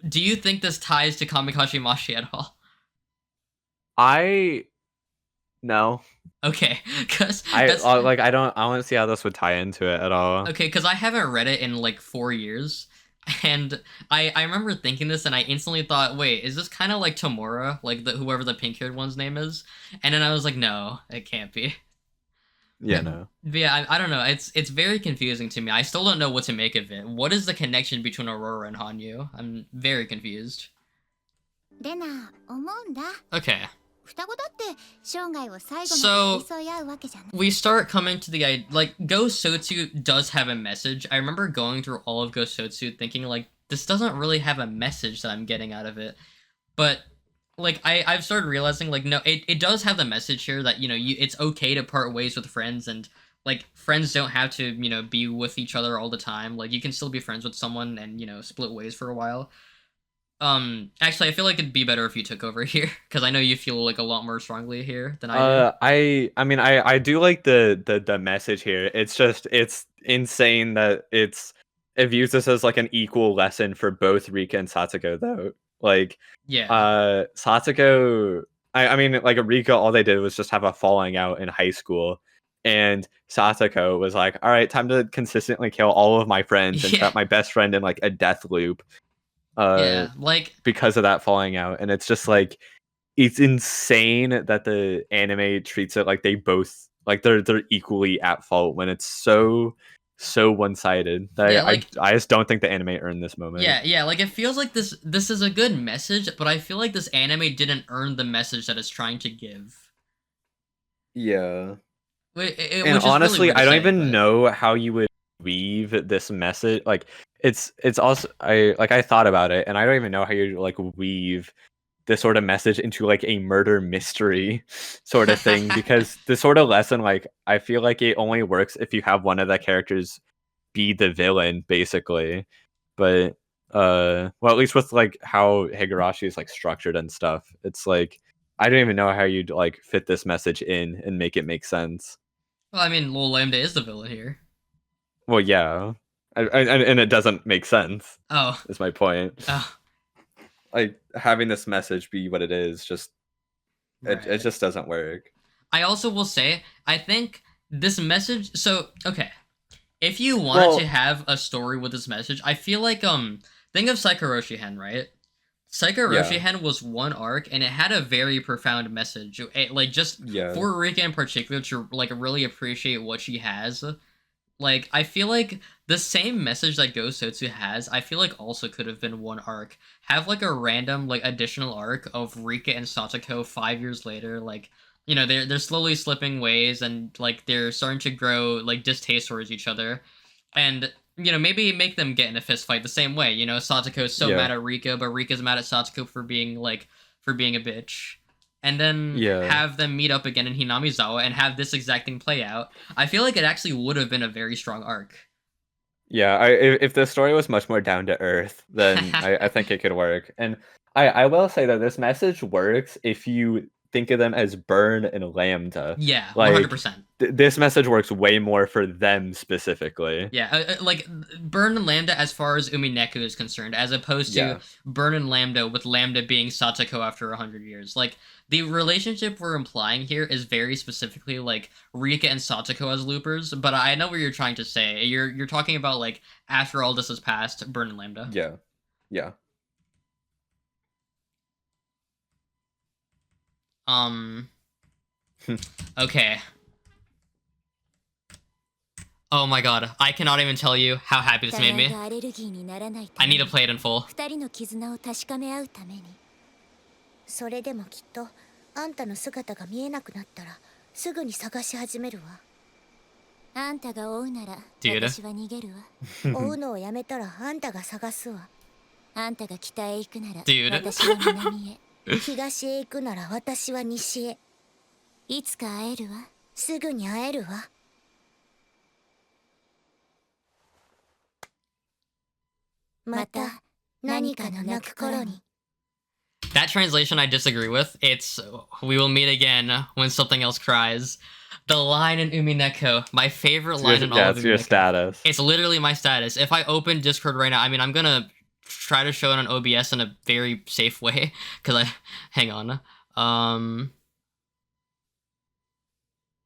do you think this ties to Kamikashimashi at all? No. Okay, because I want to see how this would tie into it at all. Okay, because I haven't read it in like 4 years, and I remember thinking this, and I instantly thought, wait, is this kind of like Tamura, like whoever the pink-haired one's name is? And then I was like, no, it can't be. Yeah, no. But yeah, I don't know. It's very confusing to me. I still don't know what to make of it. What is the connection between Aurora and Hanyu? I'm very confused. Okay. So we start coming to the idea, like, GouSotsu does have a message. I remember going through all of GouSotsu thinking, like, this doesn't really have a message that I'm getting out of it. But, like, I've started realizing, like, no, it does have the message here that, you know, it's okay to part ways with friends, and, like, friends don't have to, you know, be with each other all the time. Like, you can still be friends with someone and, you know, split ways for a while. Actually, I feel like it'd be better if you took over here, because I know you feel like a lot more strongly here than I do. I mean, I do like the message here. It's just, it's insane that it views this as like an equal lesson for both Rika and Satsuko, though. Like, yeah. Satsuko, I mean, like, Rika, all they did was just have a falling out in high school, and Satsuko was like, all right, time to consistently kill all of my friends and trap my best friend in like a death loop. Yeah, like, because of that falling out, and it's just like, it's insane that the anime treats it like they both, like, they're equally at fault, when it's so one-sided that yeah, like, I just don't think the anime earned this moment. Yeah, like, it feels like this is a good message, but I feel like this anime didn't earn the message that it's trying to give. Yeah. And honestly, really I don't even know how you would weave this message. Like, it's also, I thought about it, and I don't even know how you like weave this sort of message into like a murder mystery sort of thing, because this sort of lesson, like, I feel like it only works if you have one of the characters be the villain, basically. But well, at least with like how Higurashi is like structured and stuff, it's like, I don't even know how you'd like fit this message in and make it make sense. Well, I mean, Lil Lambda is the villain here. Well, yeah. And it doesn't make sense. Oh. Is my point. Oh. Like, having this message be what it is, just, right. It just doesn't work. I also will say, I think this message, so, okay. If you wanted to have a story with this message, I feel like, think of Higurashi Hen, right? Higurashi Hen was one arc, and it had a very profound message. Like, just for Rika in particular to, like, really appreciate what she has. Like, I feel like the same message that GouSotsu has, I feel like also could have been one arc. Have, like, a random, like, additional arc of Rika and Satsuko 5 years later, like, you know, they're slowly slipping ways, and, like, they're starting to grow, like, distaste towards each other. And, you know, maybe make them get in a fist fight the same way. You know, Satsuko's so mad at Rika, but Rika's mad at Satsuko for being, like, for being a bitch. and then Yeah. have them meet up again in Hinamizawa and have this exact thing play out. I feel like it actually would have been a very strong arc. Yeah, if the story was much more down to earth, then I think it could work. And I will say that this message works if you think of them as Burn and Lambda. Yeah, Like 100%. this message works way more for them specifically. Yeah, like Burn and Lambda as far as Umineko is concerned, as opposed to Yeah. Burn and Lambda with Lambda being Satoko after 100 years. Like the relationship we're implying here is very specifically like Rika and Satoko as loopers, but I know what you're trying to say. You're talking about like after all this has passed, Burn and Lambda. Yeah. Yeah. Okay. Oh my god, I cannot even tell you how happy this made me. I need to play it in full. 二人の絆を確かめ合うために。それでもきっとあんたの姿が見えなくなったらすぐに探し始めるわ。あんたが追うなら私は逃げるわ。追うのをやめたらあんたが探すわ。あんたが北へ行くなら私は南へ。東へ行くなら私は西へ。いつか会えるわ。すぐに会えるわ。また何かの泣く頃に。 That translation I disagree with. It's we will meet again when something else cries. The line in Umineko, my favorite line in all of Umineko. That's your status. It's literally my status. If I open Discord right now, I mean, I'm gonna try to show it on OBS in a very safe way, because hang on.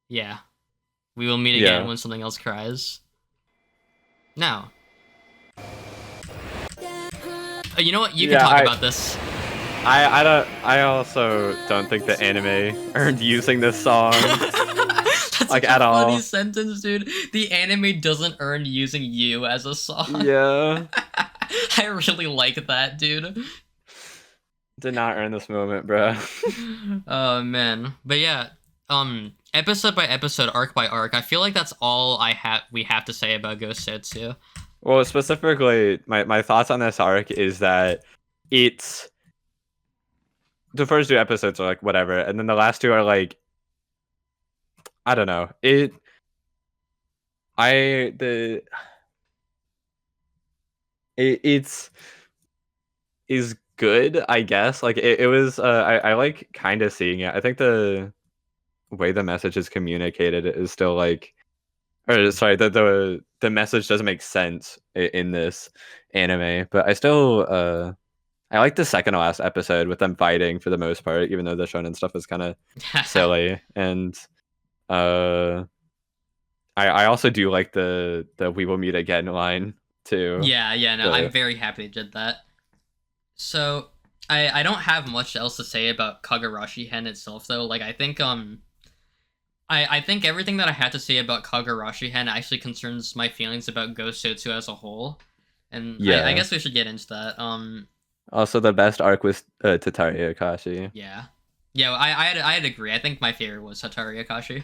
Yeah. We will meet again when something else cries. Now. You know what? You can talk about this. I also don't think the anime earned using this song. That's like such at a all. funny sentence, dude. The anime doesn't earn using you as a song. Yeah. I really like that, dude. Did not earn this moment, bro. Oh man. But yeah, episode by episode, arc by arc, I feel like that's all we have to say about GouSotsu. Well, specifically, my thoughts on this arc is that it's the first 2 episodes are like whatever, and then the last 2 are like I don't know. It's is good, I guess. Like it was I like kind of seeing it. I think the way the message is communicated is still like, or sorry, the message doesn't make sense in this anime, but I still I like the second to last episode with them fighting for the most part, even though the shonen stuff is kind of silly. And I also do like the "we will meet again" line too. Yeah, no, I'm very happy they did that. So I don't have much else to say about Kagurashi Hen itself though. Like I think I think everything that I had to say about Kagurashi Hen actually concerns my feelings about GouSotsu as a whole. And yeah. I guess we should get into that. Also, the best arc was Tatari Akashi. Yeah, I'd agree. I think my favorite was Tatari Akashi.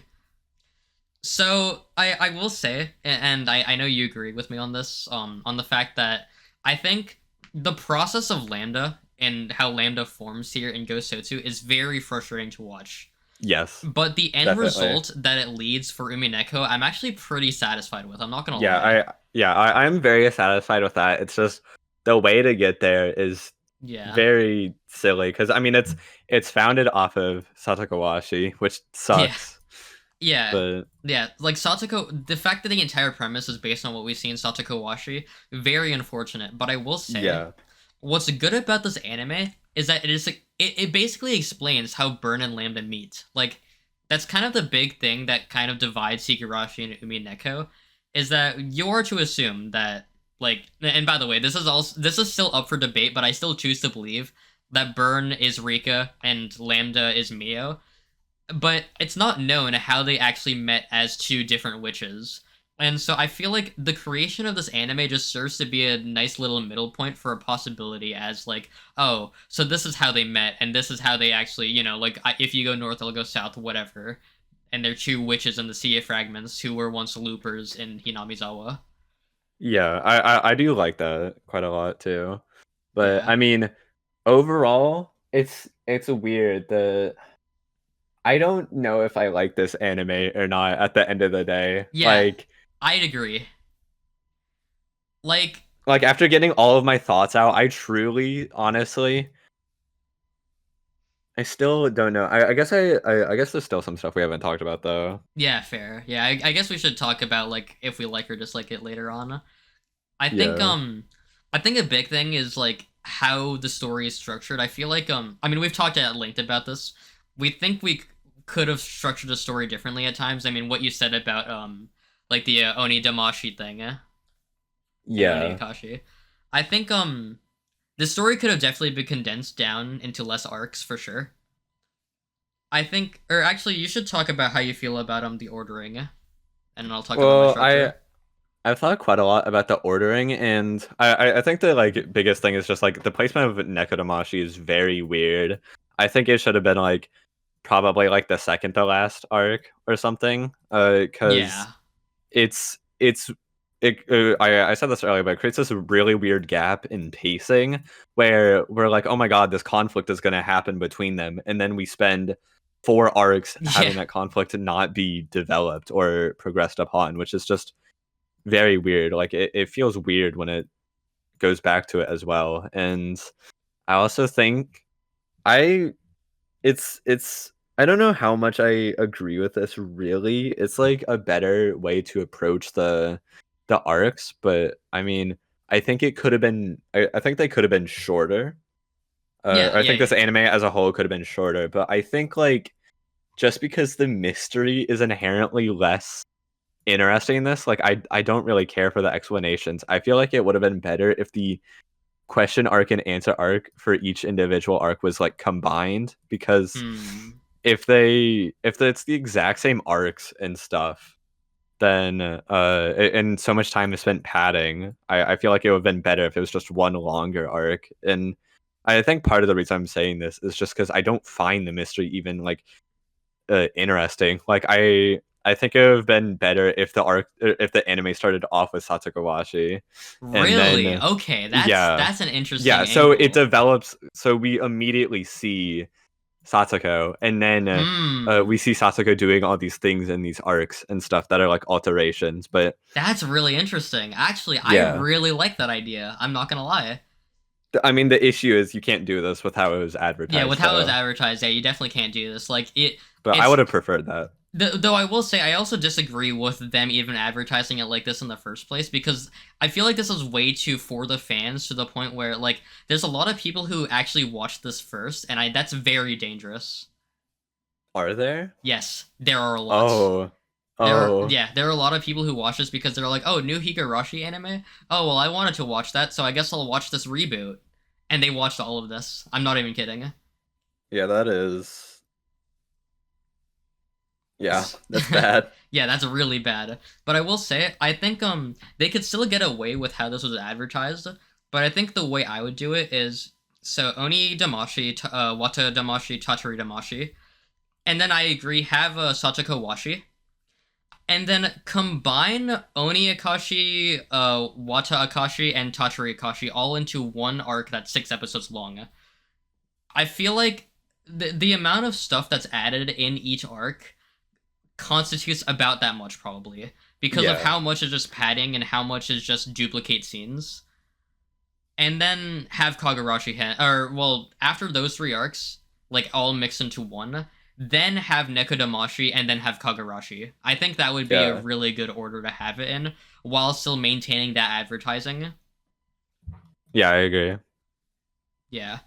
So I will say, and I know you agree with me on this, on the fact that I think the process of Lambda and how Lambda forms here in GouSotsu is very frustrating to watch. Yes. But the end result that it leads for Umineko, I'm actually pretty satisfied with. I'm not gonna lie. I'm very satisfied with that. It's just the way to get there is very silly, because I mean it's founded off of Satakawashi, which sucks. Yeah. But yeah, like Satoko, the fact that the entire premise is based on what we see in Satakawashi, very unfortunate. But I will say, what's good about this anime is that it basically explains how Burn and Lambda meet. Like, that's kind of the big thing that kind of divides Higurashi and Umineko, is that you're to assume that, like, and by the way, this is still up for debate, but I still choose to believe that Burn is Rika and Lambda is Mio. But it's not known how they actually met as 2 different witches. And so I feel like the creation of this anime just serves to be a nice little middle point for a possibility as, like, oh, so this is how they met, and this is how they actually, you know, like, if you go north, I'll go south, whatever. And they're 2 witches in the Sea of Fragments who were once loopers in Hinamizawa. Yeah, I do like that quite a lot, too. But, I mean, overall, it's weird. I don't know if I like this anime or not at the end of the day. Yeah, I'd agree. Like After getting all of my thoughts out, I truly, honestly, I still don't know. I guess I guess there's still some stuff we haven't talked about though. yeah, fair. Yeah, I guess we should talk about like if we like or dislike it later on. I think Yeah. I think a big thing is like how the story is structured. I feel like I mean we've talked at length about this. We think we could have structured the story differently at times. I mean what you said about like the Oni Damashi thing and Oni Yeah. Akashi. I think the story could have definitely been condensed down into less arcs for sure. I think or actually you should talk about how you feel about the ordering and then I'll talk about my structure. I've thought quite a lot about the ordering, and I think the like biggest thing is just like the placement of Nekodomashi is very weird. I think it should have been like probably like the second to last arc or something. Because Yeah. I said this earlier, but it creates this really weird gap in pacing where we're like, oh my god, this conflict is going to happen between them, and then we spend 4 arcs having Yeah. that conflict not be developed or progressed upon, which is just very weird. Like it feels weird when it goes back to it as well. And I also think I it's I don't know how much I agree with this really. It's like a better way to approach the arcs, but I mean I think it could have been I think they could have been shorter. Yeah, I yeah, think this yeah. anime as a whole could have been shorter, but I think like just because the mystery is inherently less interesting in this, like I don't really care for the explanations. I feel like it would have been better if the question arc and answer arc for each individual arc was like combined, because Hmm. if it's the exact same arcs and stuff, then and so much time is spent padding, I feel like it would have been better if it was just one longer arc. And I think part of the reason I'm saying this is just because I don't find the mystery even like interesting. Like I think it would have been better if the anime started off with Satsukawashi, and Really? then Okay, yeah, that's an interesting yeah. So it angle. develops. So we immediately see Satsuko, and then we Hmm. see Satsuko doing all these things in these arcs and stuff that are like alterations. But That's really interesting. Actually, I yeah, really like that idea. I'm not gonna lie. I mean the issue is you can't do this with how it was Yeah, with advertised, how it was though. advertised, yeah, you definitely can't do this. Like But I it's would have preferred that. though I will say I also disagree with them even advertising it like this in the first place because I feel like this is way too for the fans to the point where like there's a lot of people who actually watched this first and I that's very dangerous. Are there? Yes, there are a lot. Oh, oh. There are a lot of people who watch this because they're like, "Oh, new Higurashi anime? Oh, well, I wanted to watch that, so I guess I'll watch this reboot." And they watched all of this. I'm not even kidding. Yeah, that is. Yeah, that's bad. Yeah, that's really bad. But I will say, I think they could still get away with how this was advertised. But I think the way I would do it is so Oni Damashi, Wata Damashi, Tatori Damashi, and then I agree have Satoko Washi, and then combine Oni Akashi, Wata Akashi, and Tatori Akashi all into one arc that's 6 episodes long. I feel like the amount of stuff that's added in each arc constitutes about that much probably because of Yeah. how much is just padding and how much is just duplicate scenes. And then have Kagurashi or well, after those 3 arcs, like all mixed into one, then have Nekodamashi and then have Kagurashi. I think that would be a Yeah. really good order to have it in while still maintaining that advertising. Yeah, I agree. Yeah.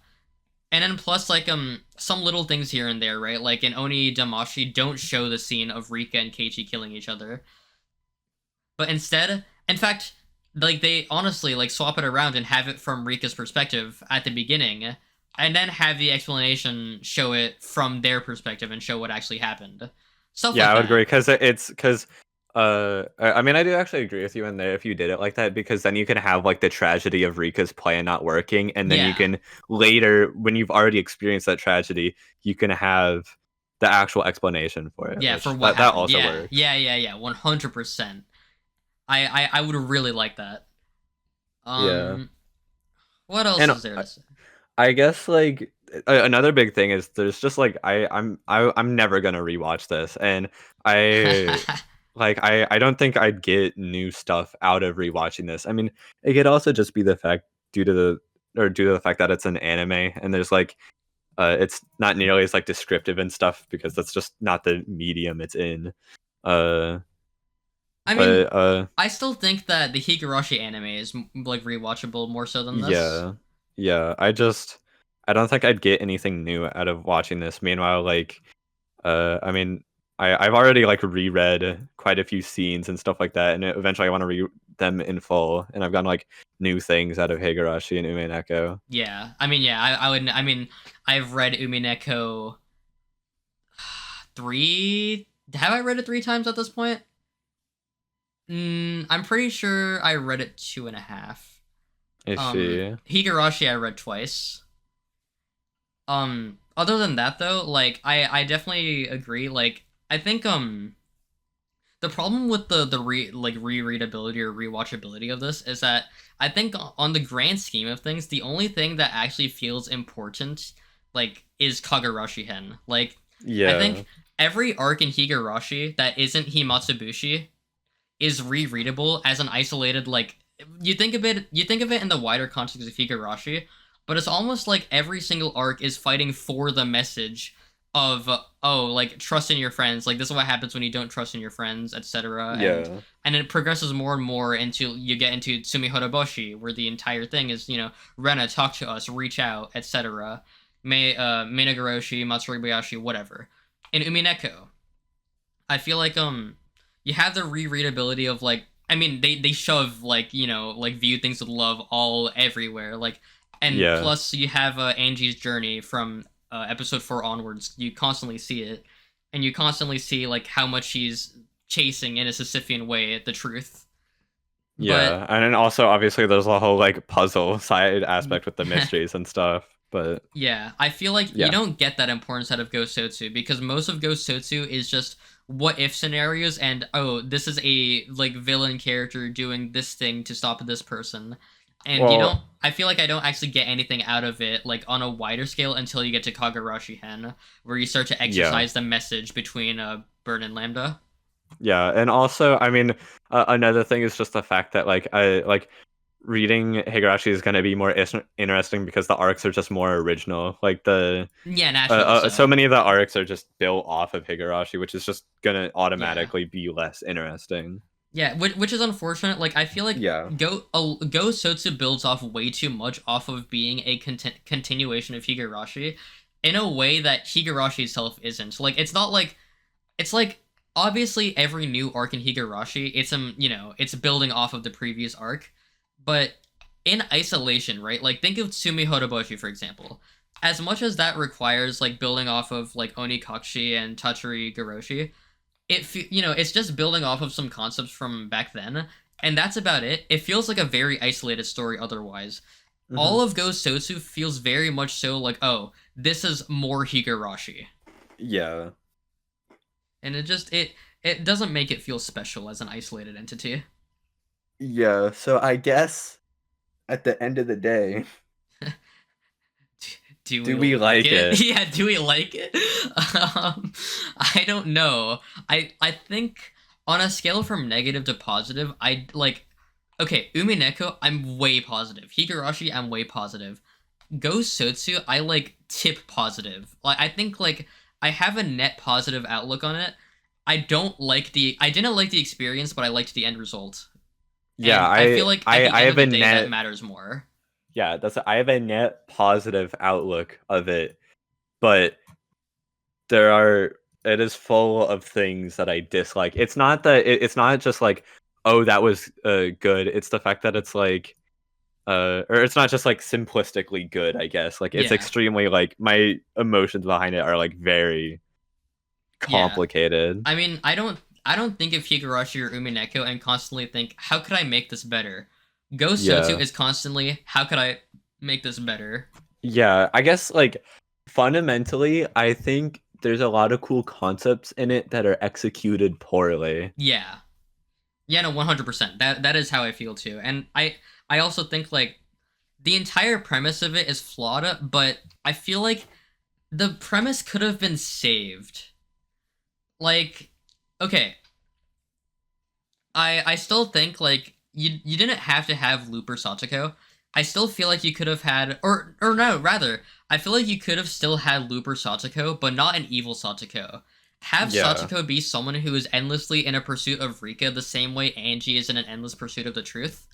And then plus like some little things here and there, right? Like in Oni Damashi don't show the scene of Rika and Keiichi killing each other. But instead, in fact, like they honestly like swap it around and have it from Rika's perspective at the beginning, and then have the explanation show it from their perspective and show what actually happened. Stuff Yeah, like I would that. agree because I mean I do actually agree with you in there if you did it like that, because then you can have like the tragedy of Rika's plan not working, and then you Yeah. can later, when you've already experienced that tragedy, you can have the actual explanation for it, Yeah, for which what that happened. also Yeah. works. Yeah. 100%. I would really like that. Yeah. Um what else And is there to say? I guess like another big thing is there's just like I'm never gonna rewatch this, and I I don't think I'd get new stuff out of rewatching this. I mean, it could also just be the fact due to the fact that it's an anime and there's like it's not nearly as like descriptive and stuff because that's just not the medium it's in. I mean, I still think that the Higurashi anime is like rewatchable more so than this. Yeah. I don't think I'd get anything new out of watching this. Meanwhile, like, I mean, I've already like reread quite a few scenes and stuff like that, and eventually I want to read them in full. And I've gotten like new things out of Higurashi and Umineko. Yeah, I mean, yeah, I would. I mean, I've read Umineko 3. Have I read it 3 times at this point? I'm pretty sure I read it 2.5. Is she? Higurashi I read twice. Other than that though, like I definitely agree. Like I think the problem with the rereadability or rewatchability of this is that I think on the grand scheme of things, the only thing that actually feels important like is Kagurashi Hen. Like Yeah. I think every arc in Higurashi that isn't Himatsubushi is rereadable as an isolated like you think of it in the wider context of Higurashi, but it's almost like every single arc is fighting for the message of like trust in your friends, like this is what happens when you don't trust in your friends, etc. Yeah. And it progresses more and more until you get into Tsumi Horoboshi, where the entire thing is, Rena, talk to us, reach out, etc. Minaguroshi, Matsuribayashi, whatever. In Umineko, I feel like you have the rereadability of like I mean they shove like like view things with love all everywhere like and plus you have Angie's journey from episode 4 onwards. You constantly see it, and you constantly see like how much she's chasing in a Sisyphean way the truth. Yeah, and then also obviously there's a whole like puzzle side aspect with the mysteries and stuff. But yeah, I feel like you don't get that importance out of GouSotsu because most of GouSotsu is just what if scenarios and this is a like villain character doing this thing to stop this person. And I feel like I don't actually get anything out of it like on a wider scale until you get to Kagurashi Hen, where you start to exercise the message between Burn and Lambda. Yeah, and also I mean another thing is just the fact that like reading Higurashi is going to be more interesting because the arcs are just more original. Like naturally. So many of the arcs are just built off of Higurashi, which is just going to automatically be less interesting. Yeah, which is unfortunate. Like I feel like GouSotsu builds off way too much off of being a continuation of Higurashi in a way that Higurashi itself isn't. Like it's not like it's like obviously every new arc in Higurashi, it's it's building off of the previous arc. But in isolation, right? Like, think of Tsumi Horoboshi, for example. As much as that requires, like, building off of, like, Onikakushi and Tatsuri Garoshi, it's just building off of some concepts from back then, and that's about it. It feels like a very isolated story otherwise. Mm-hmm. All of GouSotsu feels very much so like, oh, this is more Higurashi. Yeah. And it doesn't make it feel special as an isolated entity. Yeah, so I guess at the end of the day, do we like it? Yeah, do we like it? I don't know. I think on a scale from negative to positive, Umineko, I'm way positive. Higurashi, I'm way positive. GouSotsu, I like tip positive. Like I think like I have a net positive outlook on it. I didn't like the experience, but I liked the end result. Yeah, I feel like I have a net that matters more. Yeah, I have a net positive outlook of it, but it is full of things that I dislike. It's not that it's not just like, oh, that was good. It's the fact that it's like or it's not just like simplistically good, I guess. Like it's extremely like my emotions behind it are like very complicated. Yeah. I mean, I don't think of Higurashi or Umineko and constantly think, how could I make this better? GouSotsu is constantly, how could I make this better? Yeah, I guess like fundamentally, I think there's a lot of cool concepts in it that are executed poorly. Yeah. Yeah, no, 100%. That is how I feel too. And I also think like the entire premise of it is flawed, but I feel like the premise could have been saved. Like, okay, I still think like you didn't have to have Looper Satoko. I still feel like you could have had, or no, rather, I feel like you could have still had Looper Satoko, but not an evil Satoko. Have Satoko be someone who is endlessly in a pursuit of Rika the same way Angie is in an endless pursuit of the truth.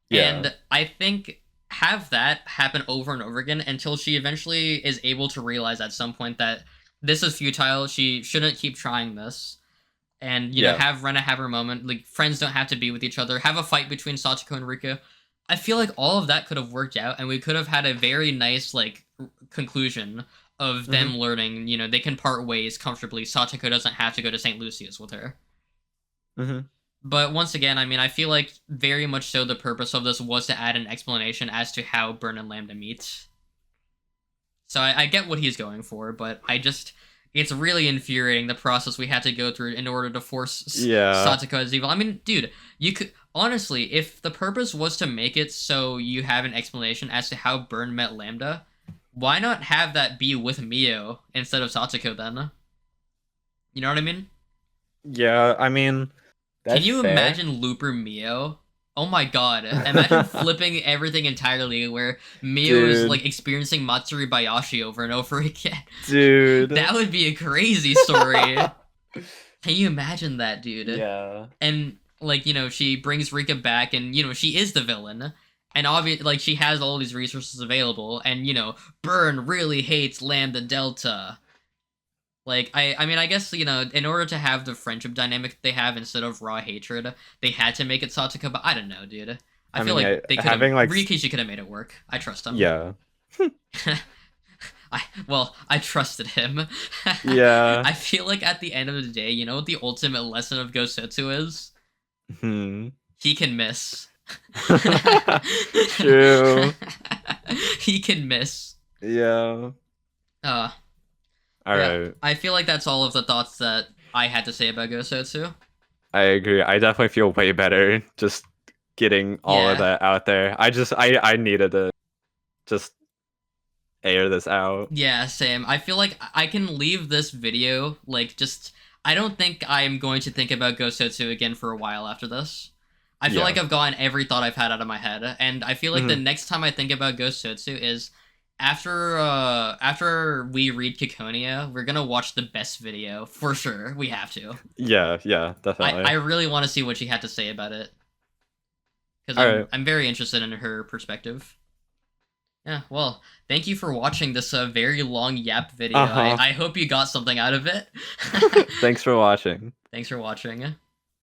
Yeah. And I think have that happen over and over again until she eventually is able to realize at some point that this is futile, she shouldn't keep trying this. And, you know, have Rena have her moment. Like, friends don't have to be with each other. Have a fight between Satoko and Rika. I feel like all of that could have worked out, and we could have had a very nice, like, conclusion of them learning, you know, they can part ways comfortably. Satoko doesn't have to go to St. Lucia's with her. But once again, I mean, I feel like very much so the purpose of this was to add an explanation as to how Burn and Lambda meet. So I get what he's going for, but it's really infuriating the process we had to go through in order to force Satoko as evil. I mean, dude, you could honestly, if the purpose was to make it so you have an explanation as to how Burn met Lambda, why not have that be with Mio instead of Satoko then? You know what I mean? Yeah, I mean, can you imagine Looper Mio? Oh my god, imagine flipping everything entirely where Mio is like experiencing Matsuri Bayashi over and over again. Dude. That would be a crazy story. Can you imagine that, dude? Yeah. And like, you know, she brings Rika back and, you know, she is the villain. And obviously, like, she has all these resources available. And, you know, Burn really hates Lambda Delta. Like, I mean, I guess, you know, in order to have the friendship dynamic they have instead of raw hatred, they had to make it Satoko, but I don't know, dude. I feel like they could have, Rikishi could have made it work. I trust him. Yeah. I trusted him. Yeah. I feel like at the end of the day, you know what the ultimate lesson of GouSotsu is? He can miss. True. He can miss. Yeah. Alright. I feel like that's all of the thoughts that I had to say about GouSotsu. I agree. I definitely feel way better just getting all of that out there. I needed to just air this out. Yeah, same. I feel like I can leave this video, like, just... I don't think I'm going to think about GouSotsu again for a while after this. I feel like I've gotten every thought I've had out of my head, and I feel like the next time I think about GouSotsu is... After we read Kikonia, we're gonna watch the best video for sure. We have to. Yeah, definitely. I really want to see what she had to say about it because I'm very interested in her perspective. Yeah, well, thank you for watching this very long yap video. I hope you got something out of it. Thanks for watching. Thanks for watching.